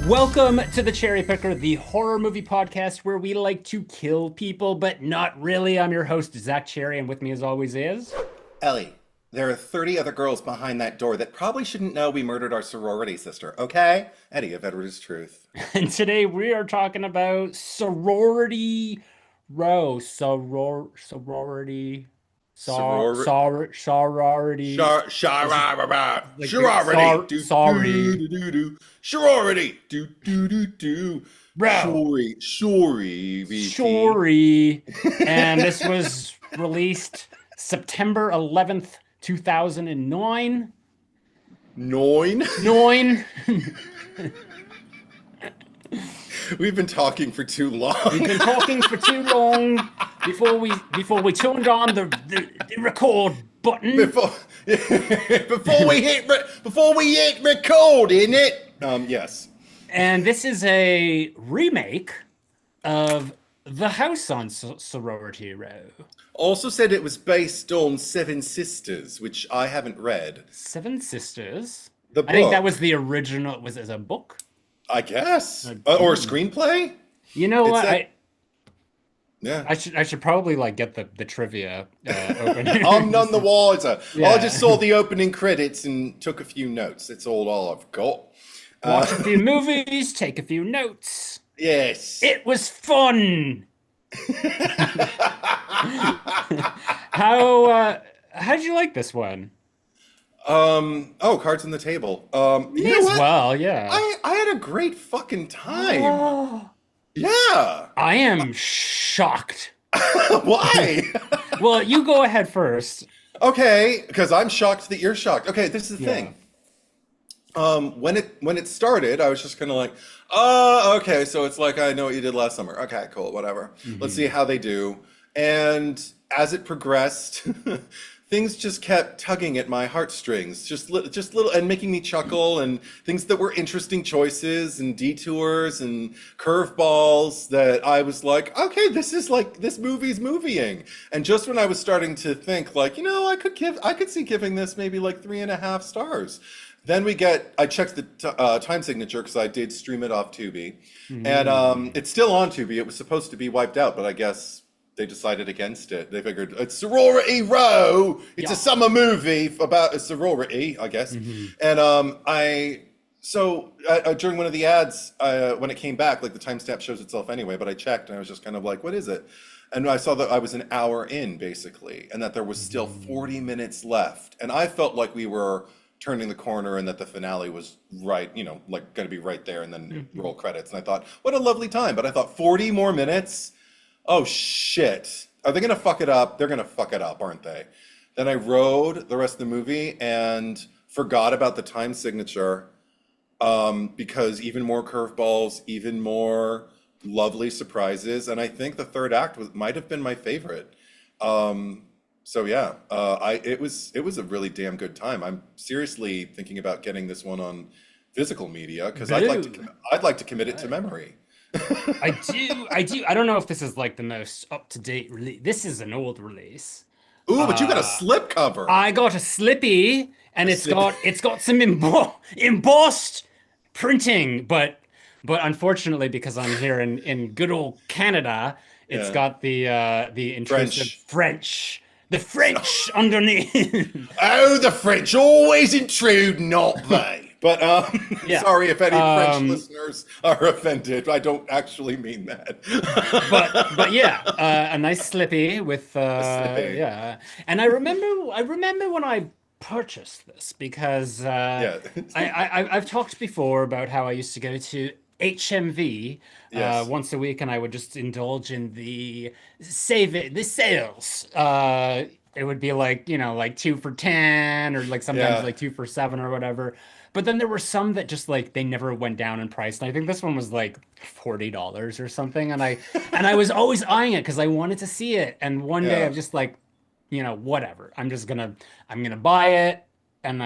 Welcome to the Cherry Picker, the horror movie podcast where we like to kill people, but not really. I'm your host, Zack Cherry, and with me as always is... Ellie, there are 30 other girls behind that door that probably shouldn't know we murdered our sorority sister, okay? Eddie of Edward's Truth. And today we are talking about Sorority Row. Soror... Sorority. Like Sorority. sorry. Sorority. Do do do do. Row. Sorry, VP. Sorry. And this was released September 11th, 2009. Nine? We've been talking for too long. We've been talking for too long before we turned on the record button. Before we hit record, innit? Yes. And this is a remake of The House on Sorority Row. Also said it was based on Seven Sisters, which I haven't read. Seven Sisters? The book. I think that was the original. Was it a book? I guess. Or a screenplay? You know what? Yeah. I should probably like get the trivia open. I'm none the wiser. Yeah. I just saw the opening credits and took a few notes. That's all I've got. Watch a few movies, take a few notes. Yes. It was fun. How'd you like this one? Cards on the table. Me as well, yeah. I had a great fucking time. Oh, Yeah. I am shocked. Why? Well, you go ahead first. Okay, because I'm shocked that you're shocked. Okay, this is the Yeah. thing. When it started, I was just kind of like, okay, so it's like I know what you did last summer. Okay, cool, whatever. Let's see how they do. And as it progressed, things just kept tugging at my heartstrings, just little, and making me chuckle, and things that were interesting choices and detours and curveballs that I was like, okay, this movie's movieing. And just when I was starting to think like, I could see giving this maybe like 3.5 stars. Then I checked the time signature because I did stream it off Tubi, and it's still on Tubi. It was supposed to be wiped out, but I guess they decided against it. They figured it's Sorority Row. It's a summer movie about a sorority, I guess. And during one of the ads, when it came back, like the timestamp shows itself anyway, but I checked and I was just kind of like, what is it? And I saw that I was an hour in basically, and that there was still 40 minutes left, and I felt like we were turning the corner and that the finale was right, like going to be right there and then roll credits. And I thought, what a lovely time. But I thought 40 more minutes? Oh shit. Are they going to fuck it up? They're going to fuck it up, aren't they? Then I rode the rest of the movie and forgot about the time signature because even more curveballs, even more lovely surprises. And I think the third act might have been my favorite. So yeah, it was a really damn good time. I'm seriously thinking about getting this one on physical media because I'd like to commit it to memory. I do. I don't know if this is like the most up-to-date release. This is an old release. Ooh, but you got a slip cover. I got a slippy, and it's got some embossed printing, but unfortunately, because I'm here in good old Canada, it's got the intrusive French. The French underneath. Oh, the French always intrude, not they. But sorry if any French listeners are offended. I don't actually mean that. but yeah, a nice slippy with yeah. And I remember when I purchased this because I've talked before about how I used to go to HMV once a week, and I would just indulge in the sales. It would be like, like 2 for $10 or like sometimes like 2 for $7 or whatever. But then there were some that just like they never went down in price. And I think this one was like $40 or something. And I was always eyeing it because I wanted to see it. And one day I'm just like, whatever. I'm gonna buy it, and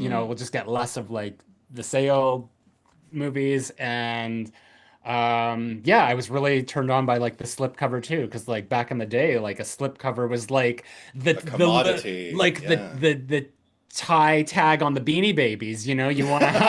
we'll just get less of like the sale movies. And I was really turned on by like the slipcover too, because like back in the day, like a slipcover was like the commodity, the tie tag on the Beanie Babies, you know, you want to have.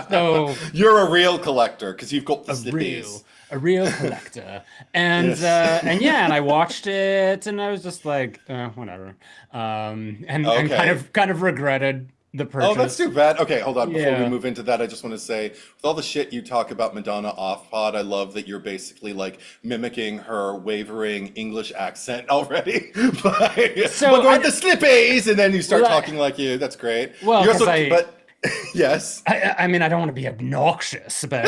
So You're a real collector because you've got the a slippies. real collector. Yes. And yeah, and I watched it and I was just like, whatever. And Okay. kind of regretted the Oh, that's purchase. too bad. Okay, hold on. Before we Yeah. move into that, I just want to say, with all the shit you talk about Madonna off pod, I love that you're basically like mimicking her wavering English accent already. But So we're the slippies, and then you start well, talking like you. That's great. well, You because also, but yes, I mean, I don't want to be obnoxious, but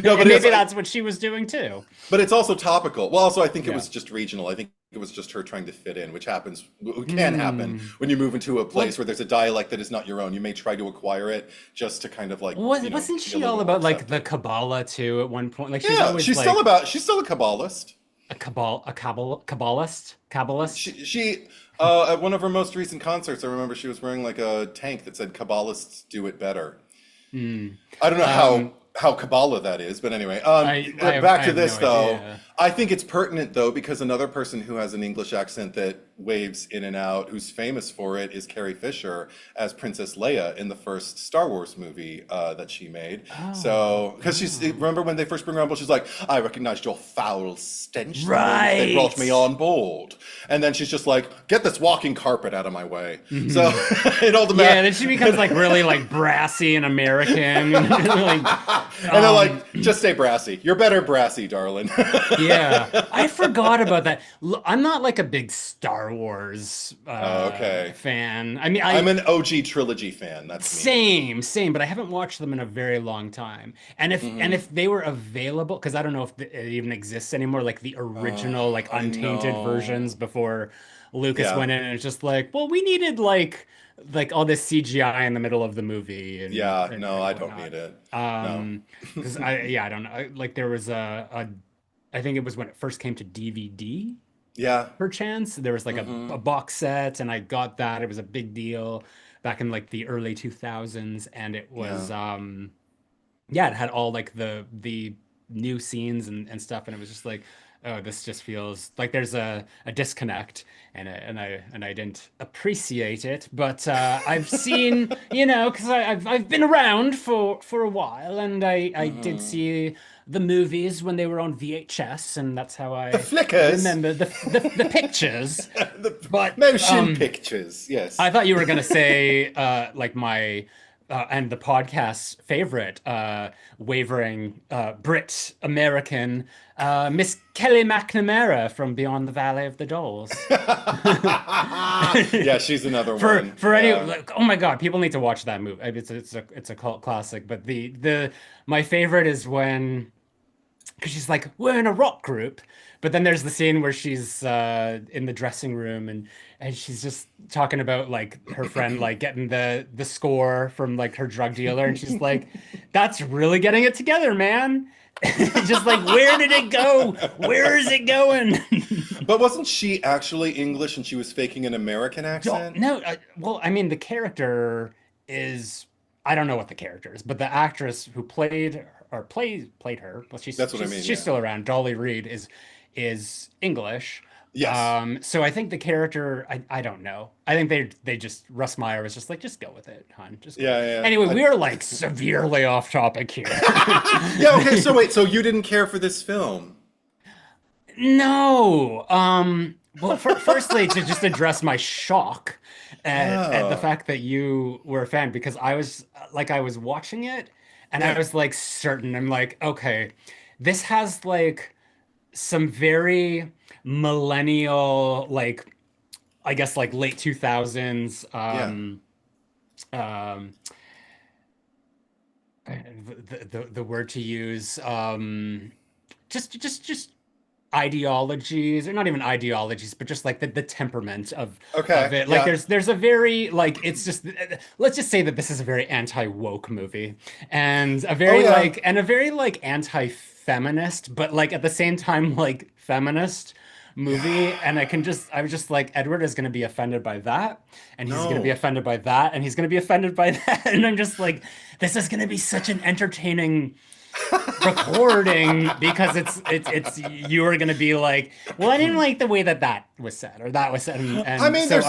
no, and but it's maybe that's what she was doing too. but it's also topical. Well, also, I think it Yeah. was just regional. I think it was just her trying to fit in, which can happen Hmm. when you move into a Well, place where there's a dialect that is not your own. You may try to acquire it just to kind of like, wasn't be a she little all bit more about like the accepted. Kabbalah too at one point? Like she's Yeah, always like she's still a Kabbalist. Kabbalist. At one of her most recent concerts, I remember she was wearing like a tank that said Kabbalists do it better. Hmm. I don't know Um, how Kabbalah that is, but anyway, I back to have no this though. idea. I think it's pertinent though because another person who has an English accent that waves in and out, who's famous for it, is Carrie Fisher as Princess Leia in the first Star Wars movie that she made. Oh, So, because oh. remember when they first bring her on board, she's like, "I recognized your foul stench the moment they brought me Right. on board," and then she's just like, "Get this walking carpet out of my way." So, Hmm. it all the Yeah, then she becomes like really like brassy and American. Like, And they're um, like, just say brassy. You're better brassy, darling. yeah, I forgot about that. I'm not like a big Star Wars Okay. fan. I mean, I'm an OG trilogy fan. That's me. same, but I haven't watched them in a very long time. And Hmm. if they were available, because I don't know if it even exists anymore, like the original, like I untainted know. versions before Lucas Yeah. went in and it's just like, well, we needed like all this CGI in the middle of the movie Yeah. No, and I don't whatnot. need it. No. Because I don't know. Like there was I think it was when it first came to DVD, Yeah. perchance. There was like Hmm. a box set, and I got that. It was a big deal back in like the early 2000s, and it Yeah. was yeah, it had all like the new scenes and stuff, and it was just like, oh, this just feels like there's a disconnect, and I didn't appreciate it. But I've seen, you know, because I've been around for a while, and I did Hmm. see the movies when they were on VHS, and that's how The I flickers. remember the pictures. The But motion pictures. Yes. I thought you were gonna say like my and the podcast's favorite wavering Brit American Miss Kelly McNamara from Beyond the Valley of the Dolls. Yeah, she's another For one. any Yeah. like, oh my God, people need to watch that movie. It's a cult classic. But the my favorite is when because she's like, we're in a rock group. But then there's the scene where she's in the dressing room and she's just talking about like her friend like getting the score from like her drug dealer, and she's like, "That's really getting it together, man." Just like, where did it go? Where is it going? But wasn't she actually English and she was faking an American accent? No, well, I mean, the character is I don't know what the character is, but the actress who played her, well, That's what I mean, she's yeah. still around. Dolly Reed is English. Yes. So I think the character, I don't know. I think they just Russ Meyer was just like, just go with it, hon, just go. Yeah, yeah. Anyway, we're like severely off topic here. Yeah, okay, so wait, so you didn't care for this film? No. Well, firstly, to just address my shock at the Oh, fact that you were a fan, because I was watching it and I yeah. was like certain. I'm like, okay, this has like some very millennial, like I guess like late 2000s, Yeah. um, the word to use, just ideologies, or not even ideologies, but just like the temperament of Okay. it. Like Yeah. there's a very like it's just let's just say that this is a very anti-woke movie and Oh yeah. a very like anti-feminist, but like at the same time like feminist movie. Yeah. And I was just like, Edward is going to be offended by that, and he's going to be No. offended by that, and he's going to be offended by that. And I'm just like, this is going to be such an entertaining recording because it's you're gonna be like, well, I didn't like the way that was said or that was said, I and mean, so there's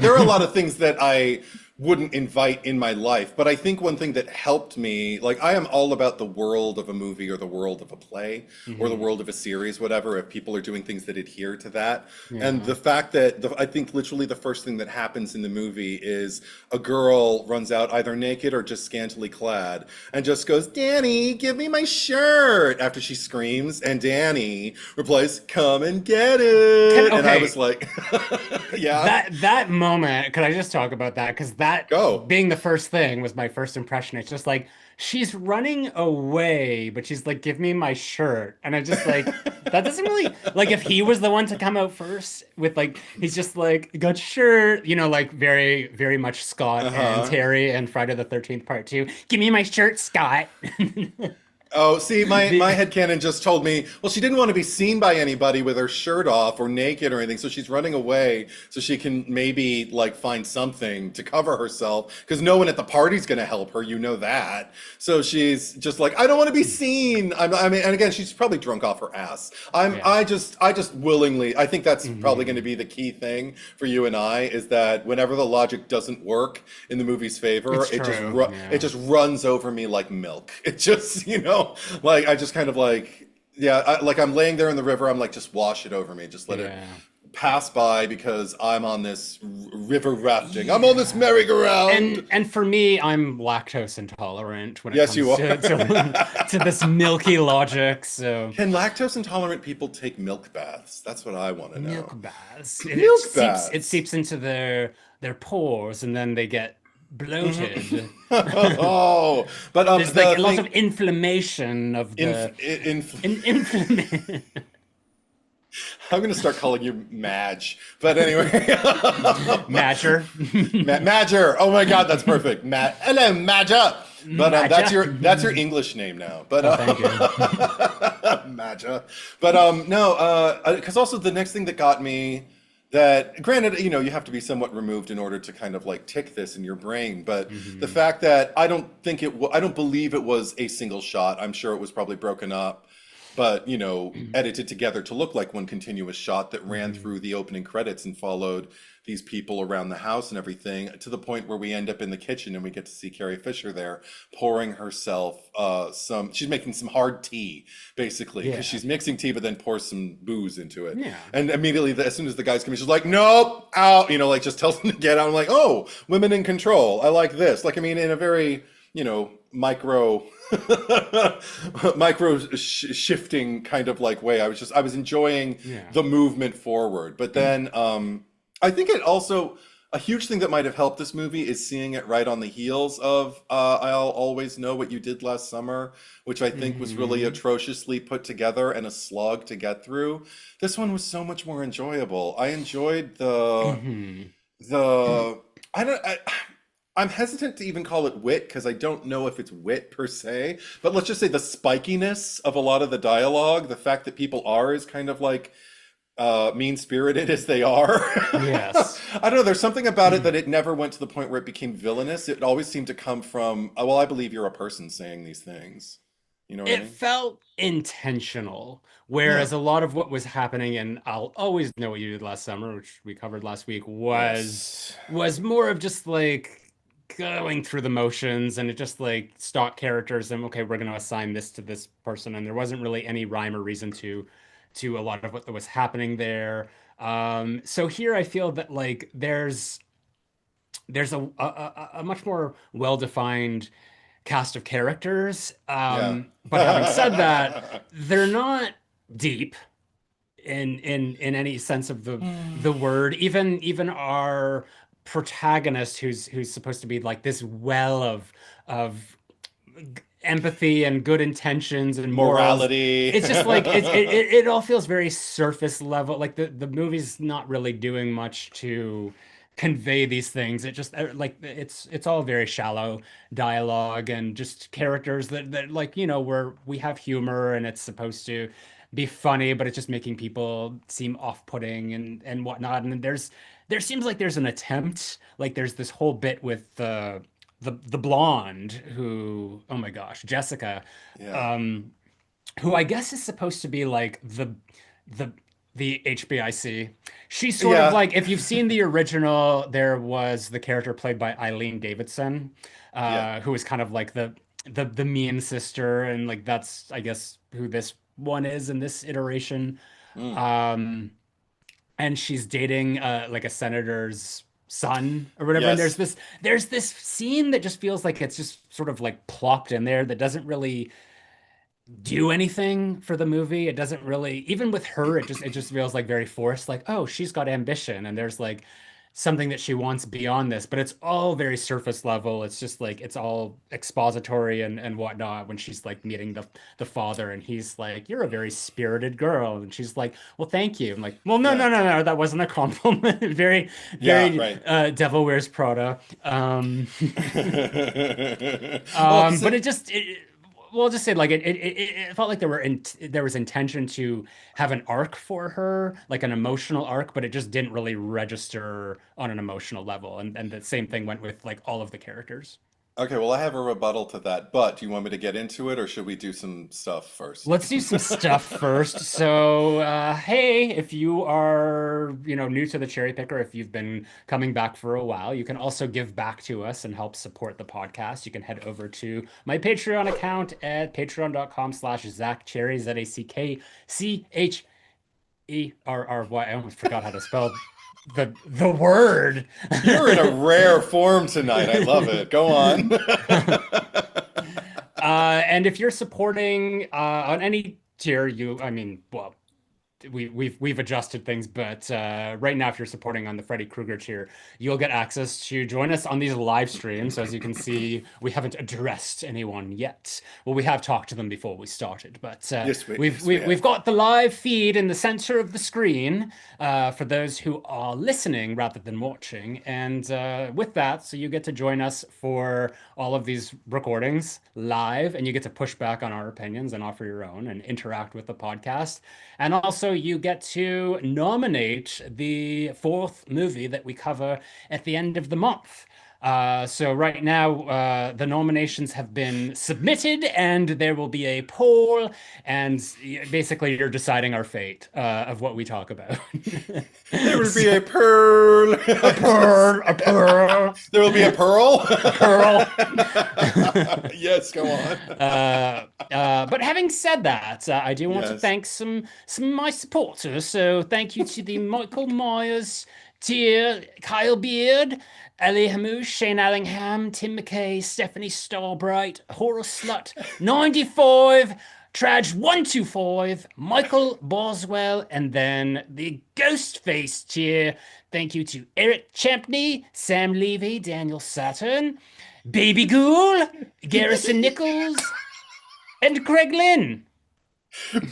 There are a lot of things that I wouldn't invite in my life, but I think one thing that helped me, like I am all about the world of a movie or the world of a play or the Hmm. world of a series, whatever, if people are doing things that adhere to that. And Yeah. the fact that I think literally the first thing that happens in the movie is a girl runs out either naked or just scantily clad and just goes, "Danny, give me my shirt," after she screams, and Danny replies, "Come and get it." And I was Okay, like, yeah, that moment, could I just talk about that? Because that go. being the first thing was my first impression. It's just like she's running away, but she's like, "Give me my shirt," and I just like that doesn't really like if he was the one to come out first with like he's just like got shirt, like very very much Scott and Uh-huh. Terry and Friday the 13th Part 2. Give me my shirt, Scott. Oh, see, my The headcanon just told me, well, she didn't want to be seen by anybody with her shirt off or naked or anything, so she's running away so she can maybe like find something to cover herself because no one at the party's going to help her, you know that. So she's just like, I don't want to be seen. I mean, and again, she's probably drunk off her ass. yeah. I just willingly, I think that's probably going to Mhm. be the key thing for you and I is that whenever the logic doesn't work in the movie's favor, It's true. it Yeah. just runs over me like milk. It just, like I just kind of like, yeah, like I'm laying there in the river. I'm like, just wash it over me. Just let it Yeah. pass by because I'm on this river rafting. I'm on this Yeah. merry-go-round. And for me, I'm lactose intolerant when it Yes, you comes are. to this milky logic. So Can lactose intolerant people take milk baths? That's what I want to milk know. baths, Milk it baths. seeps into their pores, and then they get bloated. Oh, but There's like the a lot of thing, inflammation of inf, the inf, inflammation. I'm gonna start calling you Madge. But anyway, Madger. Madger. Oh my God, that's perfect. Hello, Madger. But Madger. that's your English name now. But Oh, thank you. Madger. But no, because also the next thing that got me that granted, you have to be somewhat removed in order to kind of like tick this in your brain. But the Hmm. fact that I don't believe it was a single shot. I'm sure it was probably broken up but edited together to look like one continuous shot that ran Hmm. through the opening credits and followed these people around the house and everything to the point where we end up in the kitchen and we get to see Carrie Fisher there pouring herself she's making some hard tea basically because Yeah. she's mixing tea but then pours some booze into it Yeah. and immediately as soon as the guys come in she's like nope out like just tells them to get out. I'm like, oh, women in control, I like this, like I mean in a very micro shifting kind of like way. I was enjoying Yeah. the movement forward. But then I think it also a huge thing that might have helped this movie is seeing it right on the heels of I'll Always Know What You Did Last Summer, which I think was really Hmm. atrociously put together and a slog to get through. This one was so much more enjoyable. I enjoyed Hmm. the I don't I'm hesitant to even call it wit because I don't know if it's wit per se, but let's just say the spikiness of a lot of the dialogue, the fact that people are as kind of like mean-spirited as they are. Yes. I don't know, there's something about it that it never went to the point where it became villainous. It always seemed to come from, well, I believe you're a person saying these things. You know what I It mean? felt intentional, Yeah. whereas a lot of what was happening, and I'll always know what you did last summer, which we covered last week, Yes. was more of just like going through the motions and it just like stock characters and okay, we're gonna assign this to this person, and there wasn't really any rhyme or reason to a lot of what was happening there. So here I feel that like there's a much more well-defined cast of characters. Yeah. But having said that, they're not deep in any sense of the word. Even our protagonist, who's supposed to be like this well of empathy and good intentions and morals. Morality. It's just like it all feels very surface level. Like the movie's not really doing much to convey these things. It just like it's all very shallow dialogue and just characters that like where we have humor and it's supposed to be funny, but it's just making people seem off-putting and whatnot. And there seems like there's an attempt, like there's this whole bit with the blonde who, oh my gosh, Jessica, Yeah. um, who I guess is supposed to be like the the HBIC. She's sort of Yeah, like, if you've seen the original, there was the character played by Eileen Davidson, yeah. who was kind of like the mean sister, and like that's I guess who this one is in this iteration. Mm. Um, and she's dating like a senator's son or whatever. And Yes. there's this scene that just feels like it's just sort of like plopped in there that doesn't really do anything for the movie. It doesn't really, even with her, it just feels like very forced. Like, oh, she's got ambition, and there's like something that she wants beyond this, but it's all very surface level. It's just like it's all expository and whatnot. When she's like meeting the father, and he's like, "You're a very spirited girl," and she's like, "Well, thank you." I'm like, "Well, no, Yeah. no, no, no, that wasn't a compliment." Very, Yeah, very right. Devil Wears Prada. Well, 'cause But well, I'll just say like it felt like there was intention to have an arc for her, like an emotional arc, but it just didn't really register on an emotional level. And the same thing went with like all of the characters. okay, well, I have a rebuttal to that, but do you want me to get into it or should we do some stuff first? Let's do some stuff first. So, hey, if you are, new to the Cherry Picker, if you've been coming back for a while, you can also give back to us and help support the podcast. You can head over to my Patreon account at patreon.com/ZackCherry, ZackCherry. I almost forgot how to spell the word. You're in a rare form tonight. I love it. Go on. And if you're supporting on any tier, I mean, well, we've adjusted things, but right now, if you're supporting on the Freddy Krueger tier, you'll get access to join us on these live streams. So as you can see, we haven't addressed anyone yet. Well, we have talked to them before we started, but Yes, we, we've yes, we we've have. got the live feed in the center of the screen for those who are listening rather than watching. And with that, so you get to join us for all of these recordings live, and you get to push back on our opinions and offer your own and interact with the podcast. And also, you get to nominate the fourth movie that we cover at the end of the month. So right now, the nominations have been submitted, and there will be a poll, and basically you're deciding our fate of what we talk about. There will be So, a pearl. a pearl, a pearl, There will be a pearl. a pearl. Yes, go on. But having said that, I do want to Yes. thank some of my supporters. So thank you to the Michael Myers tier, Kyle Beard, Ellie Hamouche, Shane Allingham, Tim McKay, Stephanie Starbright, Horror Slut 95, Traj 125, Michael Boswell, and then the Ghostface tier. Thank you to Eric Champney, Sam Levy, Daniel Saturn, Baby Ghoul, Garrison Nichols, and Craig Lynn.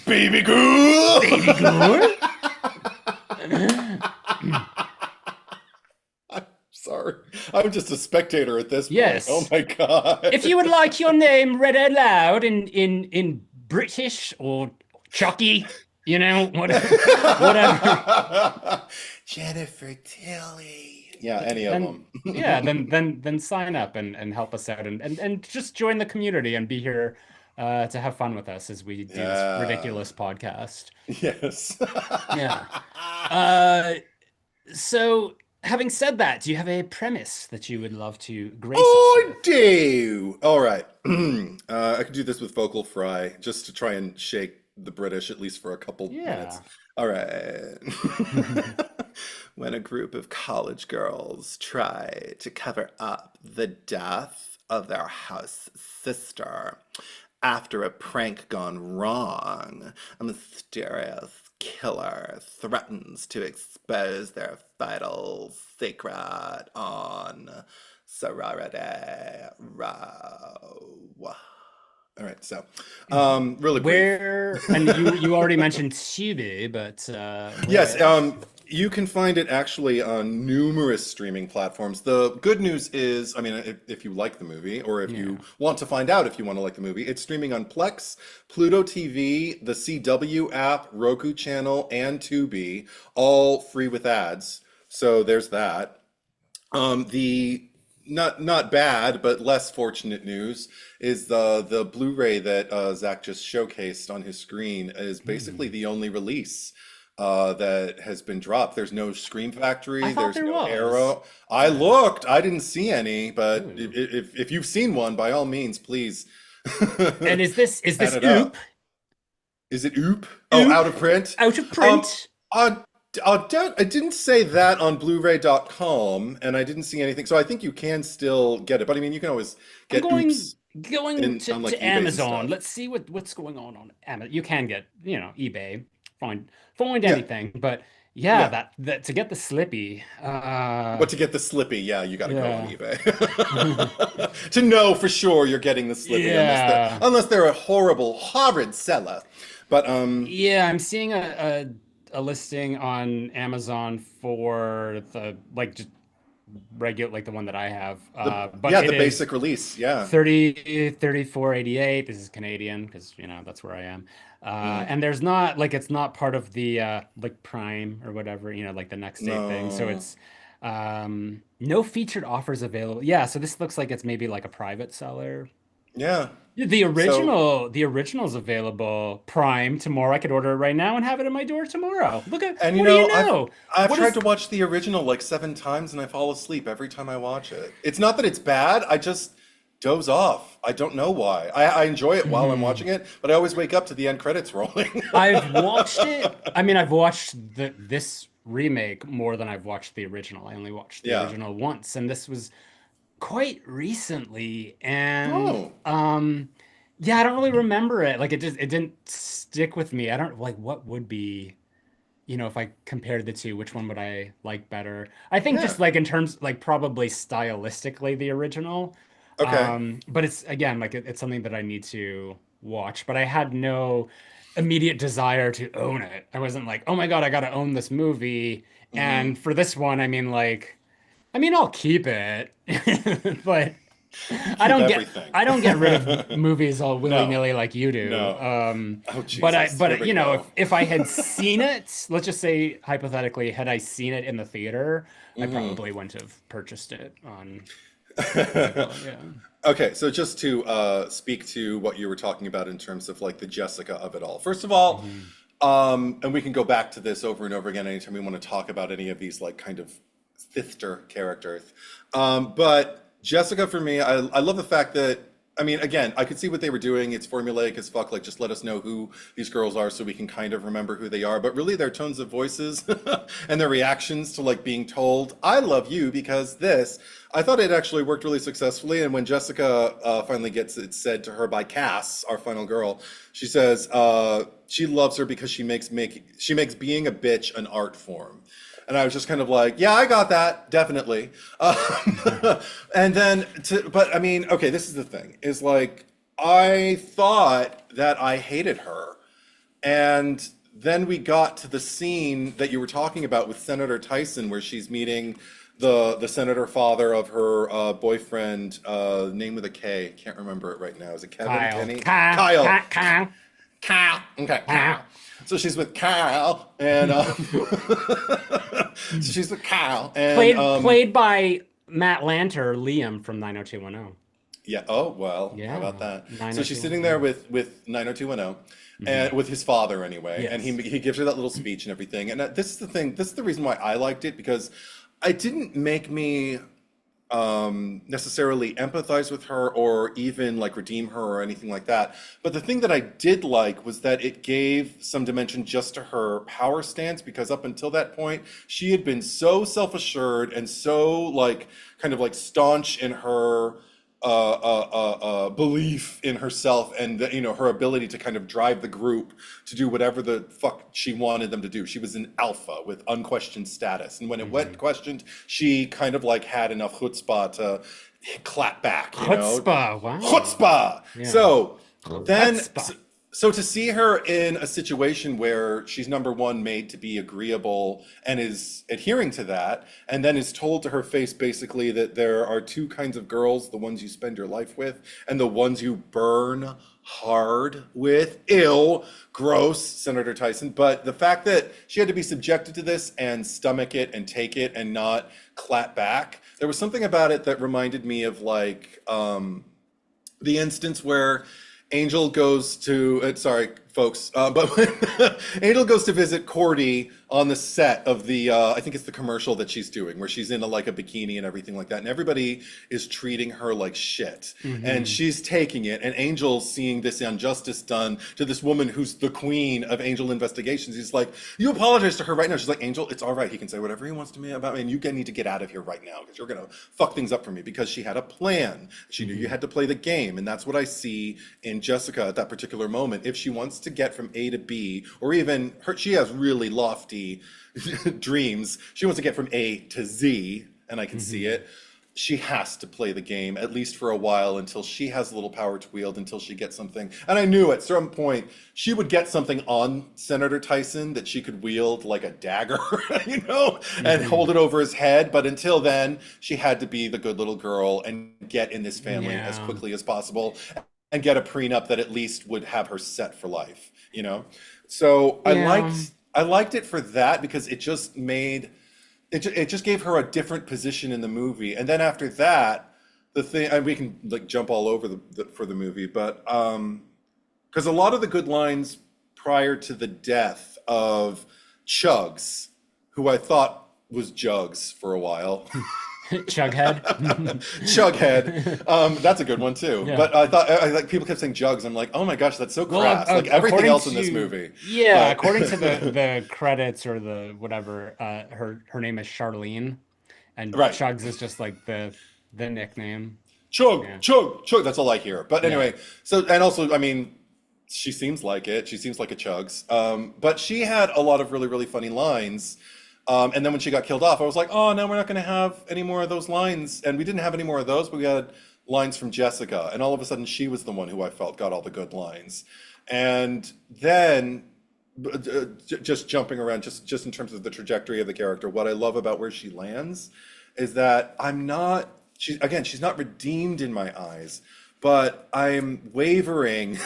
Baby ghoul. Baby Ghoul? Sorry. I'm just a spectator at this point. Yes. Oh my God. If you would like your name read out loud in British or Chucky, whatever, whatever. Jennifer Tilly. Yeah, any of them. Yeah, then sign up and help us out and just join the community and be here to have fun with us as we do this ridiculous podcast. Yes. Yeah. Uh, so having said that, do you have a premise that you would love to grace us Oh, I with? do. All right. I could do this with vocal fry just to try and shake the British at least for a couple minutes. Yeah. All right. When a group of college girls try to cover up the death of their house sister after a prank gone wrong, a mysterious killer threatens to expose their vital secret on Sorority Row. All right, so really brief. And you already mentioned Tubi, but Yes, where? you can find it actually on numerous streaming platforms. The good news is, I mean, if you like the movie, or if Yeah. you want to find out if you want to like the movie, it's streaming on Plex, Pluto TV, the CW app, Roku channel, and Tubi, all free with ads. So there's that. The not bad, but less fortunate news is the Blu-ray that Zach just showcased on his screen is basically the only release that has been dropped. There's no Scream I Factory. thought There's there no was. Arrow. I looked. I didn't see any, but Ooh. if you've seen one, by all means, please And is add this it Oop? up. Is it Oop? Oh, Oop out of print? out of Um, print? I, I didn't say that on Blu-ray.com, and I didn't see anything. So I think you can still get it. But I mean, you can always I'm get Oops going on like to eBays and Amazon. stuff. Let's see what's going on Amazon. You can get, eBay, find Yeah, anything. But yeah, yeah. that to get the Slippy, But to get the Slippy, yeah, you got to go on yeah. eBay to know for sure you're getting the Slippy, Yeah. unless they're a horrible, horrid seller. But Yeah, I'm seeing a listing on Amazon for the like just regular like the one that I have. But the it is basic release, yeah. 34.88. This is Canadian because that's where I am. Mm, And there's not like it's not part of the like Prime or whatever, like the next day thing. So no, it's no featured offers available. Yeah, so this looks like it's maybe like a private seller. yeah. So The original's available Prime tomorrow. I could order it right now and have it at my door tomorrow. Look at And what do you I've know? I've What tried is to watch the original like 7 times and I fall asleep every time I watch it. It's not that it's bad, I just doze off. I don't know why. I enjoy it while I'm Mhm. watching it, but I always wake up to the end credits rolling. I've watched it. I mean, I've watched this remake more than I've watched the original. I only watched the Yeah. original once, and this was quite recently. And Oh, yeah, I don't really remember it. Like it didn't stick with me. I don't like what would be, if I compared the two, which one would I like better? I think yeah. just like in terms like probably stylistically the original. Okay. But it's again like it's something that I need to watch, but I had no immediate desire to own it. I wasn't like, "Oh my God, I got to own this movie." Hmm. And for this one, I'll keep it. But You I keep don't get everything. I don't get rid of movies all No, willy-nilly like you do. no. Oh, But Jesus. Here we go. if I had seen it, let's just say hypothetically, had I seen it in the theater, I Hmm. probably wouldn't have purchased it on physical. Yeah. Okay, so just to speak to what you were talking about in terms of like the Jessica of it all. First of all, Mhm. and we can go back to this over and over again anytime we want to talk about any of these like kind of sifter characters. But Jessica for me, I love the fact that I mean, again, I could see what they were doing. It's formulaic as fuck. Like, just let us know who these girls are so we can kind of remember who they are. But really, their tones of voices and their reactions to like being told, "I love you because this." I thought it actually worked really successfully. And when Jessica finally gets it said to her by Cass, our final girl, she says she loves her because she makes being a bitch an art form. And I was just kind of like, yeah, I got that, definitely. And then, but I mean, okay, this is the thing, is like, I thought that I hated her. And then we got to the scene that you were talking about with Senator Tyson, where she's meeting the senator father of her boyfriend, name with a K. Can't remember it right now. Is it Kevin? Kyle. Kenny? Kyle. Kyle. Kyle. Kyle. Kyle. Okay, Kyle. Kyle. So she's with Kyle, and so she's with Kyle, and Played by Matt Lanter, Liam from 90210. yeah. Oh well, how Yeah, about that? So she's sitting there 90210. with 90210, Hmm. and with his father anyway, and Yes. he gives her that little speech and everything. And this is the thing. This is the reason why I liked it because it didn't make me necessarily empathize with her or even like redeem her or anything like that. But the thing that I did like was that it gave some dimension just to her power stance because up until that point, she had been so self-assured and so like kind of like staunch in her belief in herself and her ability to kind of drive the group to do whatever the fuck she wanted them to do. She was an alpha with unquestioned status, and when it went Hmm. questioned, she kind of like had enough chutzpah to clap back. Chutzpah. Wow. Chutzpah. Yeah. So then, Chutzpah. so to see her in a situation where she's number one made to be agreeable and is adhering to that, and then is told to her face basically that there are two kinds of girls, the ones you spend your life with and the ones you burn hard with. Ill, gross, Senator Tyson. But the fact that she had to be subjected to this and stomach it and take it and not clap back, there was something about it that reminded me of like the instance where Angel goes to, sorry, folks. But when Angel goes to visit Cordy on the set of the, I think it's the commercial that she's doing, where she's in like a bikini and everything like that, and everybody is treating her like shit, and she's taking it. And Angel's seeing this injustice done to this woman who's the queen of Angel investigations. He's like, "You apologize to her right now." She's like, "Angel, it's all right. He can say whatever he wants to me about me, and you need to get out of here right now because you're gonna fuck things up for me." Because she had a plan. She knew you had to play the game, and that's what I see in Jessica at that particular moment. If she wants to get from A to B, or even she has really lofty dreams. She wants to get from A to Z, and I can see it. She has to play the game, at least for a while, until she has a little power to wield, until she gets something. And I knew at some point she would get something on Senator Tyson that she could wield like a dagger, and hold it over his head. But until then, she had to be the good little girl and get in this family as quickly as possible, and get a prenup that at least would have her set for life, So I liked it for that, because it just made it just gave her a different position in the movie. And then after that, the thing, and we can like jump all over for the movie, but because a lot of the good lines prior to the death of Chugs, who I thought was Jugs for a while. Chughead. Chughead. That's a good one too. Yeah. But I thought, like, people kept saying Jugs. I'm like, oh my gosh, that's so crass. Like everything else in this movie. Yeah, according to the credits or the whatever, her name is Charlene, and Chugs is just like the nickname. Chug. That's all I hear. But anyway, so, and also, I mean, she seems like it. She seems like a Chugs. But she had a lot of really, really funny lines. And then when she got killed off, I was like, oh, now we're not going to have any more of those lines. And we didn't have any more of those, but we had lines from Jessica. And all of a sudden, she was the one who I felt got all the good lines. And then, just jumping around, just in terms of the trajectory of the character, what I love about where she lands is that she's not redeemed in my eyes, but I'm wavering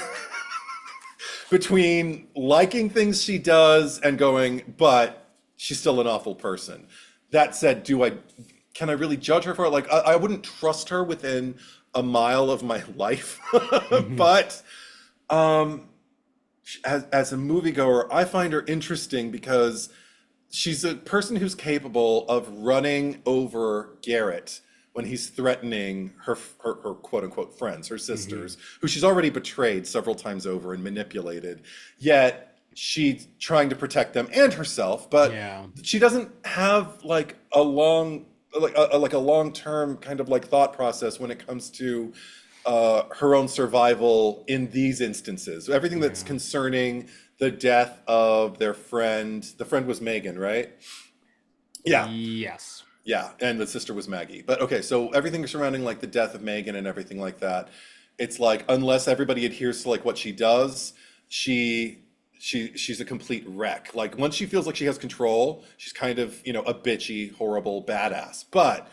between liking things she does and going, but she's still an awful person. That said, can I really judge her for it? Like, I wouldn't trust her within a mile of my life. But as a moviegoer, I find her interesting because she's a person who's capable of running over Garrett when he's threatening her quote unquote friends, her sisters, who she's already betrayed several times over and manipulated. Yet she's trying to protect them and herself, but she doesn't have like a long-term kind of like thought process when it comes to her own survival in these instances. Everything that's concerning the death of their friend. The friend was Megan, right? Yeah. Yes. Yeah, and the sister was Maggie. But okay, so everything surrounding like the death of Megan and everything like that, it's like unless everybody adheres to like what she does, she's a complete wreck. Like once she feels like she has control, she's kind of, a bitchy, horrible badass. But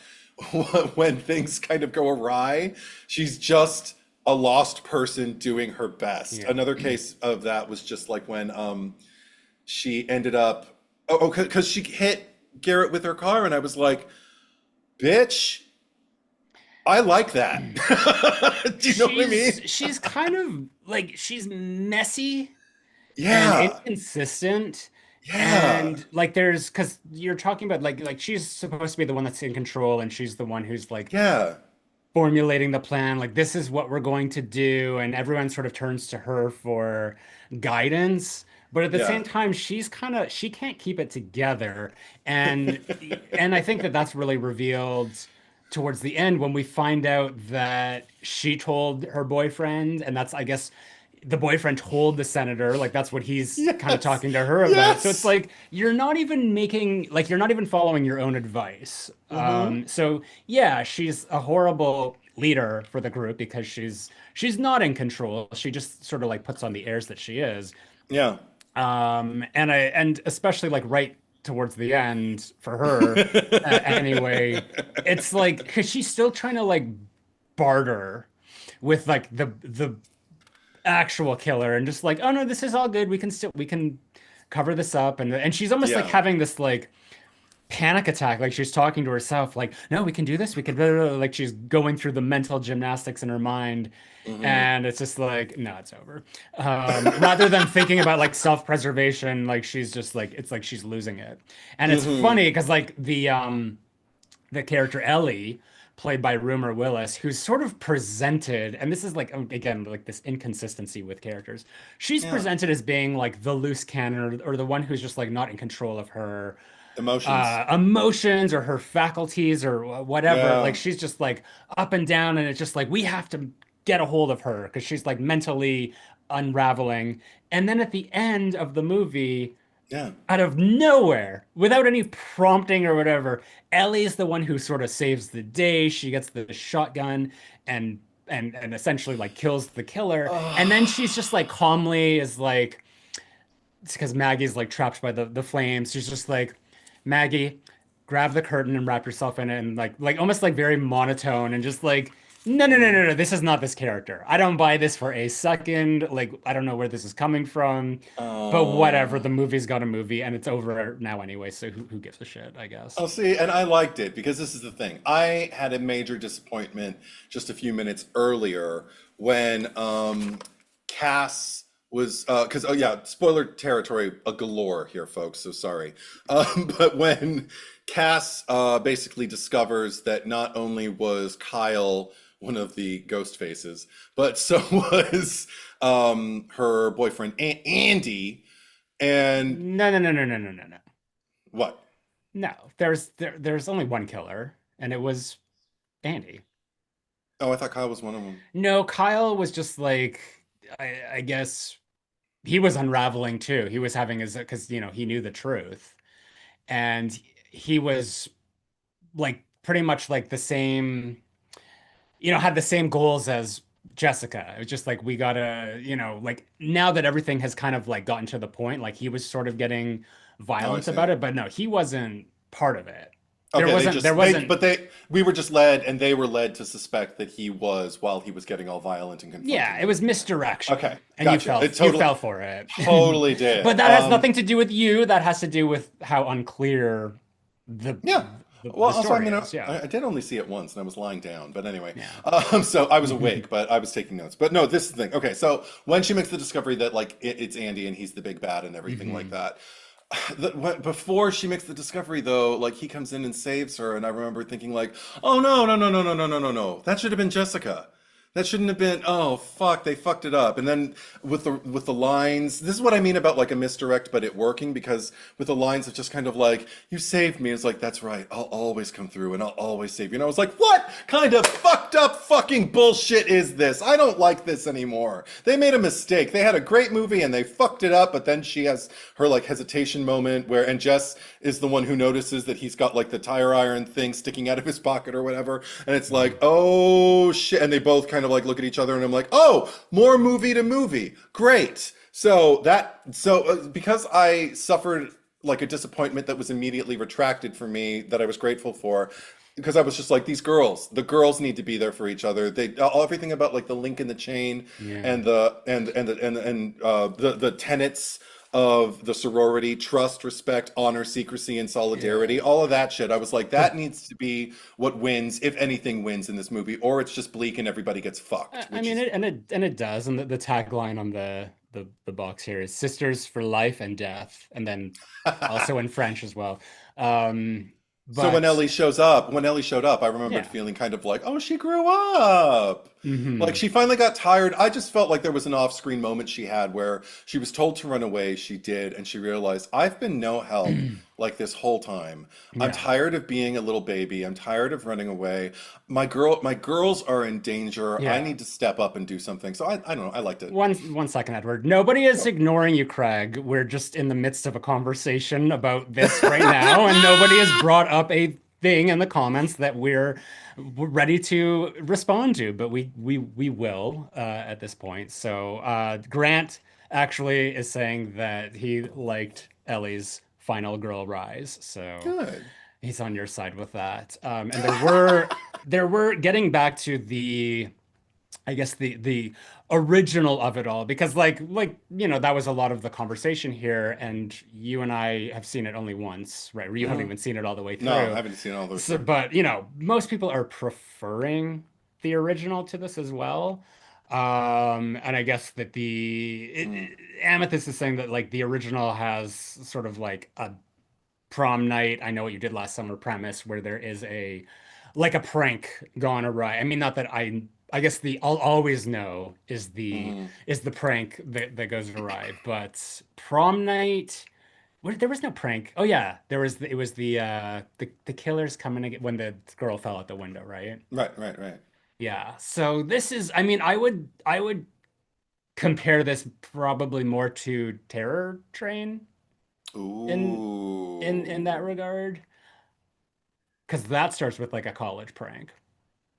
when things kind of go awry, she's just a lost person doing her best. Yeah. Another case of that was just like when she ended up, because she hit Garrett with her car, and I was like, bitch, I like that. Do you know what I mean? She's kind of like, she's messy. Yeah. And inconsistent. Yeah. And like there's, because you're talking about like she's supposed to be the one that's in control, and she's the one who's like formulating the plan, like this is what we're going to do, and everyone sort of turns to her for guidance. But at the same time, she can't keep it together. And and I think that's really revealed towards the end when we find out that she told her boyfriend, and that's, I guess, the boyfriend told the senator, like that's what he's kind of talking to her about. So it's like you're not even following your own advice. So yeah, she's a horrible leader for the group because she's not in control. She just sort of like puts on the airs that she is. Yeah. And especially like right towards the end for her, anyway, it's like because she's still trying to like barter with like the actual killer, and just like, oh no, this is all good, we can cover this up, and she's almost like having this like panic attack. Like she's talking to herself, like, no, we can do this. We can, blah, blah, blah. Like she's going through the mental gymnastics in her mind. Hmm. And it's just like, no, it's over. Rather than thinking about like self-preservation, like she's just like, it's like she's losing it. And it's Hmm. funny because like the character Ellie, played by Rumor Willis, who's sort of presented, and this is like again like this inconsistency with characters. She's Yeah. presented as being like the loose cannon or the one who's just like not in control of her Emotions. emotions or her faculties or whatever. Like Yeah. she's just like up and down, and it's just like we have to get a hold of her because she's like mentally unraveling. And then at the end of the movie, Yeah. out of nowhere, without any prompting or whatever, Ellie's the one who sort of saves the day. She gets the shotgun and and essentially like kills the killer. And then she's just like calmly is like, it's because Maggie's like trapped by the flames. She's just like, Maggie, grab the curtain and wrap yourself in it, and like almost like very monotone and just like, no, no, no, no, no, this is not this character. I don't buy this for a second. Like, I don't know where this is coming from, but whatever. Oh. The movie's got a movie, and it's over now anyway. So who gives a shit? I guess. Oh, see, and I liked it because this is the thing. I had a major disappointment just a few minutes earlier when Cass was because oh yeah, spoiler territory a galore here, folks. So sorry, but when Cass basically discovers that not only was Kyle one of the ghost faces, but so was her boyfriend Andy, and No, no, no, no, no, no, no, no. what? No, there's only one killer, and it was Andy. Oh, I thought Kyle was one of them. No, Kyle was just like, I guess he was unraveling too. He was having his, because he knew the truth, and he was like pretty much like the same, had the same goals as Jessica. It was just like we gotta, like now that everything has kind of like gotten to the point, like he was sort of getting Oh, I violent see. about it, but no, he wasn't part of it. There Okay, wasn't, there they wasn't, but they we were just led and they were led to suspect that he was while he was getting all violent and yeah, confronting it them. was misdirection, Okay, and you gotcha. fell, It you totally fell for it. totally But did. that has nothing to do with you. That has to do with how unclear the Yeah. the Well, also, I story mean, is. Yeah, I did only see it once, and I was lying down. But anyway, yeah. so I was awake, but I was taking notes. But no, this is the thing. Okay, so when she makes the discovery that like it's Andy and he's the big bad and everything like Hmm. that, before she makes the discovery though, like he comes in and saves her, and I remember thinking like, oh no, no, no, no, no, no, no, no, no, that should have been Jessica. That shouldn't have been. Oh fuck, they fucked it up. And then with the lines, this is what I mean about like a misdirect, but it working because with the lines of just kind of like, "You saved me." It's like that's right. I'll always come through and I'll always save you. And I was like, what kind of fucked up fucking bullshit is this? I don't like this anymore. They made a mistake. They had a great movie and they fucked it up. But then she has her like hesitation moment where, and Jess is the one who notices that he's got like the tire iron thing sticking out of his pocket or whatever. And it's like, oh shit. And they both kind of like look at each other and I'm like, oh, more movie to movie. Great. Because I suffered like a disappointment that was immediately retracted for me that I was grateful for because I was just like the girls need to be there for each other. They everything about like the link in the chain Yeah. and the tenets of the sorority, trust, respect, honor, secrecy, and solidarity, Yeah. all of that shit. I was like, The that needs to be what wins, if anything wins in this movie, or it's just bleak and everybody gets fucked, I which mean is it does, and the tagline on the box here is "Sisters for life and death," and then also in French as well. so But when Ellie showed up, I remembered yeah. feeling kind of like, oh, she grew up. Like Hmm. she finally got tired. I just felt like there was an off-screen moment she had where she was told to run away, she did, and she realized, I've been no help like this whole time. I'm Yeah. tired of being a little baby. I'm tired of running away. My girls are in danger. I Yeah. need to step up and do something. So I don't know. I liked it. One second, Edward. Nobody is ignoring you, Craig. We're just in the midst of a conversation about this right now, and nobody has brought up a thing in the comments that we're ready to respond to, but we will at this point. So Grant actually is saying that he liked Ellie's final girl rise, so Good. he's on your side with that. And there were getting back to I guess the original of it all, because that was a lot of the conversation here, and you and I have seen it only once, right? You haven't Hmm. even seen it all the way No, I through. haven't seen it all the way So, through. but most people are preferring the original to this as well. And I guess that Mm. Amethyst is saying that like the original has sort of like a prom night, I know what you did last summer premise where there is a prank gone awry. I mean, not that I guess the I'll always know Hmm. is the prank that goes awry, but prom night. There was no prank. Oh yeah, it was the killers coming to get when the girl fell out the window, right? Right, right, right. Yeah. So this is, I mean, I would compare this probably more to Terror Train in in that Ooh. regard, because that starts with like a college prank.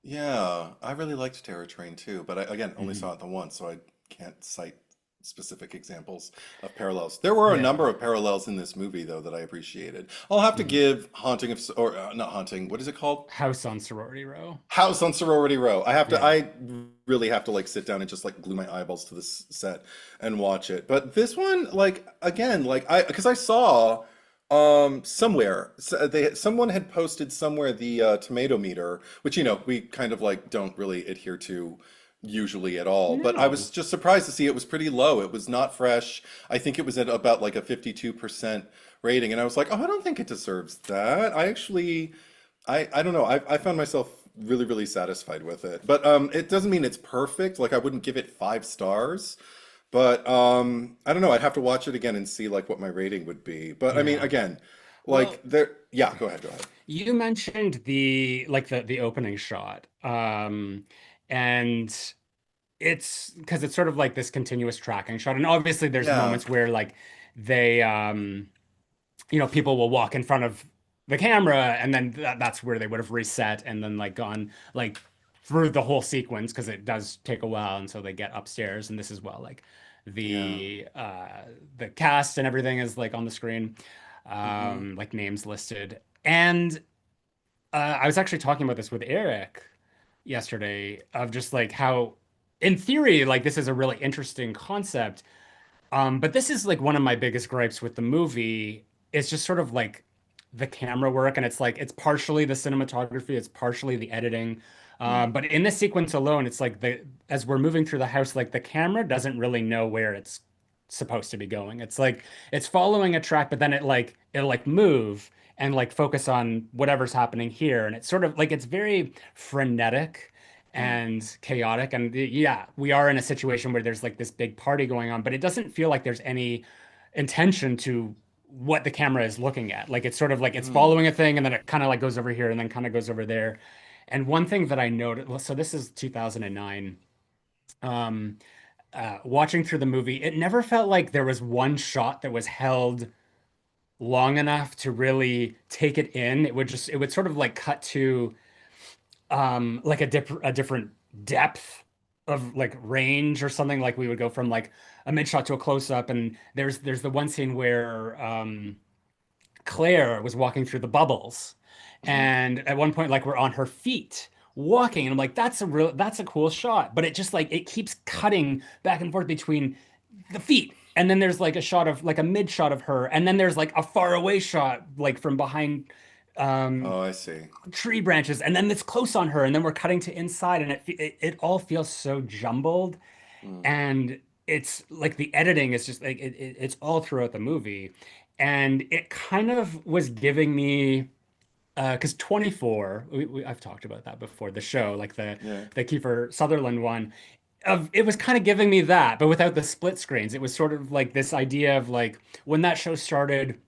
Yeah, I really liked Terror Train too, but I, again, only Mhm. saw it the once, so I can't cite specific examples of parallels. There were a Yeah. number of parallels in this movie, though, that I appreciated. I'll have to Mhm. give Haunting of, or not Haunting, what is it called? House on Sorority Row. House on Sorority Row. Yeah. I really have to like sit down and just like glue my eyeballs to this set and watch it. But this one, like again, because I saw somewhere someone had posted somewhere the tomato meter, which we kind of like don't really adhere to usually at all. But I was No. just surprised to see it was pretty low. It was not fresh. I think it was at about like a 52% rating, and I was like, oh, I don't think it deserves that. I actually. I don't know. I found myself really, really satisfied with it. But it doesn't mean it's perfect. Like I wouldn't give it 5 stars. But I don't know. I'd have to watch it again and see like what my rating would be. But I mean, Yeah. again, like Well, there. Yeah, go ahead. Go ahead. you mentioned the opening shot. And it's because it's sort of like this continuous tracking shot. And obviously there's Yeah. moments where like they people will walk in front of the camera and then that's where they would have reset and then like gone like through the whole sequence because it does take a while and so they get upstairs and this is well like Yeah. the cast and everything is like on the screen, Mm-hmm. like names listed. And I was actually talking about this with Eric yesterday of just like how in theory like this is a really interesting concept, but this is like one of my biggest gripes with the movie. It's just sort of like the camera work, and it's like it's partially the cinematography, it's partially the editing. Mm. But in this sequence alone, it's like the as we're moving through the house, like the camera doesn't really know where it's supposed to be going. It's like it's following a track, but then it'll like move and like focus on whatever's happening here, and it's sort of like it's very frenetic Mm. and chaotic. And yeah, we are in a situation where there's like this big party going on, but it doesn't feel like there's any intention to what the camera is looking at. Like it's sort of like it's Mm. following a thing and then it kind of like goes over here and then kind of goes over there. And one thing that I noted, well, so this is 2009. Um, Watching through the movie, it never felt like there was one shot that was held long enough to really take it in. It would sort of like cut to like a different depth of like range or something. Like we would go from like a mid shot to a close up, and there's the one scene where Claire was walking through the bubbles, Mm. and at one point like we're on her feet walking, and I'm like that's a cool shot, but it just like it keeps cutting back and forth between the feet. And then there's like a shot of like a mid shot of her, and then there's like a far away shot like from behind um Oh, I see. tree branches, and then it's close on her, and then we're cutting to inside, and it all feels so jumbled. Mm. And it's like the editing is just like it's all throughout the movie, and it kind of was giving me because 24 I've talked about that before, the show, like Yeah. the Kiefer Sutherland one, of it was kind of giving me that, but without the split screens. It was sort of like this idea of like when that show started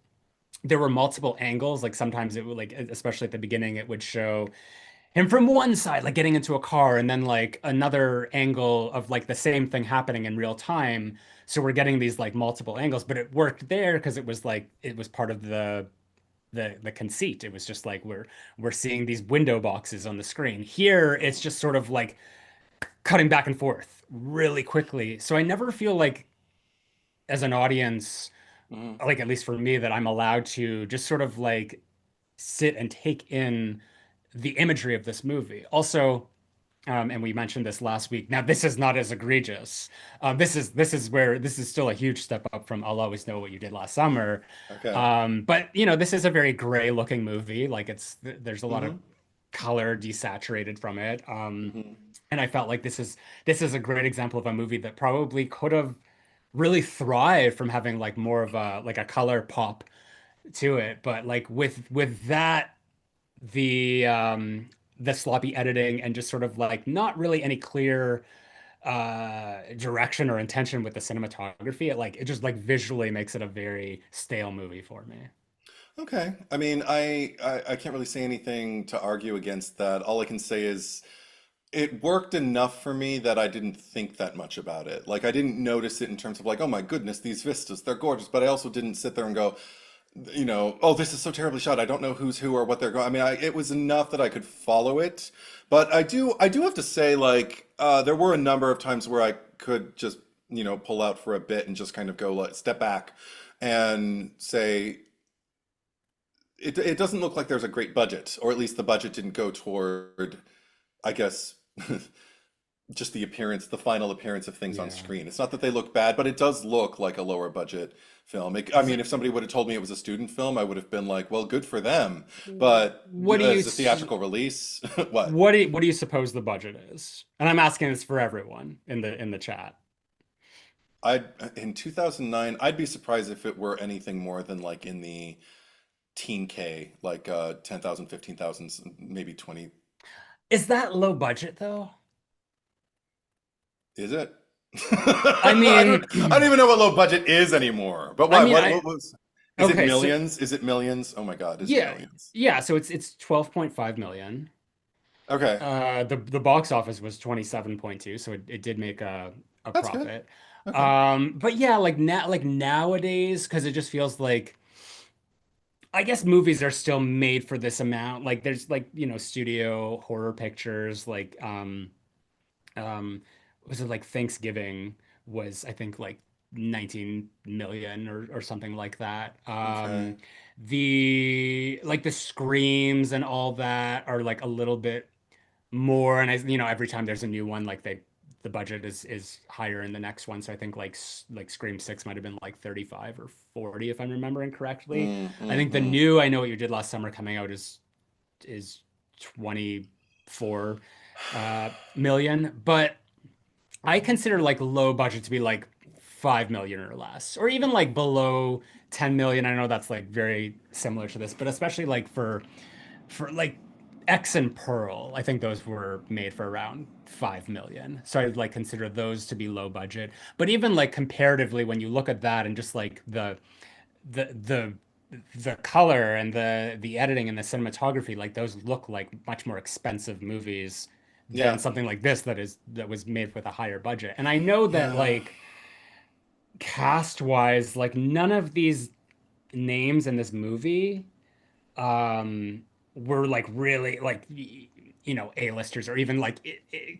there were multiple angles. Like sometimes it would like, especially at the beginning, it would show him from one side, like getting into a car, and then like another angle of like the same thing happening in real time. So we're getting these like multiple angles, but it worked there because it was like it was part of the conceit. It was just like we're seeing these window boxes on the screen. Here, it's just sort of like cutting back and forth really quickly. So I never feel like as an audience, Mm. like at least for me, that I'm allowed to just sort of like sit and take in the imagery of this movie. Also, and we mentioned this last week. Now, this is not as egregious. This is still a huge step up from "I'll Always Know What You Did Last Summer." Okay. But this is a very gray looking movie. Like there's a lot of Mm-hmm. color desaturated from it. Mm-hmm. And I felt like this is a great example of a movie that probably could have really thrived from having like more of a color pop to it. But like with that the sloppy editing and just sort of like not really any clear direction or intention with the cinematography, it just like visually makes it a very stale movie for me. Okay. I mean, I can't really say anything to argue against that. All I can say is it worked enough for me that I didn't think that much about it. Like I didn't notice it in terms of like, oh my goodness, these vistas, they're gorgeous. But I also didn't sit there and go, oh, this is so terribly shot. I don't know who's who or what they're going. I mean, it was enough that I could follow it. But I do have to say, like, there were a number of times where I could just, pull out for a bit and just kind of go, like, step back and say, it doesn't look like there's a great budget, or at least the budget didn't go toward, I guess, just the final appearance of things on Yeah. screen. It's not that they look bad, but it does look like a lower budget film. I Is mean, it, if somebody would have told me it was a student film, I would have been like, well, good for them. But what do you as a s- theatrical release, what? what do you suppose the budget is? And I'm asking this for everyone in the chat. I in 2009, I'd be surprised if it were anything more than like in the teen K, like 10,000, 15,000, maybe 20. Is that low budget though? Is it? I mean, I don't even know what low budget is anymore. But I what? mean, What was? Is it okay, so millions? Is it millions? Oh my God, is it yeah, millions? yeah, so it's 12.5 million. Okay, The box office was 27.2, so it did make a that's good. profit. Okay. But yeah, like nowadays, because it just feels like I guess movies are still made for this amount. Like there's like, studio horror pictures, like um was it like Thanksgiving was I think like 19 million or something like that. Okay. The screams and all that are like a little bit more, and every time there's a new one, like the budget is higher in the next one. So I think like Scream 6 might have been like 35 or 40 if I'm remembering correctly. Mm, I mm, think the mm. new I Know What You Did Last Summer coming out is 24 million, but I consider like low budget to be like 5 million or less, or even like below 10 million. I know that's like very similar to this, but especially like for like X and Pearl, I think those were made for around 5 million. So I'd like consider those to be low budget. But even like comparatively, when you look at that and just like the the the color and the editing and the cinematography, like those look like much more expensive movies than Yeah. something like this that was made with a higher budget. And I know that Yeah. like cast wise, like none of these names in this movie were like really like A-listers, or even like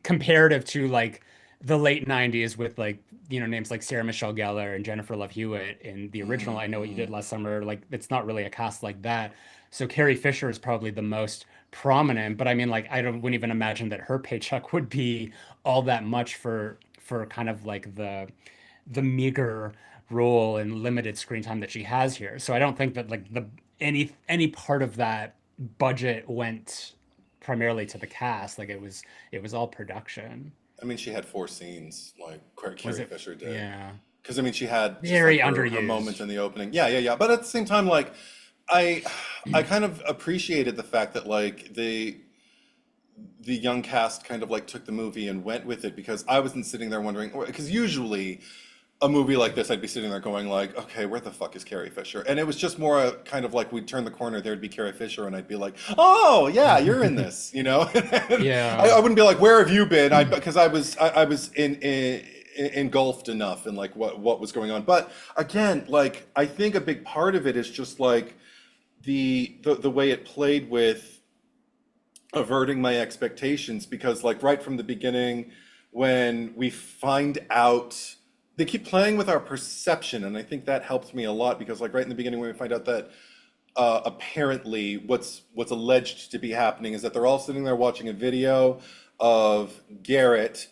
comparative to like the late 90s with like names like Sarah Michelle Gellar and Jennifer Love Hewitt in the original Mm, I Know What You Did mm. Last Summer. Like it's not really a cast like that. So Carrie Fisher is probably the most prominent, but I mean like I don't wouldn't even imagine that her paycheck would be all that much for kind of like the meager role and limited screen time that she has here. So I don't think that like the any part of that budget went primarily to the cast. Like it was all production. I mean, she had four scenes, like Was Carrie it? Fisher did. Yeah, Because I mean, she had just very like her moment underused. in the opening. Yeah, yeah, yeah. But at the same time, like I I kind of appreciated the fact that like the young cast kind of like took the movie and went with it, because I wasn't sitting there wondering, because usually a movie like this I'd be sitting there going like, okay, where the fuck is Carrie Fisher? And it was just more a kind of like we'd turn the corner, there'd be Carrie Fisher, and I'd be like, oh yeah, you're in this, you know. And Yeah. I wouldn't be like, where have you been? Because I was engulfed enough in like what was going on. But again, like I think a big part of it is just like the way it played with averting my expectations, because like right from the beginning, when we find out, they keep playing with our perception, and I think that helped me a lot, because like right in the beginning when we find out that apparently what's alleged to be happening is that they're all sitting there watching a video of Garrett,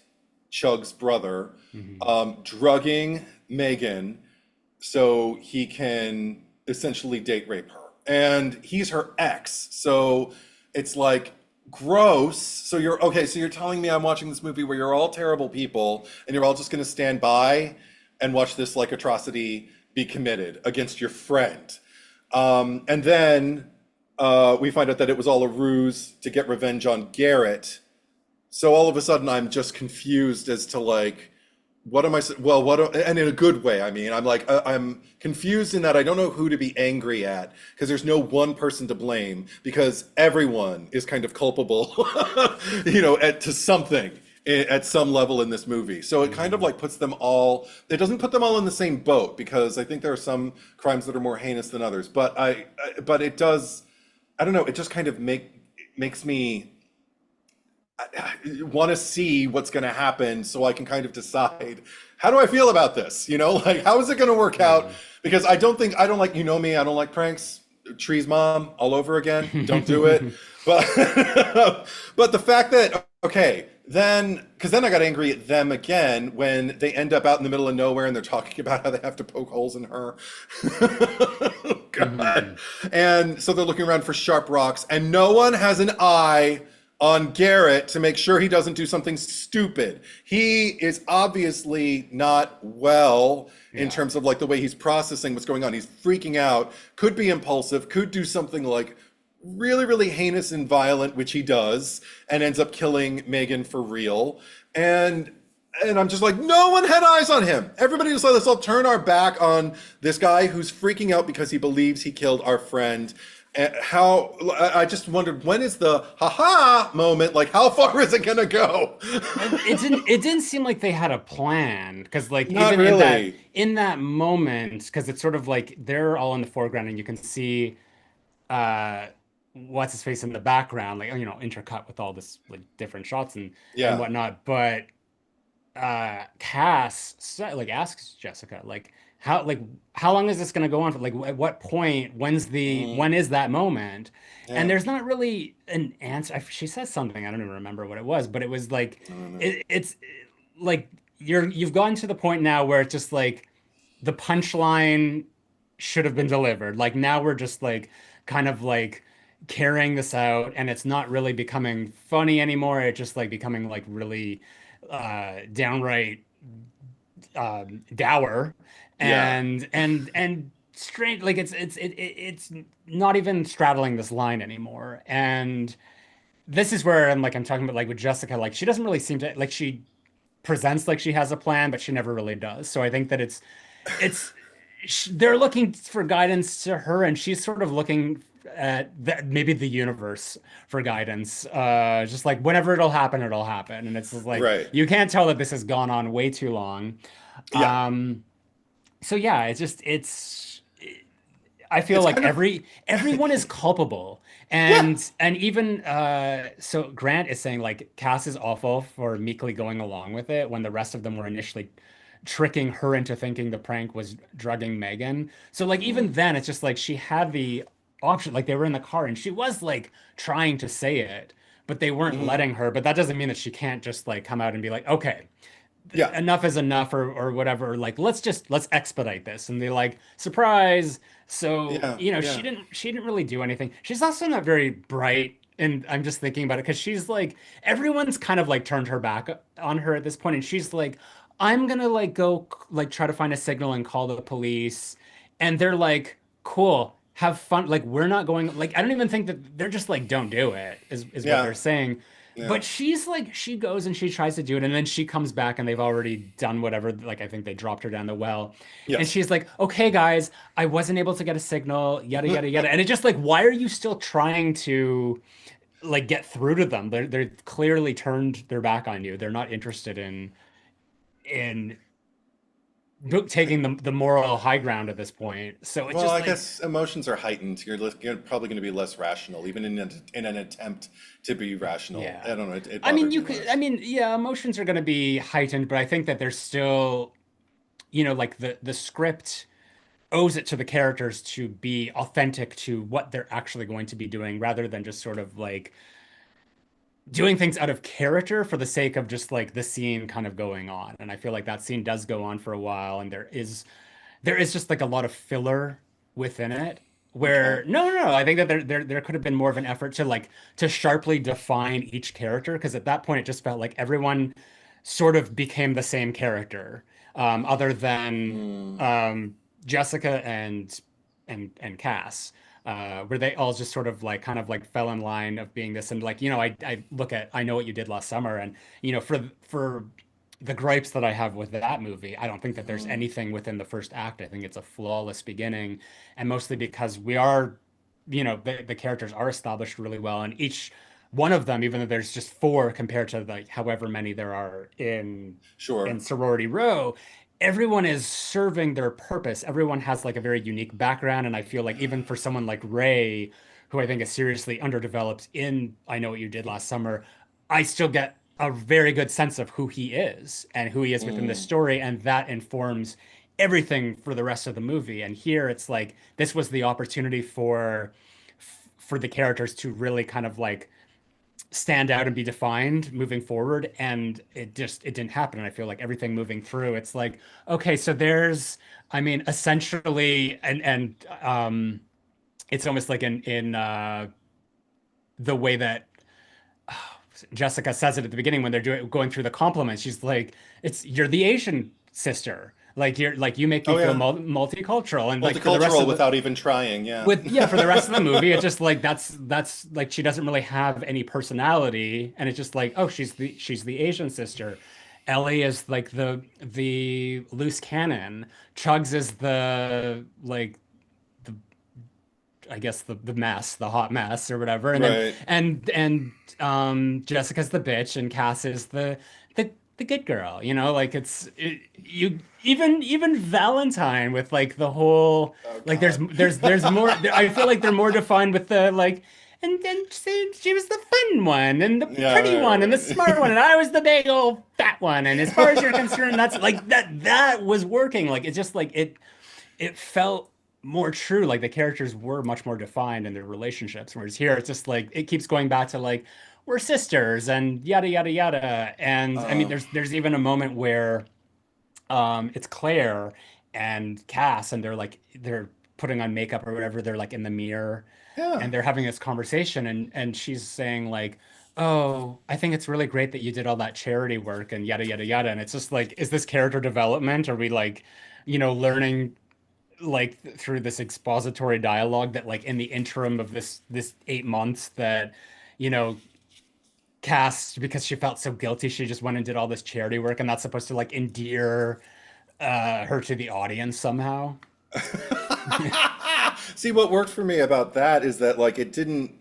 Chug's brother, Hmm. drugging Megan so he can essentially date rape her. And he's her ex. So it's like gross. So you're okay. So you're telling me I'm watching this movie where you're all terrible people and you're all just going to stand by and watch this like atrocity be committed against your friend. And then we find out that it was all a ruse to get revenge on Garrett. So all of a sudden I'm just confused as to like, what am I, well, and in a good way, I mean, I'm like, I'm confused in that I don't know who to be angry at because there's no one person to blame because everyone is kind of culpable, to something at some level in this movie. So it kind of like puts them all, it doesn't put them all in the same boat because I think there are some crimes that are more heinous than others, but but it does, I don't know, it just kind of makes me want to see what's going to happen so I can kind of decide how do I feel about this, like how is it going to work out, because I don't like, me, I don't like pranks. Tree's mom all over again, don't do it. But but the fact that okay, then because then I got angry at them again when they end up out in the middle of nowhere and they're talking about how they have to poke holes in her. Hmm. God. And so they're looking around for sharp rocks and no one has an eye on Garrett to make sure he doesn't do something stupid. He is obviously not well in Yeah. terms of like the way he's processing what's going on. He's freaking out, could be impulsive, could do something like really, really heinous and violent, which he does, and ends up killing Megan for real. And I'm just like, no one had eyes on him. Everybody just let us all turn our back on this guy who's freaking out because he believes he killed our friend. And how I just wondered when is the haha moment? Like, how far is it gonna go? It didn't seem like they had a plan because like Not even in that really. in that moment, because it's sort of like they're all in the foreground and you can see uh what's his face in the background, like intercut with all this like different shots and Yeah. whatnot. But Cass like asks Jessica like how long is this going to go on for, like at what point, Mm, when is that moment? And yeah. there's not really an answer. She says something, I don't even remember what it was, but it was like I don't know. it's like you've gotten to the point now where it's just like the punchline should have been delivered. Like now we're just like kind of like carrying this out and it's not really becoming funny anymore. It's just like becoming like really downright dour Yeah. and strange. Like it's not even straddling this line anymore. And this is where I'm talking about like with Jessica, like she doesn't really seem to like she presents like she has a plan, but she never really does. So I think that it's they're looking for guidance to her, and she's sort of looking at maybe the universe for guidance. Just like whenever it'll happen, and it's just like Right. you can't tell that this has gone on way too long. Yeah. Um, so yeah, I feel It's like kind of everyone is culpable. yeah. And even so Grant is saying like Cass is awful for meekly going along with it when the rest of them were initially tricking her into thinking the prank was drugging Megan. So like even Mm, then it's just like she had the option, like they were in the car and she was like trying to say it, but they weren't mhm. letting her. But that doesn't mean that she can't just like come out and be like, okay, Yeah. enough is enough, or whatever, like let's expedite this. And they like surprise. So Yeah. Yeah. she didn't really do anything. She's also not very bright, and I'm just thinking about it because she's like everyone's kind of like turned her back on her at this point, and she's like, I'm gonna like go like try to find a signal and call the police. And they're like, cool, have fun, like we're not going, like I don't even think that they're just like don't do it is what Yeah. they're saying. Yeah. But she's like, she goes and she tries to do it, and then she comes back and they've already done whatever. Like, I think they dropped her down the well. And Yes. she's like, okay, guys, I wasn't able to get a signal, yada, yada, yada. And it's just like, why are you still trying to like get through to them? They're clearly turned their back on you. They're not interested in taking the moral high ground at this point. So it's Well, just I like, guess emotions are heightened. You're probably going to be less rational, even in an attempt to be rational. I yeah. don't know. It I mean, bothered you me could, less. yeah, emotions are going to be heightened, but I think that there's still, like the script owes it to the characters to be authentic to what they're actually going to be doing rather than just sort of like doing things out of character for the sake of just like the scene kind of going on. And I feel like that scene does go on for a while, and there is just like a lot of filler within it. Okay. Where no, I think that there could have been more of an effort to like to sharply define each character, because at that point it just felt like everyone sort of became the same character, other than Mm, um, Jessica and Cass, where they all just sort of like kind of like fell in line of being this. And like, I look at I Know What You Did Last Summer, and for the gripes that I have with that movie, I don't think that there's mhm. anything within the first act. I think it's a flawless beginning, and mostly because we are, the characters are established really well, and each one of them, even though there's just four compared to like however many there are in Sure. Sorority Row, everyone is serving their purpose. Everyone has like a very unique background, and I feel like even for someone like Ray, who I think is seriously underdeveloped in I Know What You Did Last Summer, I still get a very good sense of who he is and who he is within the Mm, story, and that informs everything for the rest of the movie. And here it's like this was the opportunity for the characters to really kind of like stand out and be defined moving forward, and it didn't happen. And I feel like everything moving through, it's like, okay, so there's, I mean, essentially, and it's almost like in the way that Jessica says it at the beginning when they're going through the compliments. She's like, "It's you're the Asian sister. Like you're like you make me oh feel yeah. multicultural." And like for the rest Multicultural of the without even trying. Yeah. with yeah, for the rest of the movie, it's just like that's like she doesn't really have any personality, and it's just like, oh, she's the Asian sister. Ellie is like the loose cannon. Chugs is the like the I guess the mess, the hot mess or whatever. And then Right. Jessica's the bitch, and Cass is the good girl. Like you even Valentine with like the whole Oh like God. there's more. I feel like they're more defined with the like. And she was the fun one and the Yeah. pretty Right. one and the smart one, Right. and I was the big old fat one. And as far as you're concerned, that's like that was working. Like it's just like it felt more true. Like the characters were much more defined in their relationships. Whereas here, it's just like it keeps going back to like we're sisters and yada yada yada. And I mean, um. there's even a moment where it's Claire and Cass, and they're putting on makeup or whatever. They're like in the mirror, Yeah. and they're having this conversation, and she's saying like, "Oh, I think it's really great that you did all that charity work and yada yada yada." And it's just like, is this character development? Are we like, learning like through this expository dialogue that like in the interim of this 8 months that you know cast because she felt so guilty, she just went and did all this charity work, and that's supposed to like endear her to the audience somehow. See, what worked for me about that is that like it didn't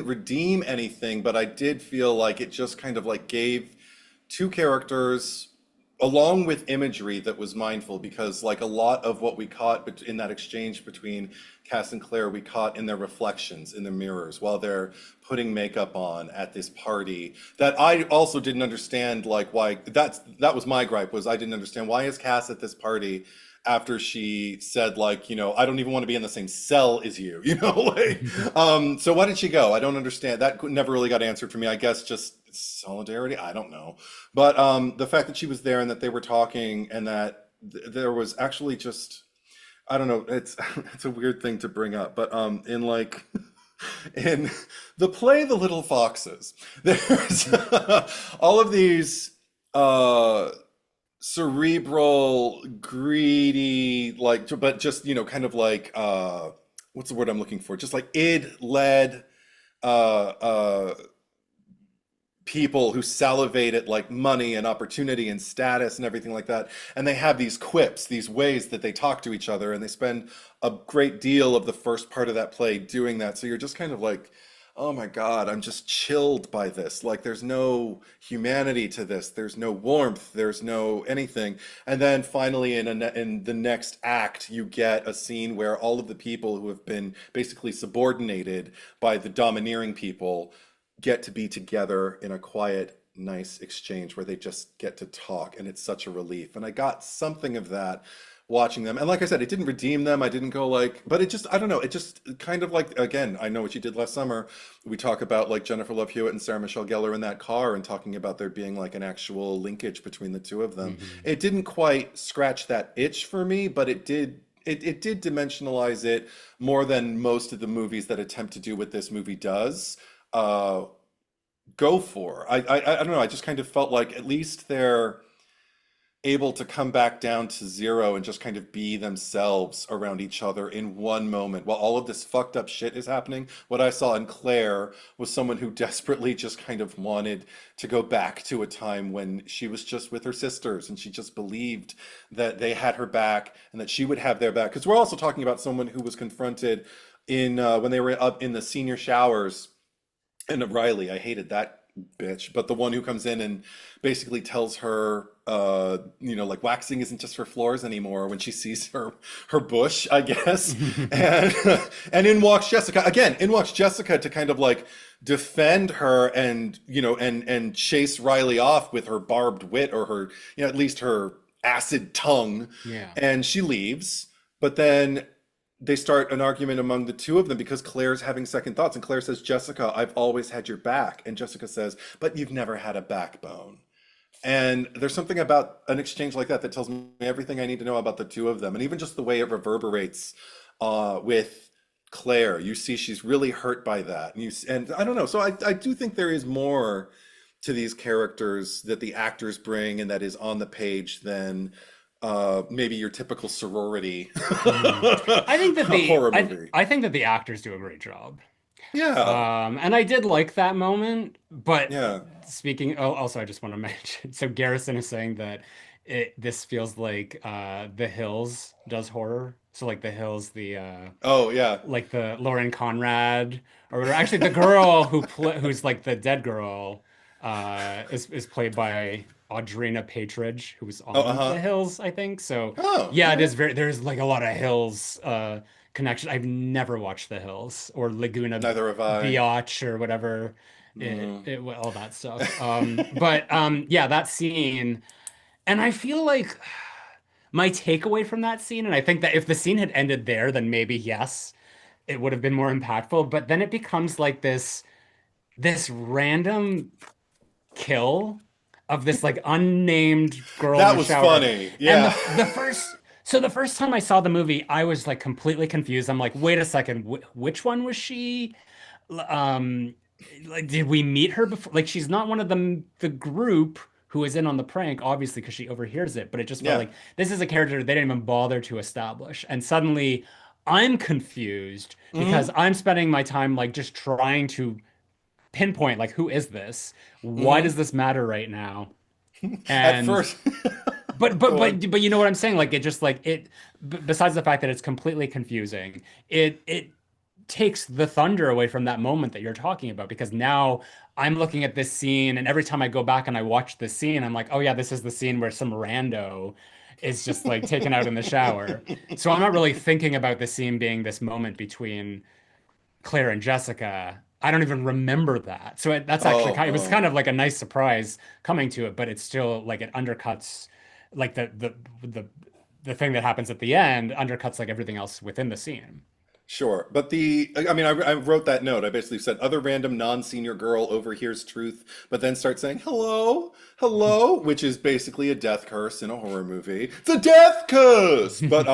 redeem anything, but I did feel like it just kind of like gave two characters along with imagery that was mindful, because like a lot of what we caught in that exchange between Cass and Claire, we caught in their reflections in the mirrors while they're putting makeup on at this party, that I also didn't understand, like why that was my gripe, was I didn't understand why is Cass at this party after she said, like, I don't even want to be in the same cell as you, like, so why did she go? I don't understand. That never really got answered for me. I guess just solidarity. I don't know. But the fact that she was there and that they were talking and that there was actually just, I don't know. It's it's a weird thing to bring up, but in like in the play The Little Foxes, there's all of these uh cerebral, greedy, like, but just, kind of like, what's the word I'm looking for? Just like id led uh people who salivate at like money and opportunity and status and everything like that. And they have these quips, these ways that they talk to each other, and they spend a great deal of the first part of that play doing that. So you're just kind of like, oh my God, I'm just chilled by this. Like there's no humanity to this. There's no warmth. There's no anything. And then finally in the next act, you get a scene where all of the people who have been basically subordinated by the domineering people get to be together in a quiet, nice exchange where they just get to talk, and it's such a relief. And I got something of that watching them. And like I said, it didn't redeem them. I didn't go like, but it just, I don't know. It just kind of like, again, I know what you did last summer. We talk about like Jennifer Love Hewitt and Sarah Michelle Gellar in that car and talking about there being like an actual linkage between the two of them. Hmm. It didn't quite scratch that itch for me, but it did dimensionalize it more than most of the movies that attempt to do what this movie does. Uh, Go for. I don't know. I just kind of felt like at least they're able to come back down to zero and just kind of be themselves around each other in one moment while all of this fucked up shit is happening. What I saw in Claire was someone who desperately just kind of wanted to go back to a time when she was just with her sisters and she just believed that they had her back and that she would have their back. Because we're also talking about someone who was confronted in when they were up in the senior showers. And Riley, I hated that bitch, but the one who comes in and basically tells her, like waxing isn't just for floors anymore when she sees her bush, I guess. And and in walks Jessica again. In walks Jessica to kind of like defend her and and chase Riley off with her barbed wit or her at least her acid tongue, Yeah. and she leaves. But then they start an argument among the two of them because Claire's having second thoughts. And Claire says, Jessica, I've always had your back. And Jessica says, but you've never had a backbone. And there's something about an exchange like that that tells me everything I need to know about the two of them. And even just the way it reverberates with Claire, you see she's really hurt by that. And I don't know. So I do think there is more to these characters that the actors bring and that is on the page than maybe your typical sorority Mm. I think that horror movie. I think that the actors do a great job. Yeah, And I did like that moment, but yeah. speaking, oh, also I just want to mention, so Garrison is saying that this feels like The Hills does horror. So like The Hills, Oh, yeah. like the Lauren Conrad or whatever. Actually, the girl who's like the dead girl is played by Audrina Patridge, who was Oh, on The uh-huh. Hills, I think. So Oh, yeah, it okay. is very there's like a lot of Hills connection. I've never watched The Hills or Laguna Neither have I. Biatch or whatever Mm. all that stuff. But yeah, that scene, and I feel like my takeaway from that scene, and I think that if the scene had ended there, then maybe yes, it would have been more impactful. But then it becomes like this random kill of this like unnamed girl in That the was shower. funny. And Yeah. the first time I saw the movie, I was like completely confused. I'm like, wait a second, which one was she? Um, like, did we meet her before? Like, she's not one of the group who is in on the prank, obviously, because she overhears it. But it just felt Yeah. like this is a character they didn't even bother to establish. And suddenly, I'm confused because Hmm. I'm spending my time like just trying to pinpoint like who is this? Why Hmm. does this matter right now? At And first, go on. but you know what I'm saying? Like it just like it. Besides the fact that it's completely confusing, it takes the thunder away from that moment that you're talking about because now I'm looking at this scene and every time I go back and I watch this scene, I'm like, oh yeah, this is the scene where some rando is just like taken out in the shower. So I'm not really thinking about the scene being this moment between Claire and Jessica. I don't even remember that. So that's actually Oh, it was oh. kind of like a nice surprise coming to it, but it's still like it undercuts like the the thing that happens at the end undercuts like everything else within the scene. Sure. But I mean, I wrote that note. I basically said, other random non-senior girl overhears truth, but then starts saying, hello, hello, which is basically a death curse in a horror movie. It's a death curse! But,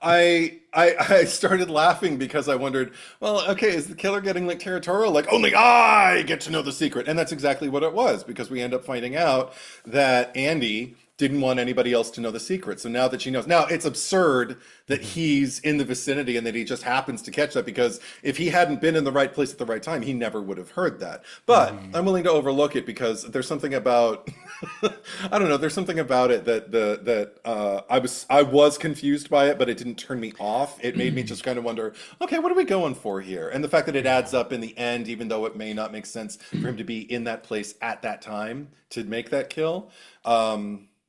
I started laughing because I wondered, well, okay, is the killer getting like territorial? Like, only I get to know the secret. And that's exactly what it was, because we end up finding out that Andy didn't want anybody else to know the secret. So now that she knows, now it's absurd that he's in the vicinity and that he just happens to catch that because if he hadn't been in the right place at the right time, he never would have heard that. But Mhm. I'm willing to overlook it because there's something about I don't know, there's something about it that I was confused by it, but it didn't turn me off. It made me just kind of wonder, okay, what are we going for here? And the fact that it adds Yeah. up in the end, even though it may not make sense for him to be in that place at that time to make that kill.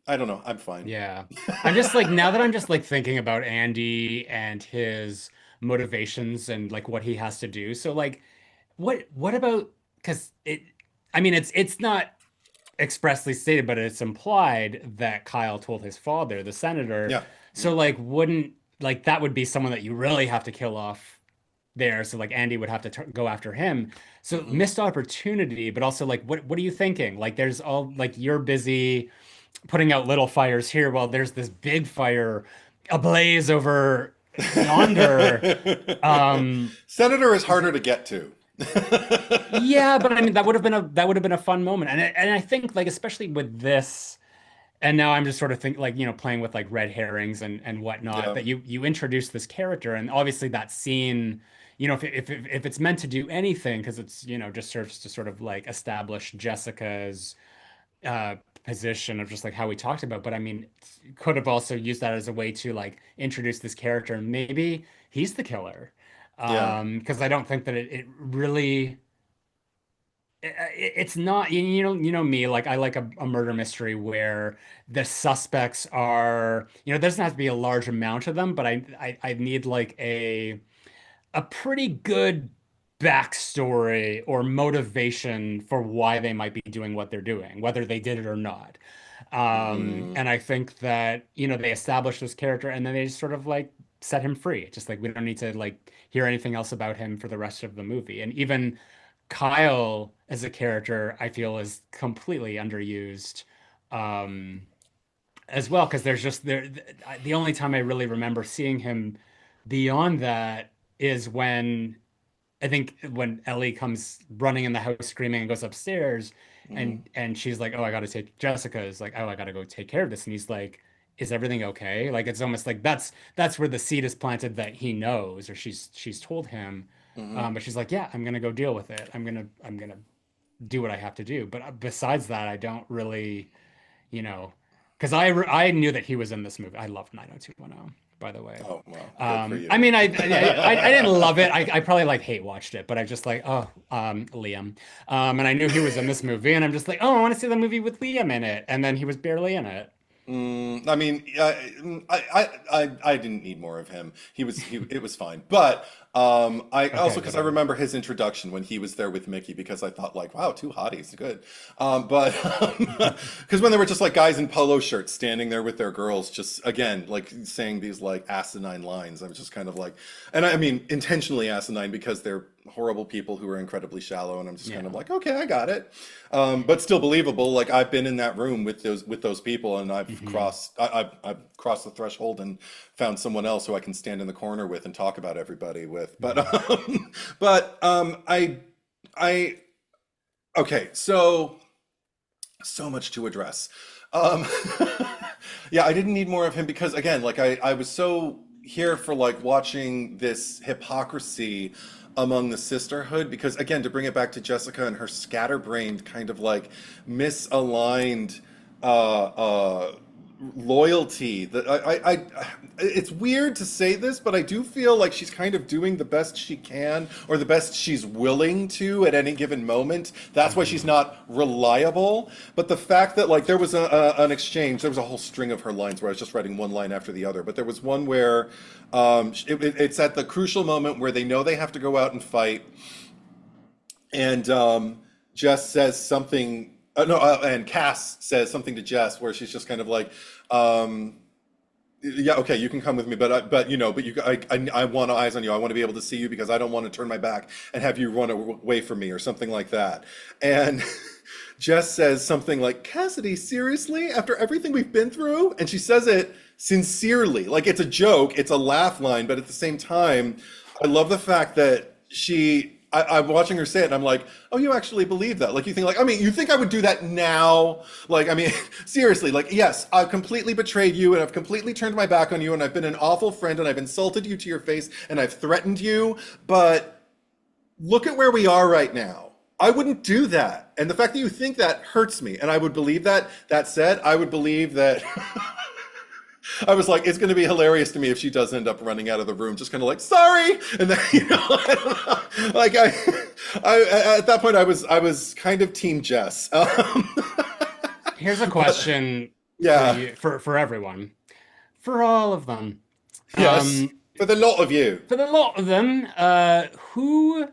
I don't know. I'm fine. Yeah. I'm just like now that I'm just like thinking about Andy and his motivations and like what he has to do. So like what about because it I mean it's not expressly stated, but it's implied that Kyle told his father, the senator. Yeah. So like wouldn't like that would be someone that you really have to kill off there. So like Andy would have to go after him. So Hmm. missed opportunity, but also like what are you thinking? Like there's all like you're busy putting out little fires here while there's this big fire ablaze over yonder. Um Senator is harder to get to. yeah, but I mean that would have been a fun moment. And I think like especially with this. And now I'm just sort of think like, playing with like red herrings and whatnot, Yeah. that you introduce this character and obviously that scene, if it's meant to do anything, because it's, just serves to sort of like establish Jessica's uh position of just like how we talked about. But I mean, could have also used that as a way to like introduce this character and maybe he's the killer. Yeah. Because I don't think that it really it's not you know me, like I like a murder mystery where the suspects are, there doesn't have to be a large amount of them, but I need like a pretty good backstory or motivation for why they might be doing what they're doing, whether they did it or not. Hmm. And I think that, they establish this character and then they just sort of like set him free. Just like we don't need to like hear anything else about him for the rest of the movie. And even Kyle as a character, I feel is completely underused. Um, as well, because there's just the only time I really remember seeing him beyond that is when I think when Ellie comes running in the house screaming and goes upstairs Hmm. and she's like, "Oh, I gotta take Jessica is like, oh, I gotta go take care of this." And he's like, "Is everything okay?" Like it's almost like that's where the seed is planted that he knows or she's told him. Hmm. But she's like, "Yeah, I'm gonna go deal with it. I'm gonna do what I have to do." But besides that, I don't really, you know, because I knew that he was in this movie. I loved 90210, by the way. Oh, well, good for I you. mean, I didn't love it. I probably like hate watched it, but I just like, oh, Liam. And I knew he was in this movie, and I'm just like, oh, I want to see the movie with Liam in it, and then he was barely in it. I mean, I didn't need more of him. It was fine. But I also Okay, because I whatever. remember his introduction when he was there with Mickey because I thought like, wow, two hotties, good. But because when they were just like guys in polo shirts standing there with their girls, just again like saying these like asinine lines, I was just kind of like, and I mean intentionally asinine because they're horrible people who are incredibly shallow, and I'm just kind of Yeah. like, okay, I got it, but still believable. Like I've been in that room with those people, and Hmm. I've crossed the threshold and found someone else who I can stand in the corner with and talk about everybody with. But Hmm. I okay, so much to address. Um, yeah, I didn't need more of him because again, like I was so here for like watching this hypocrisy among the sisterhood because again, to bring it back to Jessica and her scatterbrained kind of like misaligned loyalty that it's weird to say this, but I do feel like she's kind of doing the best she can or the best she's willing to at any given moment. That's why she's Hmm. not reliable. But the fact that like there was an exchange, there was a whole string of her lines where I was just writing one line after the other, but there was one where it's at the crucial moment where they know they have to go out and fight, and Jess says something. No, and Cass says something to Jess where she's just kind of like, um, "Yeah, okay, you can come with me, but I want eyes on you. I want to be able to see you because I don't want to turn my back and have you run away from me or something like that." And Jess says something like, "Cassidy, seriously? After everything we've been through?" And she says it sincerely, like it's a joke, it's a laugh line, but at the same time, I love the fact that I'm watching her say it and I'm like, oh, you actually believe that? Like, you think, like, I mean, you think I would do that now? Like, I mean, seriously, like, yes, I've completely betrayed you and I've completely turned my back on you and I've been an awful friend and I've insulted you to your face and I've threatened you, but look at where we are right now. I wouldn't do that. And the fact that you think that hurts me. And I would believe that. That said, I would believe that I was like, it's going to be hilarious to me if she does end up running out of the room, just kind of like, sorry, and then I don't know. Like at that point, I was kind of Team Jess. Here's a But question for yeah, you, for everyone, for all of them. yes, Um, for the lot of you. for the lot of them, who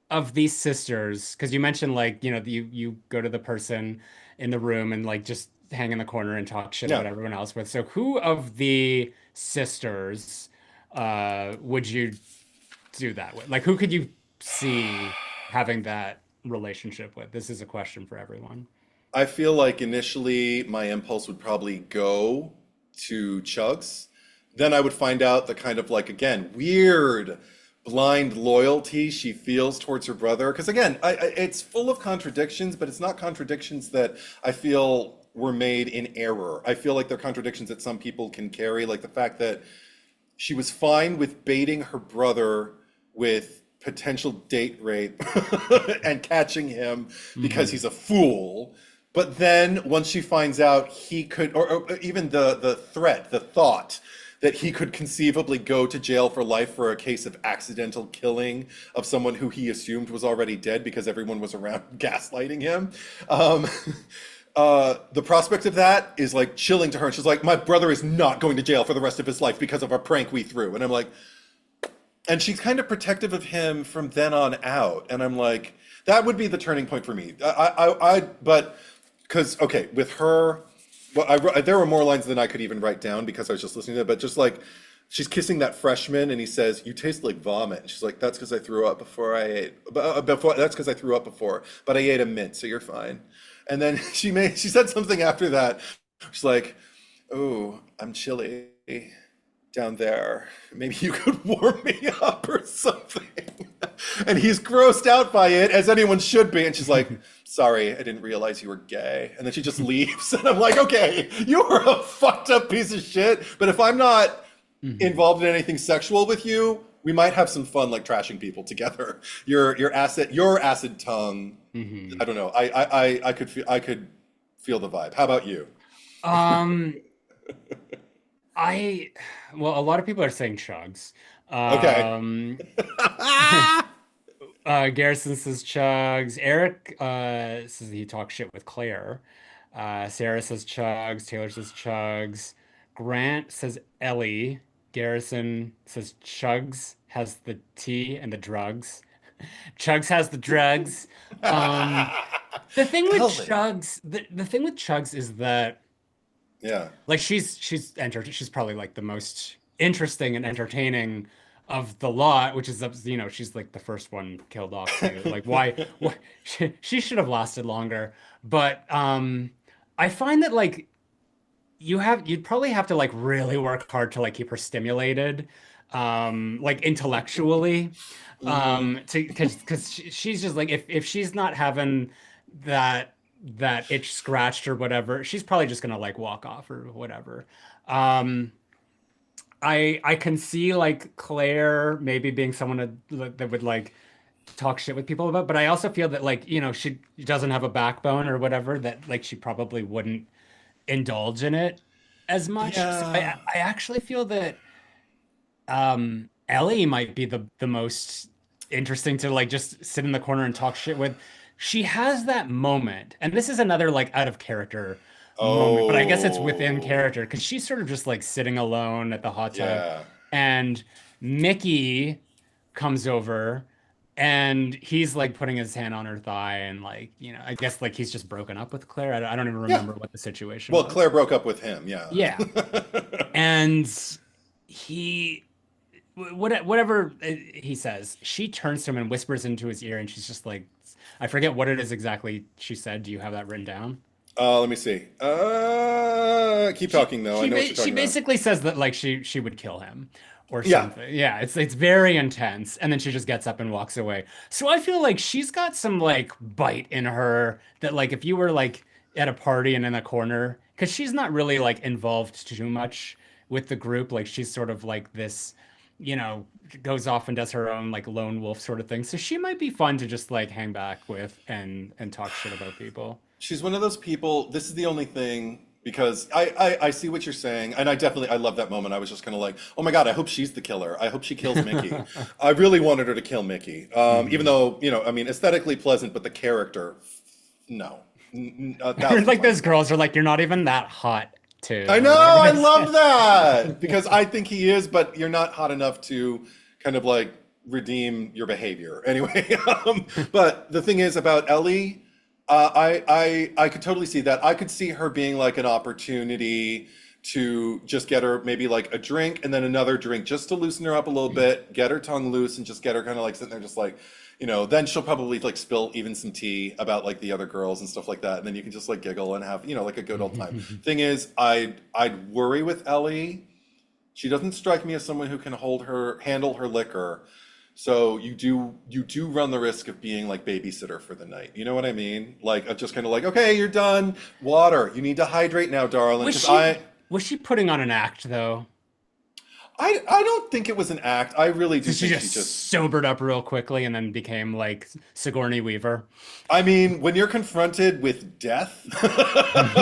of these sisters, because you mentioned like, you go to the person in the room and like just hang in the corner and talk shit Yeah. about everyone else with. So who of the sisters would you do that with? Like who could you see having that relationship with? This is a question for everyone. I feel like initially my impulse would probably go to Chugs. Then I would find out the kind of like, again, weird blind loyalty she feels towards her brother. Because again, it's full of contradictions, but it's not contradictions that I feel were made in error. I feel like they're contradictions that some people can carry, like the fact that she was fine with baiting her brother with potential date rape and catching him because Hmm. he's a fool. But then once she finds out he could, or even the threat, the thought that he could conceivably go to jail for life for a case of accidental killing of someone who he assumed was already dead because everyone was around gaslighting him. Um, the prospect of that is like chilling to her. And she's like, my brother is not going to jail for the rest of his life because of a prank we threw. And I'm like, and she's kind of protective of him from then on out. And I'm like, that would be the turning point for me. But because, okay, with her, well, there were more lines than I could even write down because I was just listening to it. But just like, she's kissing that freshman and he says, you taste like vomit. And she's like, that's because I threw up before I ate. That's because I threw up before, but I ate a mint, so you're fine. And then she said something after that. She's like, oh, I'm chilly down there. Maybe you could warm me up or something. And he's grossed out by it, as anyone should be. And she's like, sorry, I didn't realize you were gay. And then she just leaves. And I'm like, okay, you're a fucked up piece of shit. But if I'm not Hmm. involved in anything sexual with you, we might have some fun like trashing people together. Your acid tongue. Hmm. I don't know. I could feel the vibe. How about you? Um, I, well, a lot of people are saying Chugs. Okay. Um, Garrison says Chugs. Eric says he talks shit with Claire. Sarah says Chugs. Taylor says Chugs. Grant says Ellie. Garrison says Chugs has the tea and the drugs. Chugs has the drugs. Um, the thing with Ellie. Chugs, the thing with Chugs is that Yeah. like she's probably like the most interesting and entertaining of the lot, which is she's like the first one killed off too. Like why she should have lasted longer. But I find that like you'd probably have to like really work hard to like keep her stimulated like intellectually to because she's just like if she's not having that that itch scratched or whatever, she's probably just gonna like walk off or whatever. um I can see like Claire maybe being someone that would like talk shit with people about, but I also feel that like she doesn't have a backbone or whatever, that like she probably wouldn't indulge in it as much. So I Yeah. I actually feel that Ellie might be the most interesting to like just sit in the corner and talk shit with. She has that moment, and this is another like out of character moment, but I guess it's within Oh. character because she's sort of just like sitting alone at the hot tub, Yeah. and Mickey comes over and he's like putting his hand on her thigh and like, I guess like he's just broken up with Claire. I don't even Yeah. remember what the situation Well, was. Claire broke up with him. Yeah. Yeah. And he whatever he says, she turns to him and whispers into his ear, and she's just like, I forget what it is exactly she said. Do you have that written down? Let me see. Keep She talking though. I she know what you're she talking about. basically says that like she would kill him or Yeah. something. Yeah, it's very intense, and then she just gets up and walks away. So I feel like she's got some like bite in her that like if you were like at a party and in a corner, because she's not really like involved too much with the group. Like she's sort of like this, you know, goes off and does her own like lone wolf sort of thing. So she might be fun to just like hang back with and talk shit about people. She's one of those people. This is the only thing because I see what you're saying, and I love that moment. I was just kind of like, oh my God, I hope she's the killer. I hope she kills Mickey. I really wanted her to kill Mickey, even Hmm. though I mean, aesthetically pleasant, but the character, no, a thousand Like those times. girls are like, you're not even that hot to I know, or whatever I they love say. that because I think he is, but you're not hot enough to kind of like redeem your behavior. Anyway, but the thing is about Ellie, I could totally see that. I could see her being like an opportunity to just get her maybe like a drink and then another drink just to loosen her up a little bit, get her tongue loose and just get her kind of like sitting there just like, then she'll probably like spill even some tea about like the other girls and stuff like that. And then you can just like giggle and have, like a good old time. Thing is, I'd worry with Ellie. She doesn't strike me as someone who can handle her liquor. So you do run the risk of being like babysitter for the night. You know what I mean? Like just kind of like, okay, you're done. Water. You need to hydrate now, darling. Was she putting on an act though? I don't think it was an act. I really do think she just sobered up real quickly and then became like Sigourney Weaver. I mean, when you're confronted with death,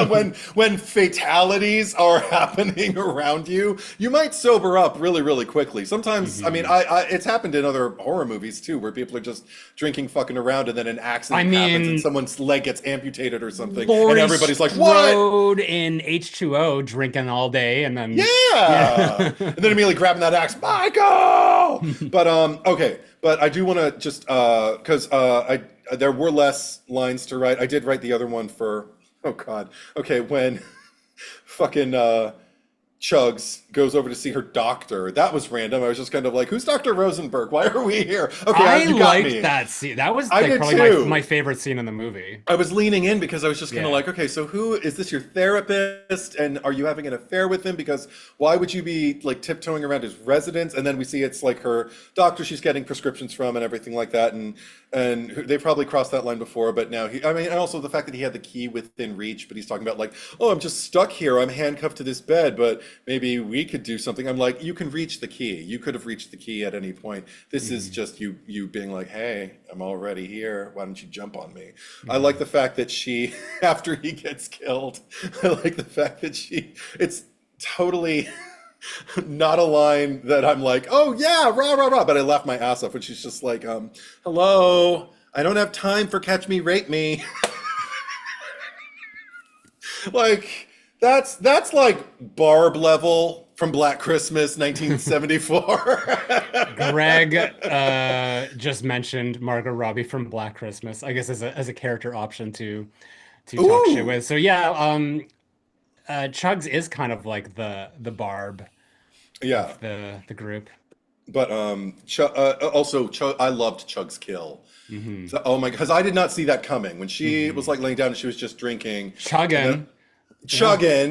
when fatalities are happening around you, you might sober up really, really quickly. Sometimes, I mean, it's happened in other horror movies too, where people are just drinking, fucking around, and then an accident happens and someone's leg gets amputated or something, and everybody's like, "What?" Strode in H2O, drinking all day, and then and then immediately grabbing that axe, Michael. But okay, but I do want to just because there were less lines to write. I did write the other one for, oh God. Okay, when fucking Chugs goes over to see her doctor. That was random. I was just kind of like, who's Dr. Rosenberg? Why are we here? Okay, I liked that scene. That was like probably my favorite scene in the movie. I was leaning in because I was just kind of like, okay, so who is this, your therapist? And are you having an affair with him? Because why would you be like tiptoeing around his residence? And then we see it's like her doctor she's getting prescriptions from and everything like that. And they probably crossed that line before, but now and also the fact that he had the key within reach, but he's talking about like, oh, I'm just stuck here. I'm handcuffed to this bed, but maybe we could do something. I'm like, you can reach the key. You could have reached the key at any point. This is just you being like, hey, I'm already here. Why don't you jump on me? I like the fact that she, after he gets killed, I like the fact that it's totally not a line that I'm like, oh yeah, rah, rah, rah. But I laughed my ass off when she's just like, hello, I don't have time for catch me, rape me. Like, that's like Barb level from Black Christmas 1974. Greg just mentioned Margot Robbie from Black Christmas, I guess as a character option to talk shit with. So yeah, Chugs is kind of like the Barb of the group. But also I loved Chug's kill. So, oh my, because I did not see that coming when she was like laying down and she was just drinking, chugging,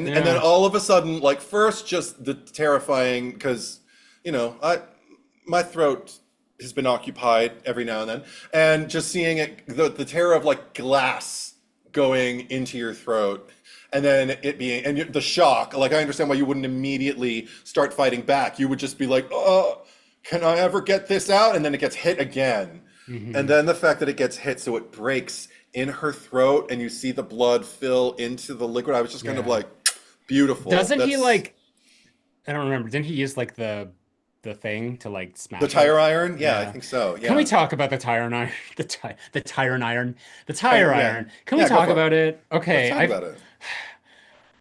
and then all of a sudden, like first just the terrifying, because my throat has been occupied every now and then, and just seeing it, the terror of like glass going into your throat. And then it being, and the shock, like I understand why you wouldn't immediately start fighting back. You would just be like, oh, can I ever get this out? And then it gets hit again. And then the fact that it gets hit, so it breaks in her throat and you see the blood fill into the liquid. I was just kind of like, beautiful. Doesn't he like, I don't remember, didn't he use like the thing to like smash the tire iron? Yeah, I think so. Yeah. Can we talk about the tire iron? The tire iron. Can we talk about it? Okay. Let's talk about it.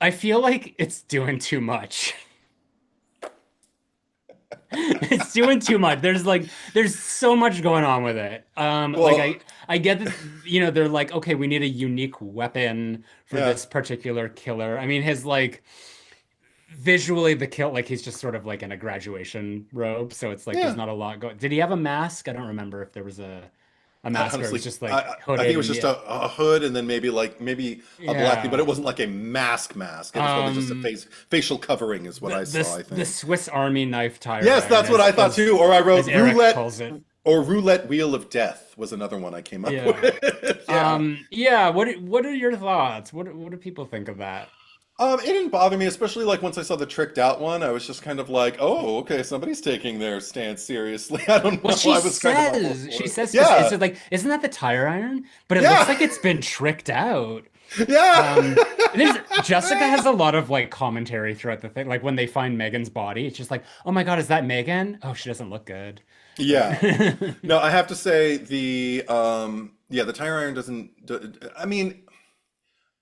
I feel like it's doing too much. It's doing too much. There's so much going on with it. Like I get that, they're like, okay, we need a unique weapon for this particular killer. I mean, his like visually the kill, like he's just sort of like in a graduation robe, so it's like there's not a lot going. Did he have a mask? I don't remember if there was a mask. Honestly, or it was just like I think it was just a hood and then maybe a black thing, but it wasn't like a mask. It was probably just a facial covering is what I saw, I think. The Swiss Army knife tire. Yes, that's what I thought too. Or I wrote roulette wheel of death was another one I came up with. What are your thoughts? What do people think of that? It didn't bother me, especially like once I saw the tricked out one. I was just kind of like, "Oh, okay, somebody's taking their stance seriously." I don't know. Well, she says, it's like, isn't that the tire iron? But it looks like it's been tricked out. Yeah. Jessica has a lot of like commentary throughout the thing. Like when they find Megan's body, it's just like, "Oh my God, is that Megan? Oh, she doesn't look good." Yeah. No, I have to say the tire iron doesn't. I mean,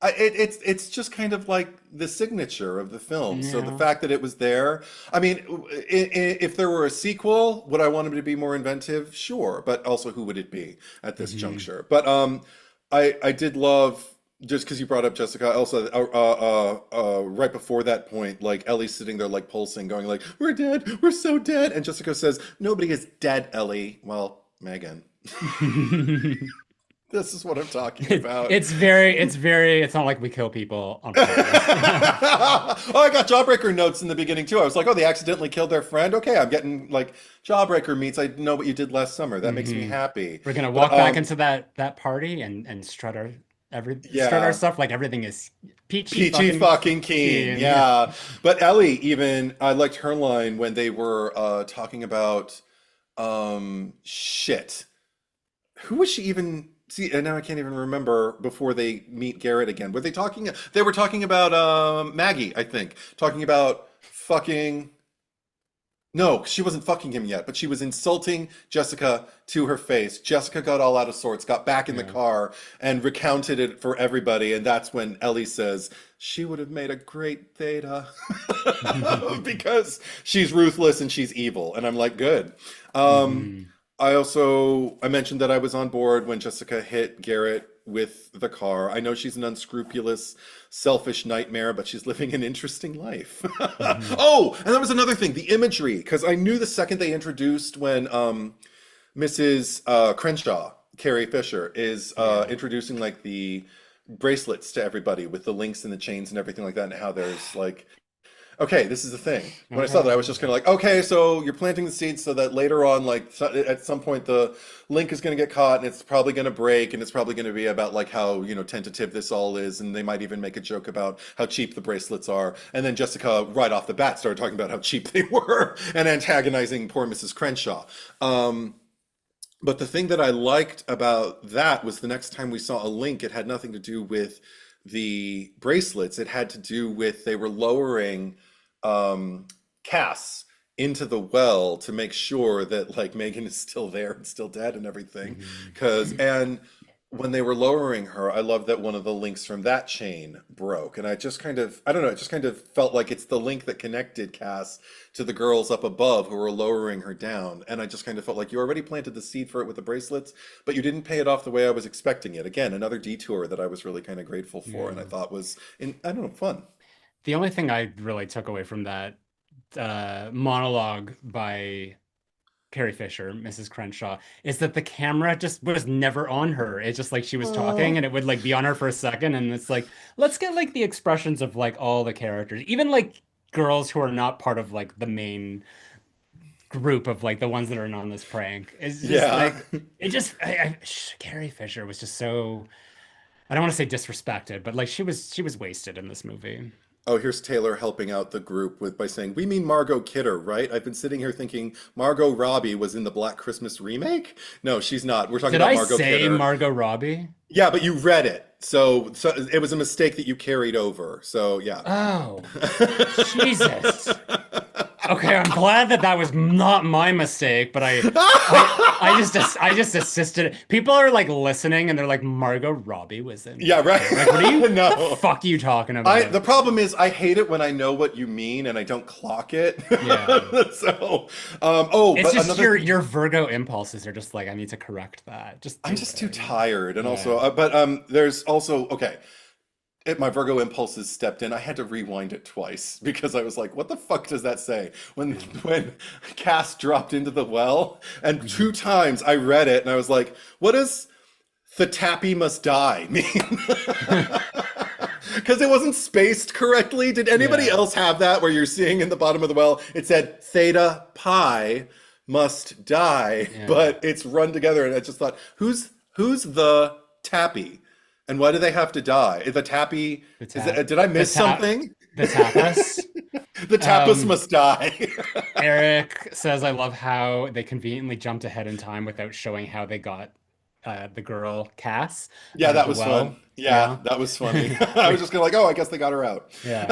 it's just kind of like the signature of the film. So the Yeah. fact that it was there, I mean, if there were a sequel, would I want him to be more inventive? Sure, but also who would it be at this Hmm. juncture? But I did love. Just because you brought up Jessica, also right before that point, like Ellie's sitting there like pulsing, going like, "We're dead, we're so dead," and Jessica says, "Nobody is dead, Ellie." Well, Megan, this is what I'm talking about. It's not like we kill people on purpose. Oh, I got Jawbreaker notes in the beginning too. I was like, oh, they accidentally killed their friend. Okay, I'm getting like Jawbreaker meets. I know what you did last summer. That makes me Hmm. happy. We're gonna But walk back into that party and strut our yeah, stuff like everything is peachy peachy fucking fucking keen. keen. Yeah. Yeah, but Ellie even I liked her line when they were talking about shit. Who was she even? See, and now I can't even remember before they meet Garrett again. Were they talking? They were talking about Maggie, I think. Talking about fucking. No, she wasn't fucking him yet, but she was insulting Jessica to her face. Jessica got all out of sorts, got back in the Yeah. car, and recounted it for everybody. And that's when Ellie says, she would have made a great Theta because she's ruthless and she's evil. And I'm like, good. Um, Hmm. I mentioned that I was on board when Jessica hit Garrett with the car. I know she's an unscrupulous, selfish nightmare, but she's living an interesting life. Hmm. Oh, and that was another thing, the imagery, because I knew the second they introduced when Mrs. Crenshaw, Carrie Fisher, is Yeah. introducing like the bracelets to everybody with the links and the chains and everything like that, and how there's like okay, this is the thing. When I saw that, I was Okay. just kind of like, okay, so you're planting the seeds so that later on, like at some point, the link is going to get caught and it's probably going to break and it's probably going to be about like how, tentative this all is. And they might even make a joke about how cheap the bracelets are. And then Jessica, right off the bat, started talking about how cheap they were and antagonizing poor Mrs. Crenshaw. Um, but the thing that I liked about that was the next time we saw a link, it had nothing to do with the bracelets. It had to do with they were lowering Cass into the well to make sure that like Megan is still there and still dead and everything. Hmm. And when they were lowering her, I love that one of the links from that chain broke. And I just kind of, I don't know, it just kind of felt like it's the link that connected Cass to the girls up above who were lowering her down. And I just kind of felt like you already planted the seed for it with the bracelets, but you didn't pay it off the way I was expecting it. Again, another detour that I was really kind of grateful for and I Yeah. thought was, I don't know, fun. The only thing I really took away from that monologue by Carrie Fisher, Mrs. Crenshaw, is that the camera just was never on her. It's just like she was talking Oh, and it would like be on her for a second, and it's like, let's get like the expressions of like all the characters, even like girls who are not part of like the main group of like the ones that are in on this prank. It's just yeah. like Carrie Fisher was just so, I don't want to say disrespected, but like she was wasted in this movie. Oh, here's Taylor helping out the group with by saying, "We mean Margot Kidder, right? I've been sitting here thinking Margot Robbie was in the Black Christmas remake. No, she's not. We're talking Did about I Margot say Kidder. Margot Robbie? Yeah, but you read it, so it was a mistake that you carried over. So yeah." Oh, Jesus. Okay, I'm glad that that was not my mistake, but I just assisted. People are like listening and they're like, Margot Robbie was in Yeah, right. Like, what the No. fuck are you talking about? The problem is I hate it when I know what you mean and I don't clock it. Yeah. So, oh, It's but just another your Virgo impulses are just like, I need to correct that. Just I'm do just too it. tired, and also, Yeah. but there's also okay. My Virgo impulses stepped in. I had to rewind it twice because I was like, "What the fuck does that say?" Yeah. When Cass dropped into the well, and Mhm. two times I read it, and I was like, "What does the tappy must die mean?" Because it wasn't spaced correctly. Did anybody Yeah. else have that where you're seeing in the bottom of the well it said Theta Pi must die, Yeah. but it's run together, and I just thought, who's the tappy, and why do they have to die? The tappy The is tap did I the miss tap something? the tapas. The tapas Um must die. Eric says, I love how they conveniently jumped ahead in time without showing how they got the girl Cass Yeah, out of that the was fun. well. Yeah, Yeah. that was funny. I was We, just gonna like, oh, I guess they got her out. yeah.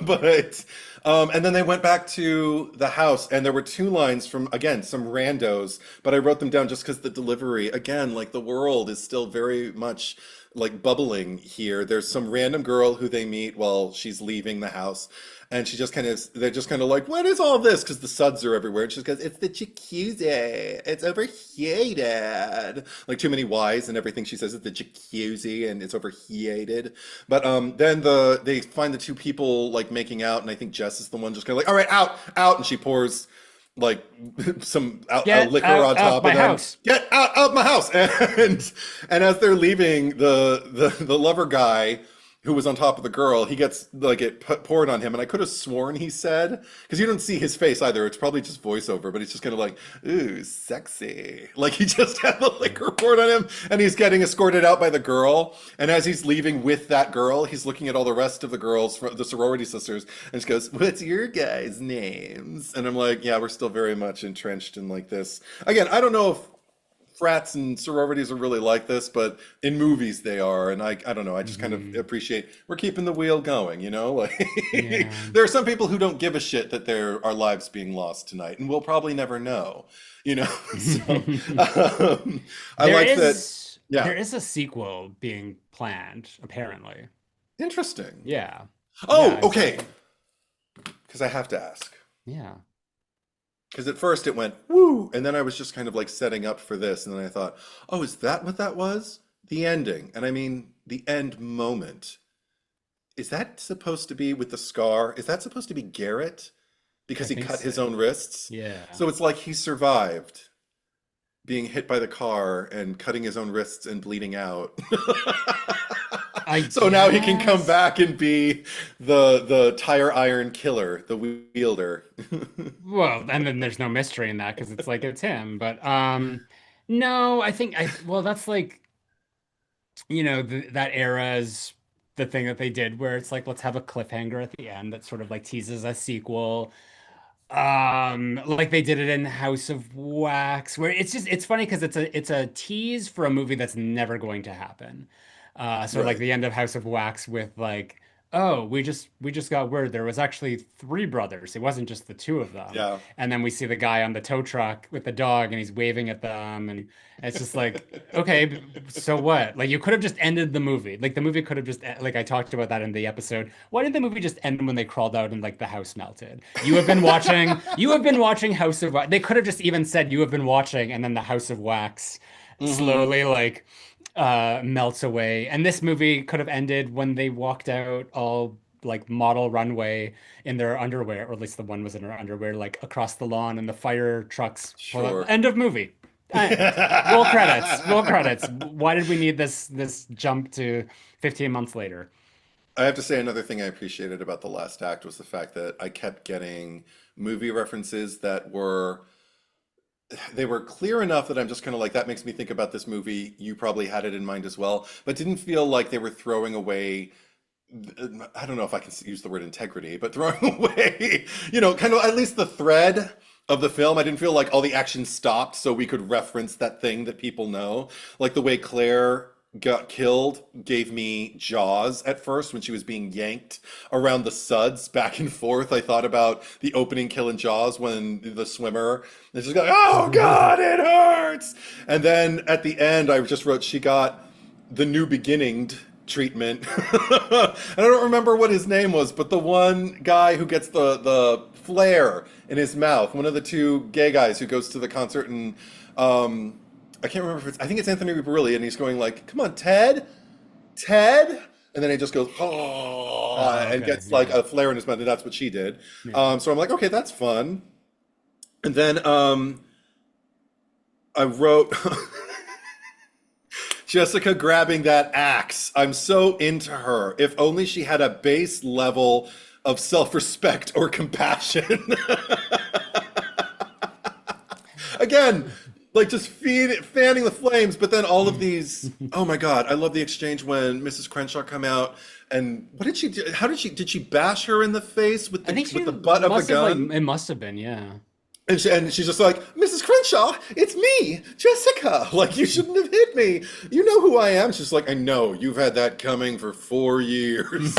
But and then they went back to the house, and there were two lines from again some randos, but I wrote them down just because the delivery again, like the world is still very much like bubbling here. There's some random girl who they meet while she's leaving the house, and she just kind of they're just kind of like, what is all this? Because the suds are everywhere. And she goes, it's the jacuzzi. It's overheated. Like too many Y's and everything she says is the jacuzzi and it's overheated. But then they find the two people like making out, and I think Jess is the one just kind of like, all right, out, out, and she pours like some liquor on top of them. House. Get out my house. And as they're leaving, the lover guy who was on top of the girl, he gets like it poured on him, and I could have sworn he said, because you don't see his face either, it's probably just voiceover, but he's just kind of like, ooh, sexy. Like he just had the liquor poured on him, and he's getting escorted out by the girl, and as he's leaving with that girl, he's looking at all the rest of the girls, the sorority sisters, and just goes, what's your guys' names? And I'm like, yeah, we're still very much entrenched in like this. Again, I don't know if frats and sororities are really like this, but in movies they are, and I don't know, I just kind of appreciate we're keeping the wheel going, you know? Like there are some people who don't give a shit that there are lives being lost tonight, and we'll probably never know, you know? So I like that. Yeah. There is a sequel being planned, apparently. Interesting. Yeah. Oh, yeah, okay. Because I have to ask. Yeah. Because at first it went, woo, and then I was just kind of like setting up for this, and then I thought, oh, is that what that was? The ending. And I mean, the end moment. Is that supposed to be with the scar? Is that supposed to be Garrett? Because he cut his own wrists? Yeah. So it's like he survived being hit by the car and cutting his own wrists and bleeding out. So now he can come back and be the tire iron killer, the wielder. Well, and then there's no mystery in that because it's like it's him. But no, I think well, that's like, you know, that era's the thing that they did where it's like, let's have a cliffhanger at the end that sort of like teases a sequel. Like they did it in House of Wax, where it's funny because it's a tease for a movie that's never going to happen. So Right. like the end of House of Wax with like, oh, we just got word there was actually three brothers. It wasn't just the two of them. Yeah. And then we see the guy on the tow truck with the dog and he's waving at them, and it's just like, okay, so what? Like you could have just ended the movie. Like the movie could have just like I talked about that in the episode. Why did the movie just end when they crawled out and like the house melted? You have been watching House of Wax. They could have just even said you have been watching, and then the House of Wax slowly like melts away. And this movie could have ended when they walked out all like model runway in their underwear, or at least the one was in her underwear, like across the lawn, and the fire trucks. Sure. End of movie. Roll credits. Roll credits. Why did we need this jump to 15 months later? I have to say another thing I appreciated about the last act was the fact that I kept getting movie references that were they were clear enough that I'm just kind of like, that makes me think about this movie. You probably had it in mind as well, but didn't feel like they were throwing away. I don't know if I can use the word integrity, but throwing away, you know, kind of at least the thread of the film. I didn't feel like all the action stopped so we could reference that thing that people know. Like the way Claire got killed gave me Jaws at first when she was being yanked around the suds back and forth. I thought about the opening kill in Jaws when the swimmer is just going, oh God, it hurts. And then at the end, I just wrote, she got the new beginning treatment. I don't remember what his name was, but the one guy who gets the flare in his mouth, one of the two gay guys who goes to the concert, and I can't remember if I think it's Anthony Barilli, and he's going like, come on, Ted, and then he just goes, and gets like a flare in his mouth, and that's what she did. Yeah. So I'm like, okay, that's fun. And then I wrote Jessica grabbing that axe. I'm so into her. If only she had a base level of self-respect or compassion. Again, like just fanning the flames, but then all of these, oh my God, I love the exchange when Mrs. Crenshaw come out, and what did she do? How did she bash her in the face with the butt of a gun? It must have been, yeah. And she's just like, Mrs. Crenshaw, it's me, Jessica. Like, you shouldn't have hit me. You know who I am. She's like, I know, you've had that coming for 4 years.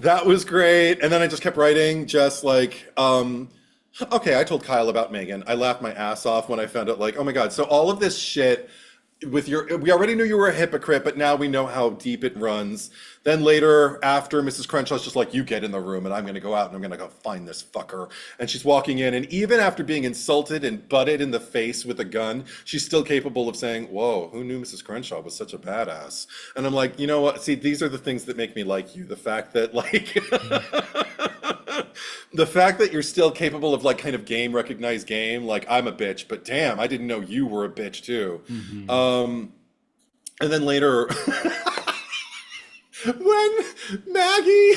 That was great. And then I just kept writing, just like, okay, I told Kyle about Megan. I laughed my ass off when I found out, like, oh my God. So all of this shit with your, we already knew you were a hypocrite, but now we know how deep it runs. Then later, after Mrs. Crenshaw's just like, you get in the room and I'm going to go out and I'm going to go find this fucker. And she's walking in, and even after being insulted and butted in the face with a gun, she's still capable of saying, whoa, who knew Mrs. Crenshaw was such a badass? And I'm like, you know what? See, these are the things that make me like you. The fact that like, the fact that you're still capable of like kind of game, recognized game, like I'm a bitch, but damn, I didn't know you were a bitch too. And then later, when Maggie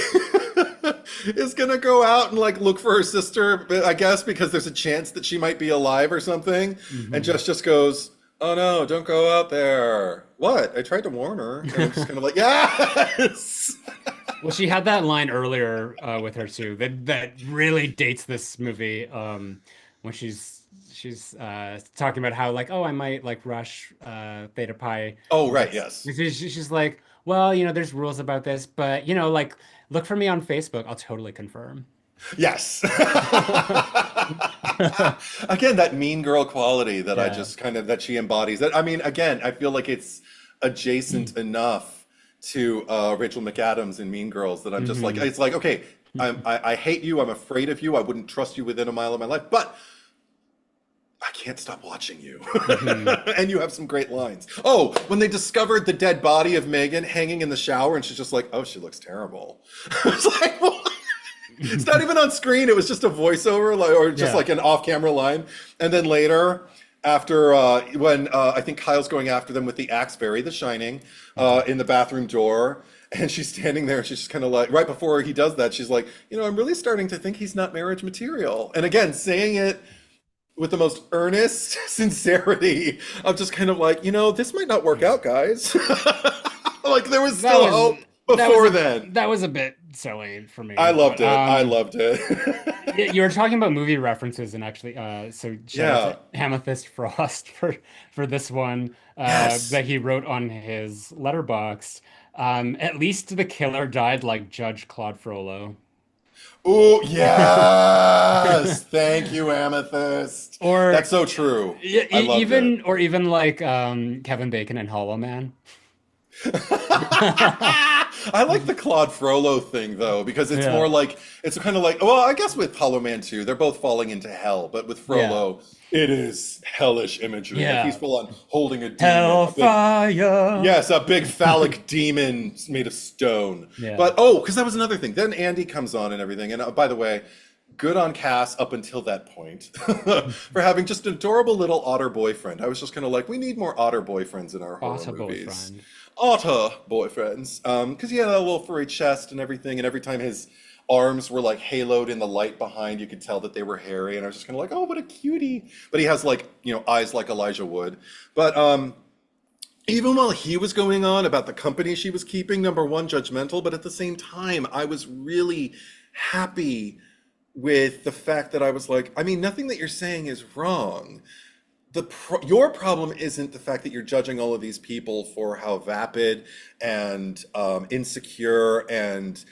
is gonna go out and like look for her sister, I guess because there's a chance that she might be alive or something, and just goes, "Oh no, don't go out there." What? I tried to warn her. And I'm just kind of like, yes. Well, she had that line earlier with her too that really dates this movie when she's talking about how like, oh, I might like rush Theta Pi. Oh right, yes. She's like, well, you know, there's rules about this, but you know, like, look for me on Facebook. I'll totally confirm. Yes. Again, that mean girl quality that I just kind of that she embodies. That I mean, again, I feel like it's adjacent enough to Rachel McAdams in Mean Girls that I'm just like, it's like, okay, I hate you, I'm afraid of you, I wouldn't trust you within a mile of my life, but I can't stop watching you. And you have some great lines. Oh, when they discovered the dead body of Megan hanging in the shower, and she's just like, oh, she looks terrible. It's like, what? It's not even on screen. It was just a voiceover, like, or just like an off-camera line. And then later, after when I think Kyle's going after them with the axe, Barry the Shining, in the bathroom door, and she's standing there, and she's just kind of like, right before he does that, she's like, you know, I'm really starting to think he's not marriage material. And again, saying it with the most earnest sincerity of just kind of like, you know, this might not work out, guys. Like there was still hope before then. That was a bit silly for me. I loved it. I loved it. You were talking about movie references, and actually, so shout out to Amethyst Frost for this one that he wrote on his letterbox. At least the killer died like Judge Claude Frollo. Oh yes, thank you, Amethyst. Or that's so true. Even like Kevin Bacon and Hollow Man. I like the Claude Frollo thing though, because it's more like, it's kind of like, well, I guess with Hollow Man too, they're both falling into hell, but with Frollo, it is hellish imagery. Like he's full on holding a demon. Hellfire. Yes, a big phallic demon made of stone. But because that was another thing. Then Andy comes on and everything. And by the way, good on Cass up until that point for having just an adorable little otter boyfriend. I was just kind of like, we need more otter boyfriends in our horror movies. Otter boyfriends, because he had a little furry chest and everything, and every time his arms were like haloed in the light behind, you could tell that they were hairy, and I was just kind of like, oh, what a cutie. But he has like, you know, eyes like Elijah Wood. But even while he was going on about the company she was keeping, number one, judgmental, but at the same time, I was really happy with the fact that I was like, I mean, nothing that you're saying is wrong. Your problem isn't the fact that you're judging all of these people for how vapid and insecure and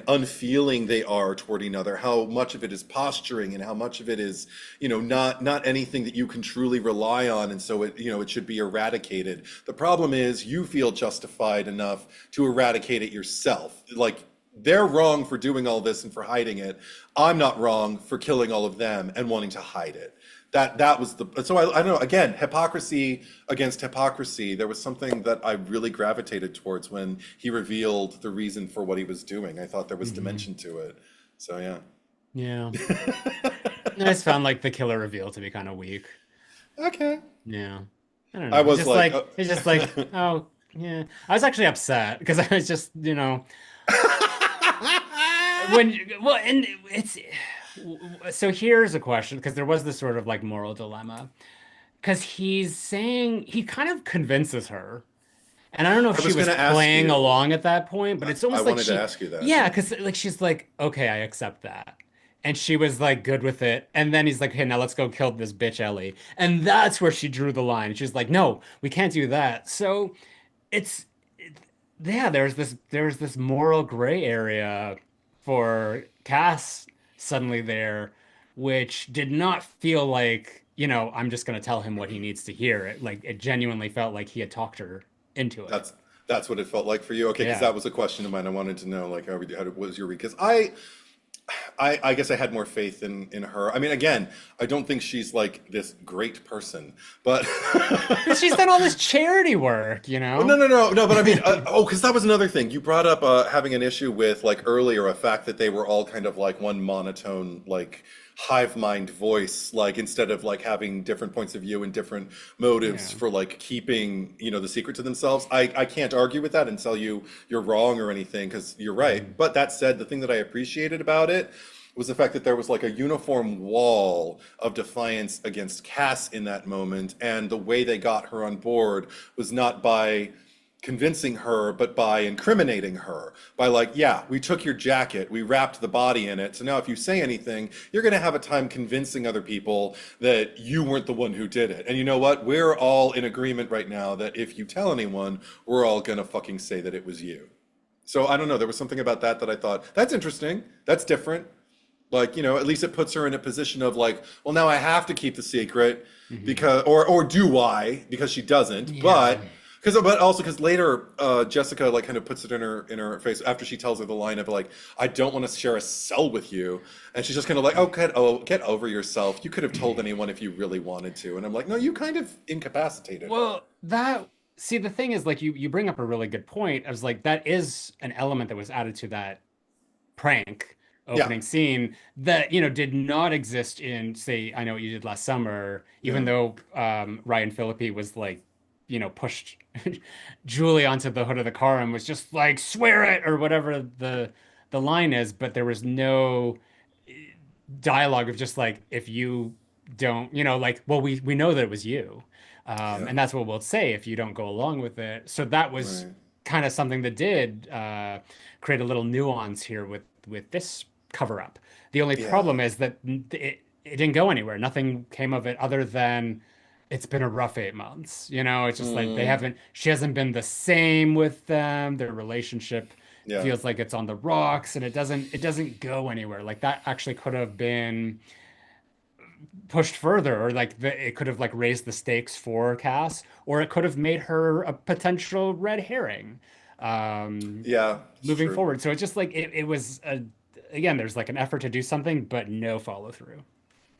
unfeeling they are toward another. How much of it is posturing, and how much of it is, you know, not anything that you can truly rely on, and so it, you know, it should be eradicated. The problem is you feel justified enough to eradicate it yourself. Like, they're wrong for doing all this and for hiding it. I'm not wrong for killing all of them and wanting to hide it. That was the, so I don't know, again, hypocrisy against hypocrisy. There was something that I really gravitated towards when he revealed the reason for what he was doing. I thought there was dimension to it. So yeah. I just found like the killer reveal to be kind of weak. Okay. Yeah. I don't know. I was it's just like, oh yeah. I was actually upset because I was just, you know, and it's. So here's a question, because there was this sort of like moral dilemma, because he's saying, he kind of convinces her, and I don't know if she was playing along at that point, but it's almost like I wanted to ask you that. Yeah, because like she's like, okay, I accept that, and she was like good with it, and then he's like, hey, now let's go kill this bitch Ellie, and that's where she drew the line. She's like, no, we can't do that. So there's this moral gray area for Cass suddenly there, which did not feel like I'm just going to tell him what he needs to hear. It genuinely felt like he had talked her into it. That's what it felt like for you. Okay, because Yeah. that was a question of mine. I wanted to know like how was your read? Because I guess I had more faith in her. I mean, again, I don't think she's like this great person, but But she's done all this charity work, you well, no, know? no, no, no. But I mean, because that was another thing you brought up, having an issue with like earlier, a fact that they were all kind of like one monotone, like hive mind voice, like instead of like having different points of view and different motives Yeah. for like keeping, the secret to themselves. I can't argue with that and tell you you're wrong or anything because you're right. But that said, the thing that I appreciated about it was the fact that there was like a uniform wall of defiance against Cass in that moment, and the way they got her on board was not by convincing her, but by incriminating her. By like, yeah, we took your jacket, we wrapped the body in it, so now if you say anything, you're gonna have a time convincing other people that you weren't the one who did it. And you know what? We're all in agreement right now that if you tell anyone, we're all gonna fucking say that it was you. So I don't know, there was something about that that I thought, that's interesting, that's different. Like, at least it puts her in a position of like, well, now I have to keep the secret Hmm. because, or do I? Because she doesn't. Yeah. But also because later Jessica like kind of puts it in her face after she tells her the line of like, I don't want to share a cell with you, and she's just kind of like, get over yourself. You could have told anyone if you really wanted to. And I'm like, no, you kind of incapacitated her. Well, see, the thing is, like, you bring up a really good point. I was like, that is an element that was added to that prank Yeah, opening scene that, did not exist in, say, I Know What You Did Last Summer, even yeah, though Ryan Phillippe was like, pushed Julie onto the hood of the car and was just like, swear it or whatever the line is, but there was no dialogue of just like, if you don't, like, well, we know that it was you. yeah, And that's what we'll say if you don't go along with it. So that was right, kind of something that did create a little nuance here with this cover up. The only yeah, problem is that it didn't go anywhere. Nothing came of it other than it's been a rough 8 months. It's just like mm, she hasn't been the same with them. Their relationship yeah, feels like it's on the rocks and it doesn't go anywhere. Like that actually could have been pushed further, or like it could have like raised the stakes for Cass, or it could have made her a potential red herring um yeah. It's moving true. forward. So it's just like it was again, there's like an effort to do something but no follow through.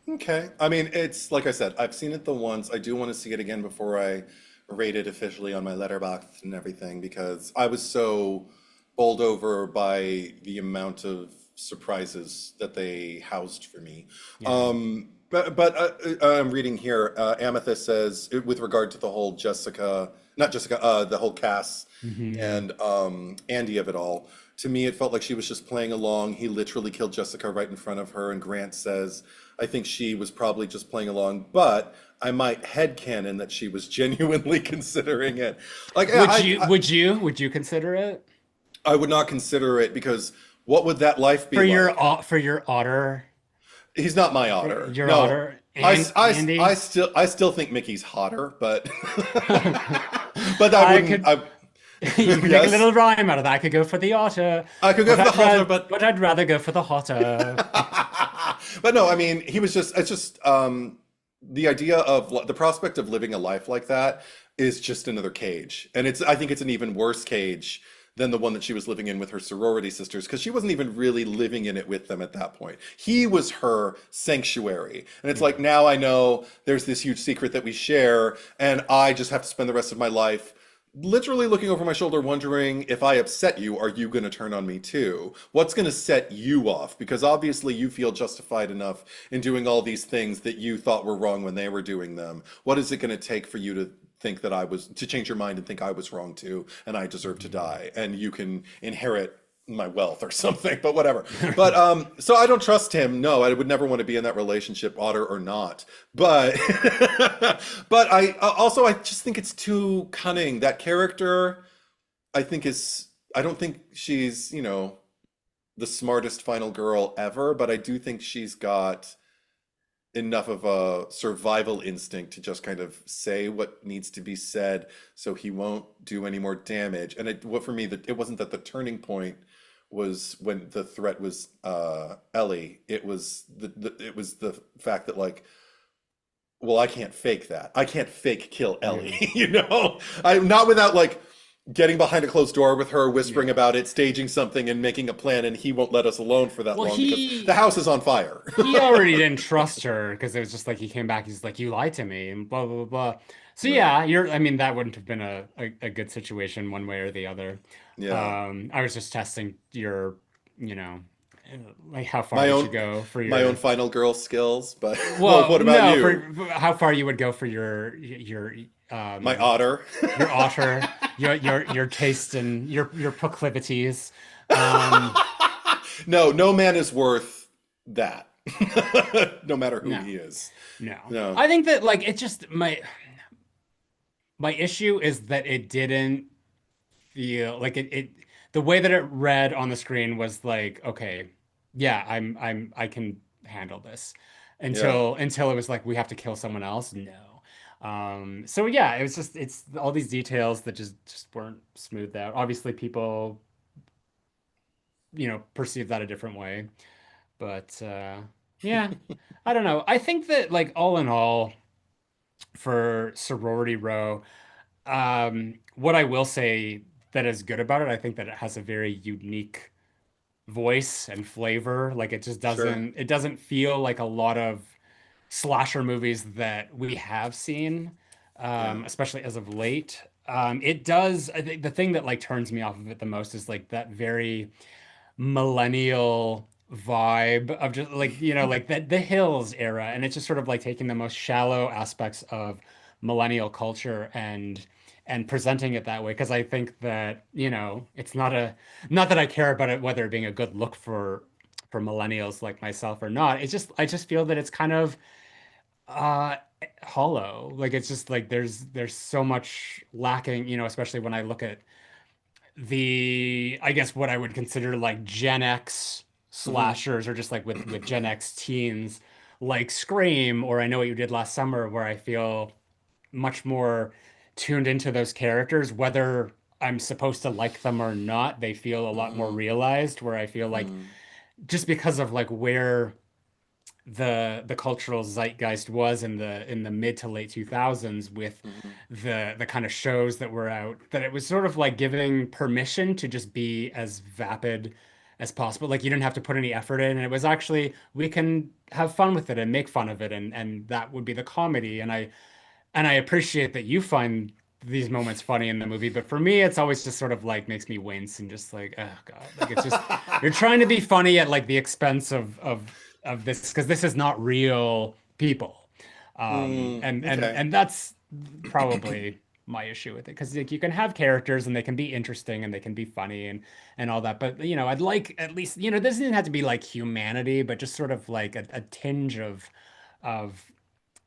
Okay. I mean, it's like I said, I've seen it the once. I do want to see it again before I rate it officially on my letterbox and everything because I was so bowled over by the amount of surprises that they housed for me. Yeah. I'm reading here. Amethyst says, with regard to the whole Jessica, not Jessica, the whole Cass Hmm. and Andy of it all. To me, it felt like she was just playing along. He literally killed Jessica right in front of her. And Grant says, I think she was probably just playing along, but I might headcanon that she was genuinely considering it. Like, yeah, Would you would you consider it I would not consider it because what would that life be like? for your otter, He's not my otter. your No, otter and Andy? I still think Mickey's hotter, but but I I wouldn't. could You could make a Yes, little rhyme out of that. I could go for the otter, I could go for the hotter, but I'd rather go for the hotter. but no, I mean, it's just the idea of the prospect of living a life like that is just another cage. And I think it's an even worse cage than the one that she was living in with her sorority sisters because she wasn't even really living in it with them at that point. He was her sanctuary. And it's like, Yeah. now I know there's this huge secret that we share, and I just have to spend the rest of my life literally looking over my shoulder, wondering if I upset you, are you going to turn on me too? What's going to set you off? Because obviously you feel justified enough in doing all these things that you thought were wrong when they were doing them. What is it going to take for you to think that to change your mind and think I was wrong too, and I deserve to die, and you can inherit my wealth or something, but whatever. But so I don't trust him. No, I would never want to be in that relationship, otter or not. But but I just think it's too cunning. That character, I think is I don't think she's, the smartest final girl ever, but I do think she's got enough of a survival instinct to just kind of say what needs to be said so he won't do any more damage. And what for me, that it wasn't that the turning point was when the threat was Ellie. It was the fact that like well, I can't fake that. I can't fake kill Yeah. Ellie, you know? I'm not without like getting behind a closed door with her, whispering Yeah. about it, staging something and making a plan, and he won't let us alone for that Well, long because the house is on fire. he already didn't trust her because it was just like he came back, he's like, you lied to me, and blah blah blah blah. So Right. yeah, I mean, that wouldn't have been a good situation one way or the other. Yeah. I was just testing your, you know, like how far My would you own go for my own your, final girl skills, but well, well, what about no, you? for how far you would go for My otter. your otter, your taste and your proclivities. Um, No, no man is worth that. No matter who no, he is. no. No. I think that like it just my issue is that it didn't feel like it the way that it read on the screen was like, okay, yeah, I can handle this Yeah. until it was like we have to kill someone else. No. So yeah, it was just it's all these details that just weren't smoothed out. Obviously people, perceive that a different way. But yeah, I don't know. I think that like all in all for Sorority Row, what I will say that is good about it, I think that it has a very unique voice and flavor. Like it just Sure. doesn't feel like a lot of slasher movies that we have seen, Yeah. especially as of late. It does, I think the thing that like turns me off of it the most is like that very millennial vibe of just like like the Hills era, and it's just sort of like taking the most shallow aspects of millennial culture and presenting it that way because I think that it's not that I care about it whether it being a good look for millennials like myself or not. It's just I just feel that it's kind of uh hollow. Like it's just like there's so much lacking, especially when I look at I guess what I would consider like Gen X Hmm. slashers or just like with Gen X teens like Scream or I Know What You Did Last Summer where I feel much more tuned into those characters whether I'm supposed to like them or not. They feel a lot more Hmm. realized where I feel like Hmm. just because of like where the cultural zeitgeist was in the mid to late 2000s with Hmm. the kind of shows that were out that it was sort of like giving permission to just be as vapid as possible. Like you didn't have to put any effort in and it was actually we can have fun with it and make fun of it and that would be the comedy and I appreciate that you find these moments funny in the movie, but for me, it's always just sort of like makes me wince and just like, oh God, like it's just you're trying to be funny at like the expense of this because this is not real people, Mm, okay. and that's probably my issue with it because like you can have characters and they can be interesting and they can be funny and all that, but I'd like at least this doesn't have to be like humanity, but just sort of like a tinge of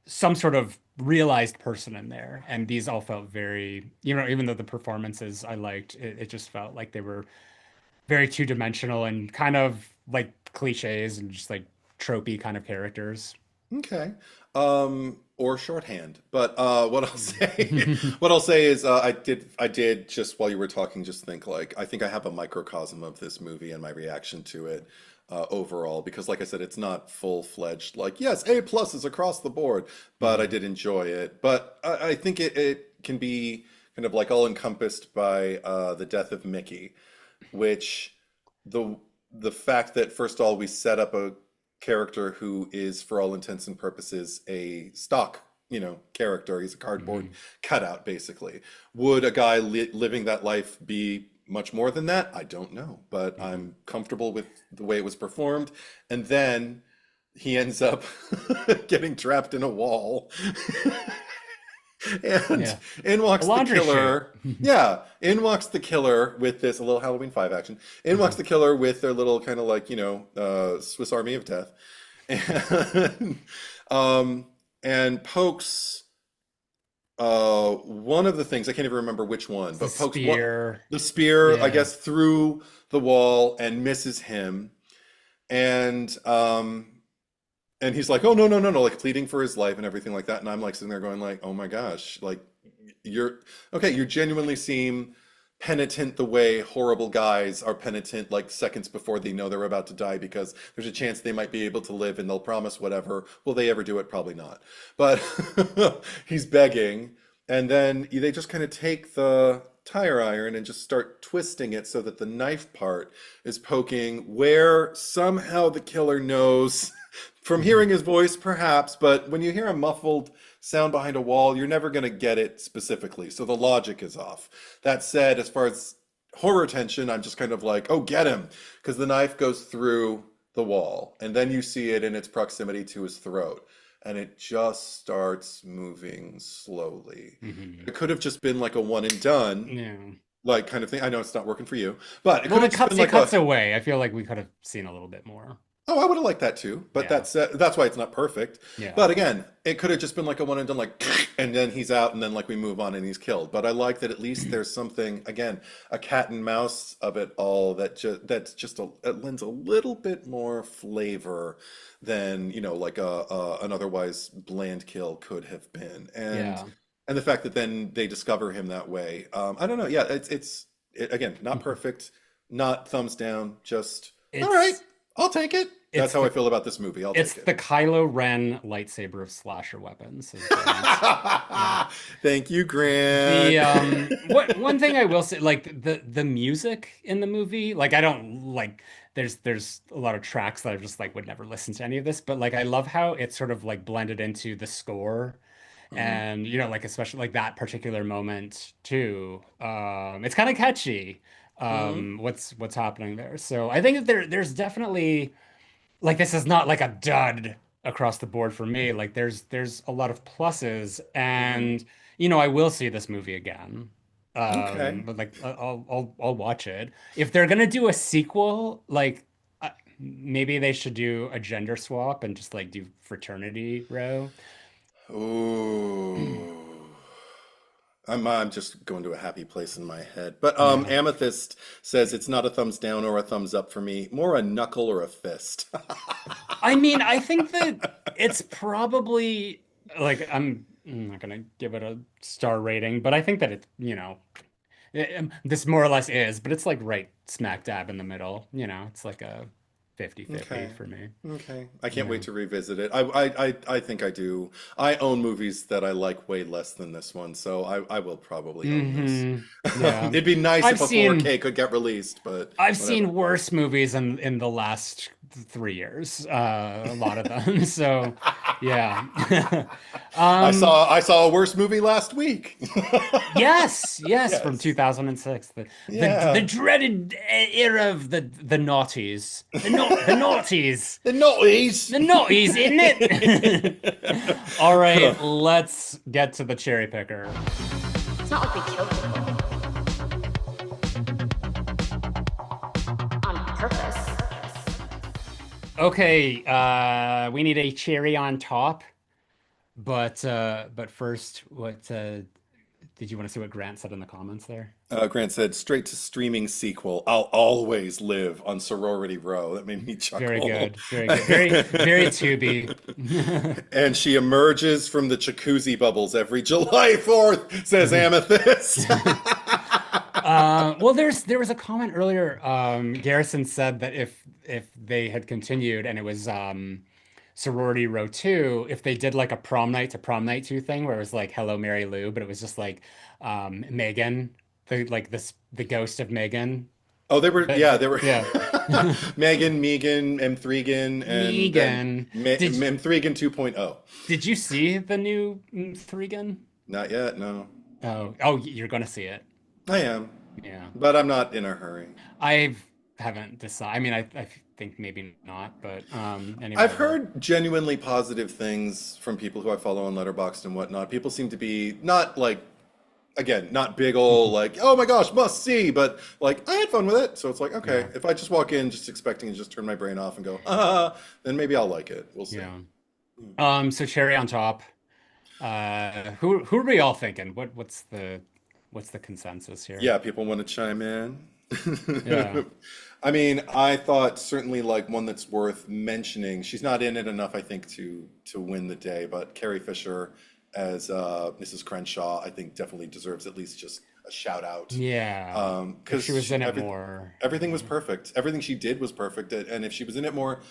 some sort of realized person in there. And these all felt very, even though the performances I liked, it just felt like they were very two-dimensional and kind of like cliches and just like tropey kind of characters. Okay. Or shorthand. But what I'll say, Mhm. what I'll say is, I did just while you were talking, just think like I think I have a microcosm of this movie and my reaction to it overall, because like I said, it's not full-fledged like yes, A pluses across the board, but I Mhm. did enjoy it. But I think it can be kind of like all encompassed by the death of Mickey, which the the fact that first of all we set up a character who is for all intents and purposes a stock character. He's a cardboard Mhm. cutout basically. Would a guy living that life be much more than that? I don't know, but Mhm. I'm comfortable with the way it was performed. And then he ends up getting trapped in a wall. And Yeah. in A walks the laundry chute. killer. Yeah, in walks the killer with this a little Halloween 5 action. In walks Mhm. the killer with their little kind of like, Swiss Army of Death. And um and pokes one of the things, I can't even remember which one, The but pokes spear. the spear, I Yeah. guess, through the wall and misses him. And and he's like, "Oh no, no, no, no!" Like pleading for his life and everything like that. And I'm like sitting there going, like, "Oh my gosh, like you're okay. You genuinely seem penitent the way horrible guys are penitent like seconds before they know they're about to die because there's a chance they might be able to live and they'll promise whatever. Will they ever do it? Probably not. But he's begging, and then they just kind of take the tire iron and just start twisting it so that the knife part is poking where somehow the killer knows from hearing his voice, perhaps, but when you hear a muffled sound behind a wall, you're never going to get it specifically. So the logic is off. That said, as far as horror tension, I'm just kind of like, oh, get him, because the knife goes through the wall, and then you see it in its proximity to his throat, and it just starts moving slowly. It could have just been like a one and done. Yeah. Like kind of thing. I know it's not working for you, but it Well, could have just been like it cuts away. I feel like we could have seen a little bit more. Oh, I would have liked that too, but Yeah. that's why it's not perfect. Yeah. But again, it could have just been like a one and done, like, and then he's out, and then like we move on and he's killed. But I like that at least there's something, again, a cat and mouse of it all it lends a little bit more flavor than like an otherwise bland kill could have been, Yeah. and the fact that then they discover him that way. I don't know. Yeah, again, not perfect, not thumbs down, just all right. I'll take it. That's how I feel about this movie. I'll take it. It's the Kylo Ren lightsaber of slasher weapons. Thank you, Grant. One thing I will say, like the music in the movie, like I don't like. There's a lot of tracks that I just like would never listen to any of this, but like I love how it's sort of like blended into the score, and like especially like that particular moment too. It's kind of catchy. What's happening there? So I think that there's definitely, like, this is not like a dud across the board for me. Like there's a lot of pluses, and I will see this movie again. Okay. But like I'll watch it. If they're gonna do a sequel, like maybe they should do a gender swap and just like do Fraternity Row. Ooh. I'm just going to a happy place in my head. But Yeah. Amethyst says it's not a thumbs down or a thumbs up for me, more a knuckle or a fist. I mean, I think that it's probably like I'm not gonna give it a star rating, but I think that this more or less is, but it's like right smack dab in the middle. It's like a 50-50 Okay. for me. Okay. I can't Yeah. wait to revisit it. I think I do. I own movies that I like way less than this one, so I will probably own this. Yeah. It'd be nice I've if a seen 4K could get released, but I've whatever. seen worse movies in the last 3 years. A lot of them. So yeah. I saw a worse movie last week. Yes, from Yes. 2006, Yeah. the dreaded era of the naughties, the naughties, The naughties. the naughties, isn't it? All right, let's get to the cherry picker. It's not like we kill people on purpose. Okay, we need a cherry on top, but first, what did you want to see what Grant said in the comments there? Grant said, straight to streaming sequel. I'll always live on Sorority Row. That made me chuckle. Very good, very good, very Tubi. And she emerges from the jacuzzi bubbles every July 4th, says Amethyst. Well, there was a comment earlier. Garrison said that if they had continued and it was Sorority Row 2, if they did like a prom night to prom night 2 thing where it was like Hello Mary Lou, but it was just like Megan, the ghost of Megan. Oh, they were Yeah. Megan, Megan, M3gan, and Megan. M3gan 2.0. Did you see the new Threegan? Not yet, no. Oh, you're gonna see it. I am, Yeah. but I'm not in a hurry. I haven't decided. I mean, I think maybe not, but anyway. I've heard genuinely positive things from people who I follow on Letterboxd and whatnot. People seem to be not like, again, not big ol' like, oh my gosh, must see, but like I had fun with it. So it's like, okay, Yeah. if I just walk in just expecting to just turn my brain off and go, then maybe I'll like it. We'll see. Yeah. So cherry on top. Who are we all thinking? What's the consensus here? Yeah, people want to chime in. Yeah. I mean, I thought certainly like one that's worth mentioning. She's not in it enough, I think, to win the day, but Carrie Fisher as Mrs. Crenshaw, I think definitely deserves at least just a shout out. Yeah. If Because she was in it more. everything was perfect. Everything she did was perfect, and if she was in it more,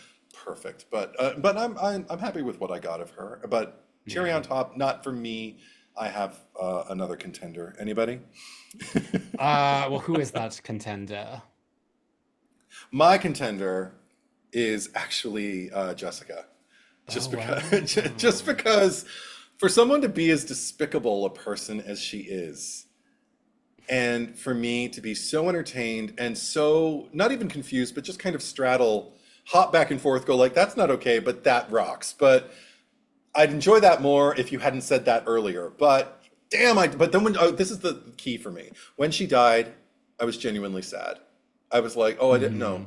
perfect. But I'm happy with what I got of her. But cherry Yeah. on top, not for me. I have another contender. Anybody? Well, who is that contender? My contender is actually Jessica, Oh just wow. because just because for someone to be as despicable a person as she is, and for me to be so entertained and so not even confused, but just kind of straddle, hop back and forth, go like that's not okay, but that rocks. But I'd enjoy that more if you hadn't said that earlier. But damn, but then when this is the key for me. When she died, I was genuinely sad. I was like, oh, I didn't know. Hmm.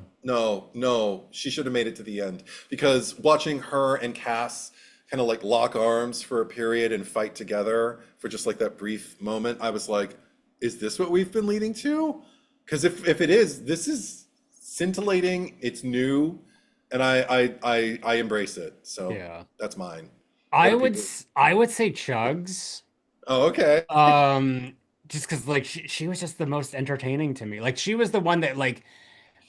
No, she should have made it to the end. Because watching her and Cass kind of like lock arms for a period and fight together for just like that brief moment, I was like, is this what we've been leading to? Because if it is, this is scintillating, it's new, and I embrace it. So Yeah. that's mine. What I do would people? s- I would say Chugs. Oh, okay. Just because like she was just the most entertaining to me. Like she was the one that like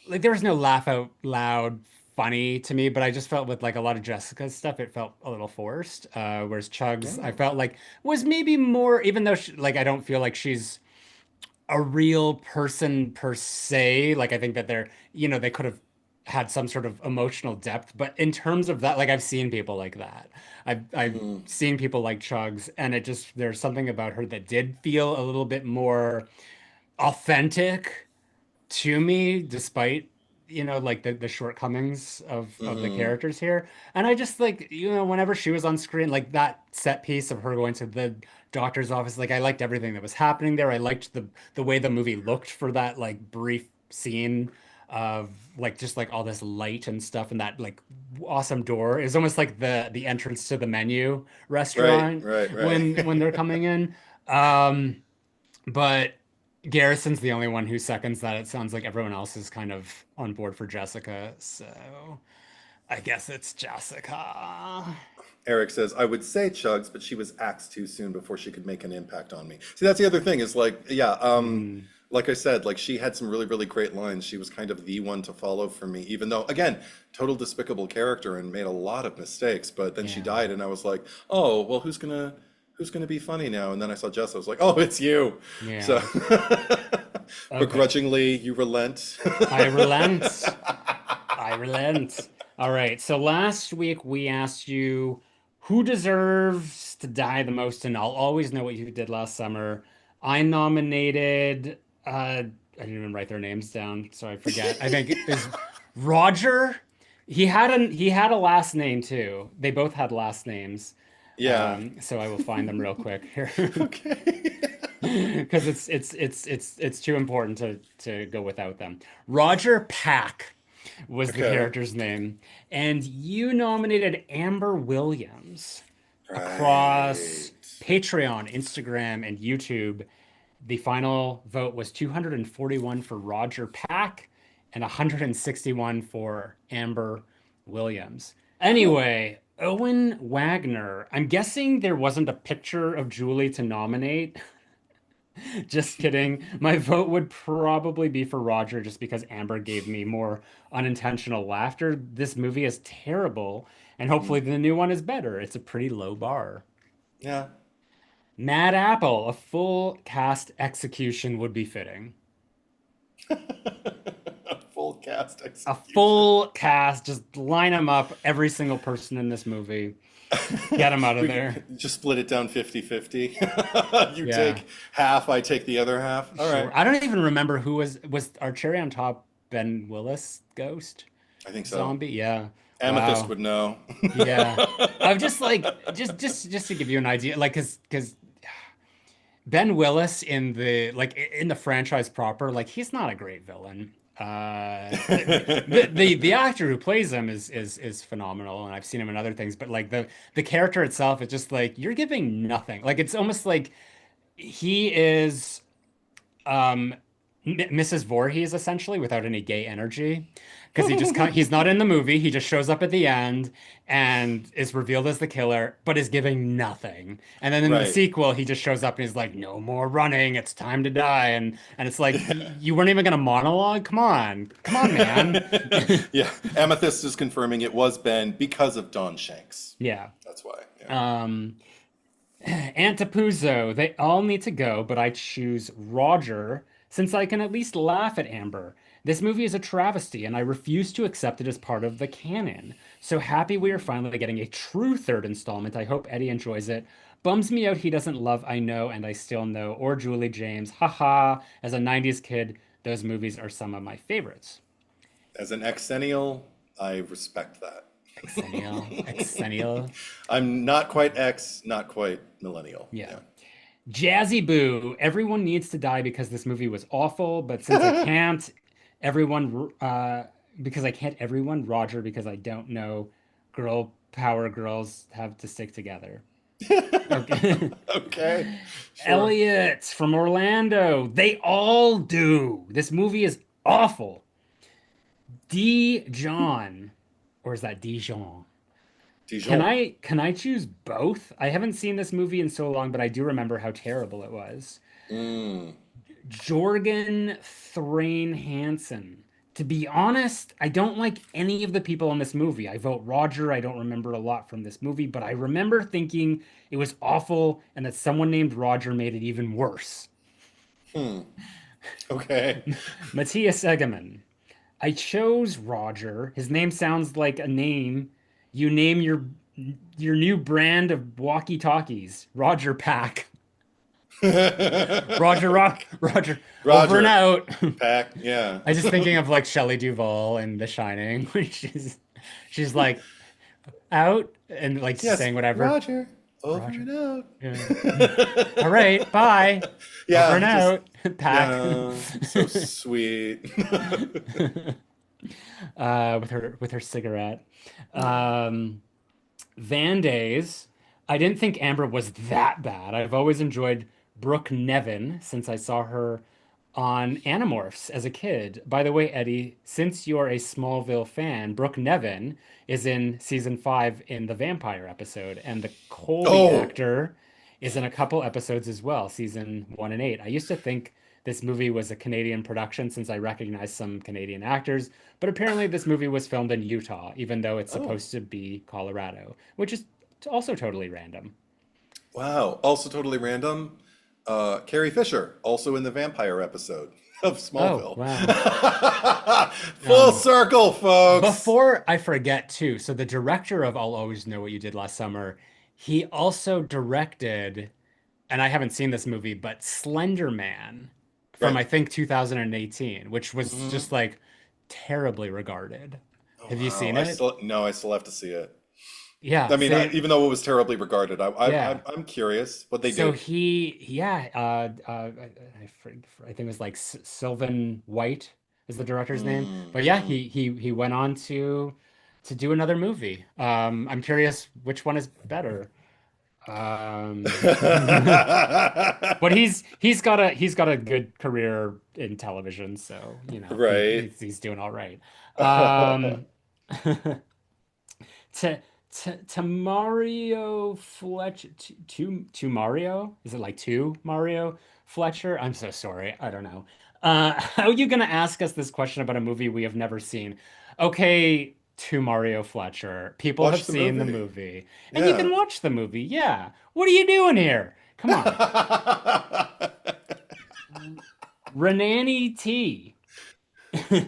there was no laugh out loud funny to me, but I just felt with like a lot of Jessica's stuff, it felt a little forced. Whereas Chugs, I Oh. felt like was maybe more, even though like I don't feel like she's a real person per se. Like I think that they could have had some sort of emotional depth, but in terms of that, like I've seen people like that. I've Mm, seen people like Chugs, and there's something about her that did feel a little bit more authentic to me, despite like the shortcomings of the mm-hmm. characters here. And I just like whenever she was on screen, like that set piece of her going to the doctor's office, like I liked everything that was happening there. I liked the way the movie looked for that like brief scene of like just like all this light and stuff, and that like awesome door is almost like the entrance to the menu Right, restaurant right, when they're right. coming in. um but Garrison's the only one who seconds that. It sounds like everyone else is kind of on board for Jessica. So I guess it's Jessica. Eric says, I would say Chugs, but she was axed too soon before she could make an impact on me. See, that's the other thing is like, yeah, Hmm. like I said, like she had some really, really great lines. She was kind of the one to follow for me, even though, again, total despicable character and made a lot of mistakes. But then she Yeah. died, and I was like, oh, well, who's gonna be funny now? And then I saw Jess, I was like, oh, it's you. So Yeah. Okay. begrudgingly, you relent. I relent. I relent. All right. So last week we asked you who deserves to die the most, and I'll always know what you did last summer. I nominated I didn't even write their names down, so I forget. I think it was Roger. He had a last name too. They both had last names. Yeah. So I will find them real quick here. Okay. Because it's too important to go without them. Roger Pack was the Okay. character's name, and you nominated Amber Williams across Right. Patreon, Instagram, and YouTube. The final vote was 241 for Roger Pack and 161 for Amber Williams. Cool. Anyway, Owen Wagner. I'm guessing there wasn't a picture of Julie to nominate. Just kidding. My vote would probably be for Roger just because Amber gave me more unintentional laughter. This movie is terrible, and hopefully Mm. the new one is better. It's a pretty low bar. Yeah. Mad Apple, a full cast execution would be fitting. A full cast A execution. full cast, just line them up, every single person in this movie. Get them out of We there. just split it down 50-50. You Yeah, take half, I take the other half. All sure. right. I don't even remember who was our cherry on top Ben Willis ghost I think so. zombie. Yeah. Amethyst Wow. would know. Yeah. I'm just like just to give you an idea, like because Ben Willis in the franchise proper, like he's not a great villain. The actor who plays him is phenomenal, and I've seen him in other things, but like the character itself is just like you're giving nothing. Like it's almost like he is um Mrs. Voorhees essentially without any gay energy because he's not in the movie. He just shows up at the end and is revealed as the killer, but is giving nothing. And then in the Right. sequel, he just shows up and he's like, "No more running. It's time to die." And it's like, You weren't even gonna monologue. Come on, man." Yeah. Amethyst is confirming it was Ben because of Don Shanks. Yeah. That's why. Yeah. Antipuzzo, they all need to go, but I choose Roger since I can at least laugh at Amber. This movie is a travesty, and I refuse to accept it as part of the canon. So happy we are finally getting a true third installment. I hope Eddie enjoys it. Bums me out he doesn't love I Know and I Still Know or Julie James. Haha. As a 90s kid, those movies are some of my favorites. As an exennial, I respect that. Exennial. Exennial. I'm not quite X, not quite millennial. Yeah. Jazzy Boo, everyone needs to die because this movie was awful, but since I can't, because I can't everyone, Roger, because I don't know, girl power girls have to stick together. Okay. Okay. Sure. Elliot from Orlando, they all do. This movie is awful. D. John, or is that Dijon? Dijon. Can I choose both? I haven't seen this movie in so long, but I do remember how terrible it was. Mm. Jorgen Thrain Hansen. To be honest, I don't like any of the people in this movie. I vote Roger. I don't remember a lot from this movie, but I remember thinking it was awful and that someone named Roger made it even worse. Hmm. Okay. Matthias Egeman. I chose Roger. His name sounds like a name you name your new brand of walkie-talkies. Roger Pack. Roger, over and Roger. out. Pack. Yeah. I just thinking of like Shelley Duvall in The Shining, when she's like out and like Yes. saying whatever. Roger. Over Roger. and out. Yeah. All right, bye. Yeah. Over and Just, out. Pack. yeah. So sweet. With her cigarette. Van Days. I didn't think Amber was that bad. I've always enjoyed Brooke Nevin since I saw her on Animorphs as a kid. By the way, Eddie, since you're a Smallville fan, Brooke Nevin is in season 5 in the vampire episode, and the Colby Oh. actor is in a couple episodes as well, season 1 and 8. I used to think this movie was a Canadian production since I recognized some Canadian actors, but apparently this movie was filmed in Utah, even though it's Oh. supposed to be Colorado, which is also totally random. Wow. Also totally random. Carrie Fisher, also in the vampire episode of Oh, Smallville. wow. Full circle, folks. Before I forget too, so the director of I'll Always Know What You Did Last Summer, he also directed, and I haven't seen this movie, but Slender Man from Right. I think 2018, which was Mhm. just like terribly regarded. Oh, Have you wow. seen it? I still have to see it. Yeah, I mean, same. even though it was terribly regarded, Yeah. I'm curious what they So do. I think it was like Sylvan White is the director's name. Mm, But yeah, mm. he went on to do another movie. I'm curious which one is better. Um, but he's got a good career in television, so Right. he's doing all right. Um, to Mario Fletcher to Mario, is it like to Mario Fletcher? I'm so sorry, I don't know. How are you gonna ask us this question about a movie we have never seen? Okay, to Mario Fletcher, people have Watch the seen the movie. movie, and you can Yeah. watch the movie. Yeah, what are you doing here? Come on. Renani T.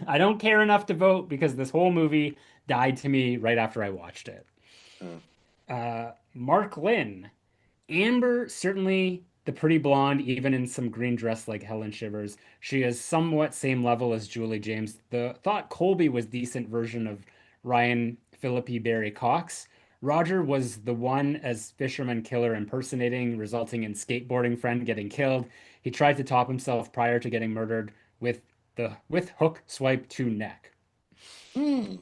I don't care enough to vote because this whole movie died to me right after I watched it. Mm. Mark Lynn. Amber, certainly the pretty blonde, even in some green dress like Helen Shivers. She is somewhat same level as Julie James. The thought Colby was decent version of Ryan Phillippe Barry Cox. Roger was the one as fisherman killer impersonating, resulting in skateboarding friend getting killed. He tried to top himself prior to getting murdered with with hook swipe to neck. Hmm.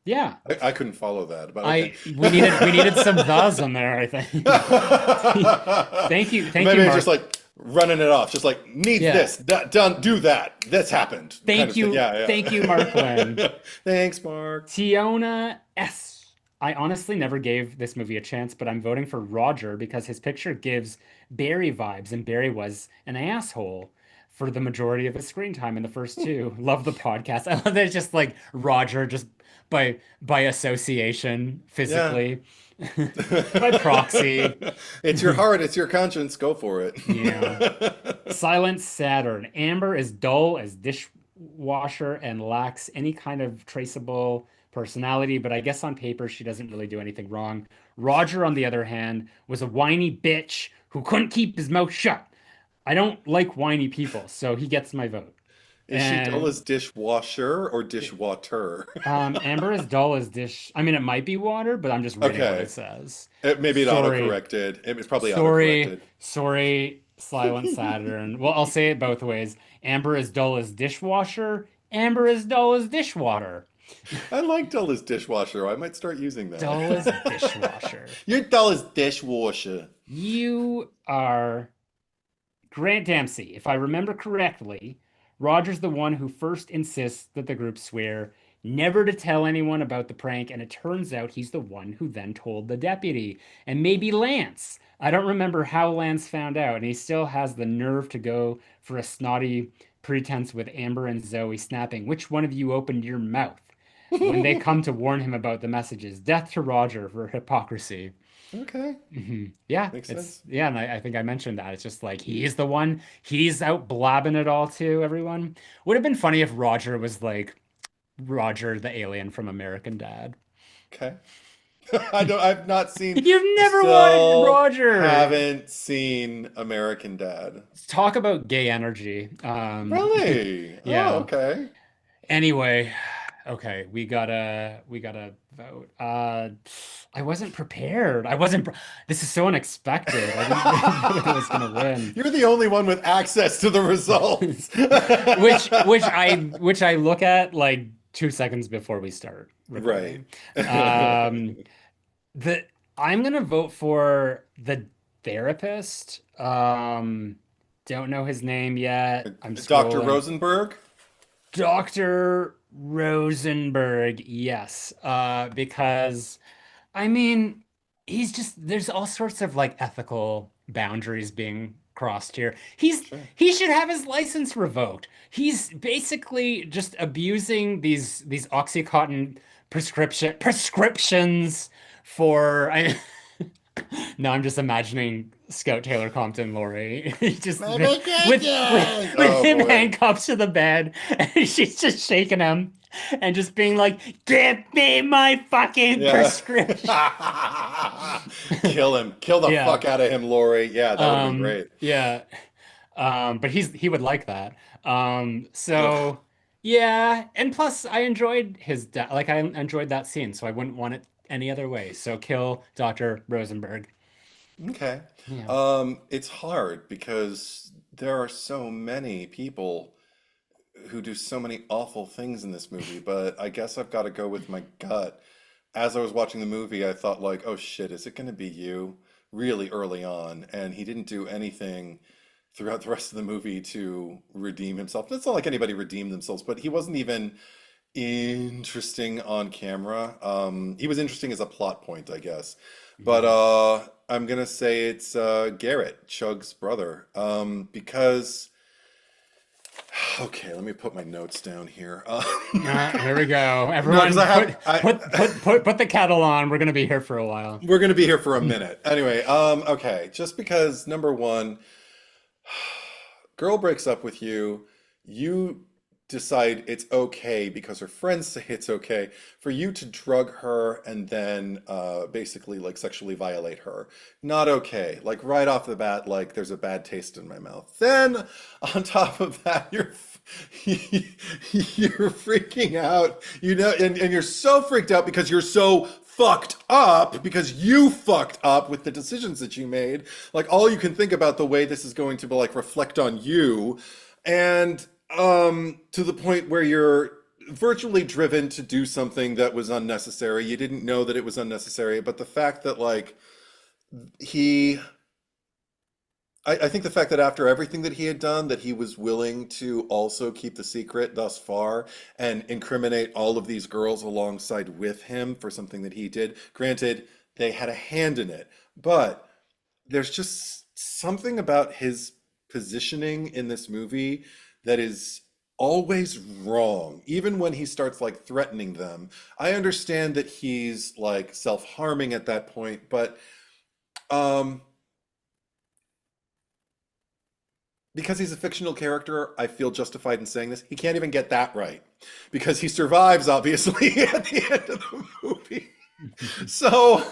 Yeah, I couldn't follow that, but okay. I we needed some thes on there, I think. Thank you, Maybe it's Mark. just like running it off, just like, need this, done, do that, this happened. Thank you. Thank you, Mark Lynn. Thanks, Mark. Tiona S. I honestly never gave this movie a chance, but I'm voting for Roger because his picture gives Barry vibes, and Barry was an asshole for the majority of his screen time in the first two. Love the podcast. I love that it's just like Roger, just by association, physically, by proxy. It's your heart, it's your conscience. Go for it. Yeah. Silent Saturn. Amber is dull as dishwasher and lacks any kind of traceable personality, but I guess on paper she doesn't really do anything wrong. Roger, on the other hand, was a whiny bitch who couldn't keep his mouth shut. I don't like whiny people, so he gets my vote. Is she dull as dishwasher or dishwater? Amber is dull as dish. I mean, it might be water, but I'm just reading what it says. Maybe it auto-corrected. It's probably auto-corrected. Sorry, Silent Saturn. Well, I'll say it both ways. Amber is dull as dishwasher. Amber is dull as dishwater. I like dull as dishwasher. I might start using that. Dull as dishwasher. You're dull as dishwasher. You are Grant Dempsey. If I remember correctly, Roger's the one who first insists that the group swear never to tell anyone about the prank, and it turns out he's the one who then told the deputy. And maybe Lance. I don't remember how Lance found out, and he still has the nerve to go for a snotty pretense with Amber and Zoe snapping, "Which one of you opened your mouth?" when they come to warn him about the messages. Death to Roger for hypocrisy. Okay. Yeah, Makes sense. Yeah, and I think I mentioned that. It's just like he's the one, he's out blabbing it all to everyone. Would have been funny if Roger was like Roger the alien from American Dad. Okay. I've not seen. You've never watched Roger. Haven't seen American Dad. Talk about gay energy. Really? Yeah. Oh, okay. Anyway, okay, we gotta vote. I wasn't prepared. This is so unexpected. I didn't think I was gonna win. You're the only one with access to the results. which I look at like 2 seconds before we start recording. Right. I'm gonna vote for the therapist. Don't know his name yet. I'm Dr. scrolling. Rosenberg? Dr. Rosenberg, yes. Because I mean, there's all sorts of like ethical boundaries being crossed here. He should have his license revoked. He's basically just abusing these Oxycontin prescriptions for No, I'm just imagining Scout Taylor Compton Laurie. Just with him handcuffed to the bed, and she's just shaking him and just being like, "Give me my fucking prescription." Kill him. Kill the fuck out of him, Laurie. Yeah, that would have been great. Yeah. But he would like that. So yeah, and plus I enjoyed I enjoyed that scene, so I wouldn't want it any other way. So kill Dr. Rosenberg. Okay. Yeah. It's hard because there are so many people who do so many awful things in this movie, but I guess I've got to go with my gut. As I was watching the movie, I thought like, oh shit, is it going to be you? Really early on, and he didn't do anything throughout the rest of the movie to redeem himself. It's not like anybody redeemed themselves, but he wasn't even interesting on camera. He was interesting as a plot point, I guess. But I'm gonna say it's Garrett, Chug's brother, because okay, let me put my notes down here. Here we go. Everyone, put the kettle on. We're gonna be here for a while. We're gonna be here for a minute. Anyway, okay, just because number one, girl breaks up with you, you decide it's okay because her friends say it's okay for you to drug her and then basically like sexually violate her. Not okay. Like right off the bat, like there's a bad taste in my mouth. Then on top of that, you're freaking out, you know, and you're so freaked out because you're so fucked up because you fucked up with the decisions that you made. Like all you can think about the way this is going to like reflect on you, and to the point where you're virtually driven to do something that was unnecessary. You didn't know that it was unnecessary, but the fact that like I think the fact that after everything that he had done, that he was willing to also keep the secret thus far and incriminate all of these girls alongside with him for something that he did. Granted, they had a hand in it, but there's just something about his positioning in this movie that is always wrong. Even when he starts like threatening them, I understand that he's like self-harming at that point, but um because he's a fictional character, I feel justified in saying this. He can't even get that right because he survives, obviously, at the end of the movie. So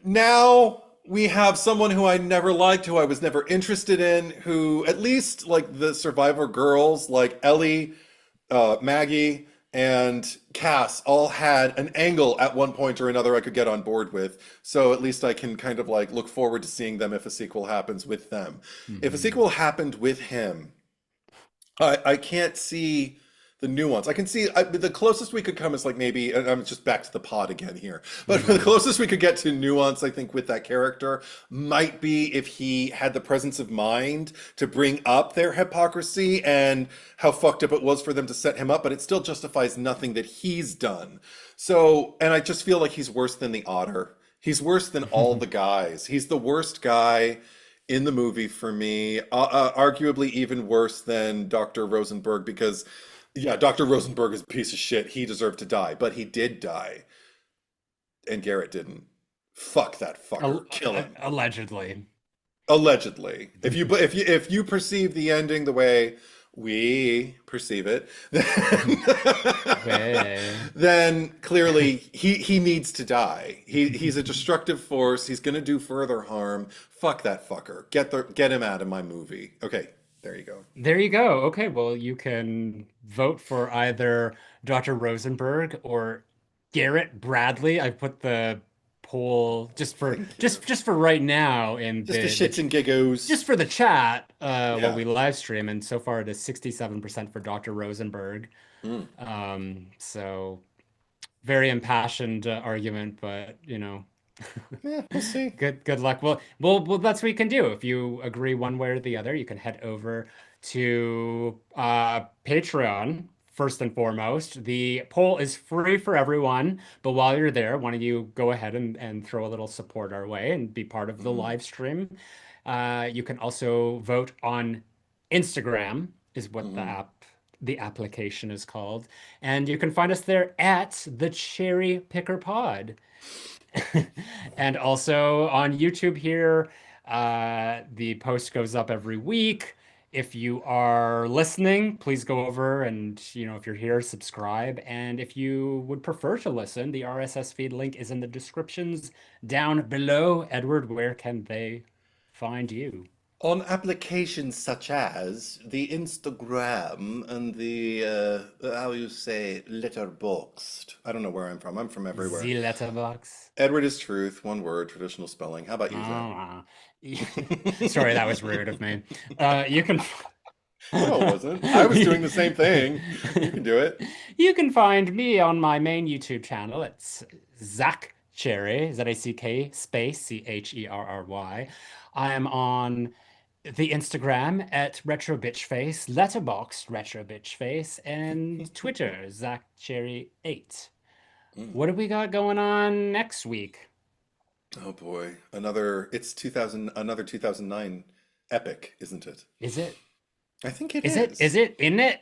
now we have someone who I never liked, who I was never interested in, who at least like the survivor girls, like Ellie, Maggie, and Cass all had an angle at one point or another I could get on board with. So at least I can kind of like look forward to seeing them if a sequel happens with them. If a sequel happened with him, I can't see the nuance. I can see the closest we could come is like maybe, and I'm just back to the pod again here, but the closest we could get to nuance, I think, with that character might be if he had the presence of mind to bring up their hypocrisy and how fucked up it was for them to set him up, but it still justifies nothing that he's done. So, and I just feel like he's worse than the Otter. He's worse than all the guys. He's the worst guy in the movie for me, arguably even worse than Dr. Rosenberg, because yeah, Dr. Rosenberg is a piece of shit. He deserved to die, but he did die. And Garrett didn't. Fuck that fucker. Kill him. Allegedly. Allegedly. If you perceive the ending the way we perceive it, then clearly he needs to die. He's a destructive force. He's gonna do further harm. Fuck that fucker. Get him out of my movie. Okay. There you go. There you go. Okay, well, you can vote for either Dr. Rosenberg or Garrett Bradley. I put the poll just for right now in just the shits and giggles. Just for the chat while we live stream, and so far it is 67% for Dr. Rosenberg. So very impassioned argument, but you know. Yeah, we'll see. Good luck. Well, that's what you can do. If you agree one way or the other, you can head over to Patreon first and foremost. The poll is free for everyone, but while you're there, why don't you go ahead and throw a little support our way and be part of the live stream. You can also vote on Instagram, is what the application is called, and you can find us there at the Cherry Picker Pod. And also on YouTube here, the post goes up every week. If you are listening, please go over and, you know, if you're here, subscribe. And if you would prefer to listen, the RSS feed link is in the descriptions down below. Edward, where can they find you? On applications such as the Instagram and the, how you say, letterboxed. I don't know where I'm from. I'm from everywhere. The letterbox. Edward is truth, one word, traditional spelling. How about you, Zack? Sorry, that was rude of me. You can... No, it wasn't. I was doing the same thing. You can do it. You can find me on my main YouTube channel. It's Zack Cherry, Z-A-C-K space C-H-E-R-R-Y. I am on the Instagram at RetroBitchFace, Letterboxd RetroBitchFace, and Twitter, ZackCherry8. What do we got going on next week? Oh boy, another 2009 epic, isn't it? Is it? I think it is. Is it? Isn't it?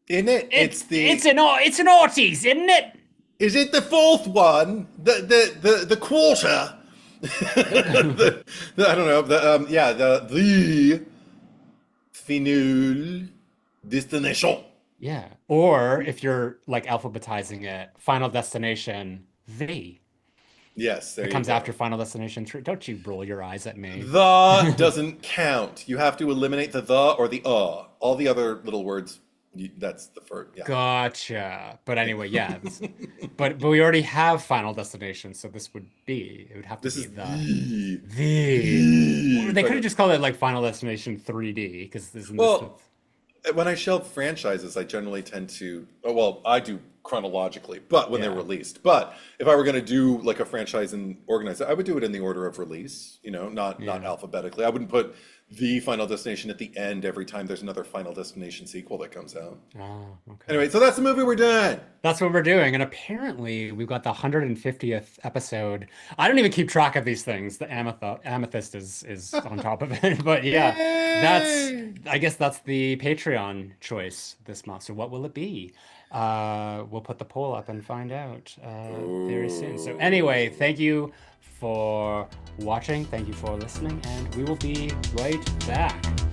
In it, it's an Ortiz, isn't it? Is it the fourth one? The quarter? I don't know. The final destination. Yeah. Or if you're like alphabetizing it, Final Destination V. Yes, there it you comes go. After Final Destination 3. Don't you roll your eyes at me. The doesn't count. You have to eliminate the or the all the other little words. That's the first. Yeah. Gotcha. But anyway, yeah. but we already have Final Destination, so it would have to be the. They could have just called it like Final Destination 3D because when I shelve franchises, I generally tend to. Oh, well, I do chronologically, but when they're released. But if I were going to do like a franchise and organize it, I would do it in the order of release, you know, not alphabetically. I wouldn't put the Final Destination at the end every time there's another Final Destination sequel that comes out. Oh, okay. Anyway, so that's the movie we're doing. That's what we're doing. And apparently we've got the 150th episode. I don't even keep track of these things. The amethyst is on top of it. But yeah, I guess that's the Patreon choice this month. So what will it be? We'll put the poll up and find out very soon. So anyway, thank you for watching. Thank you for listening. And we will be right back.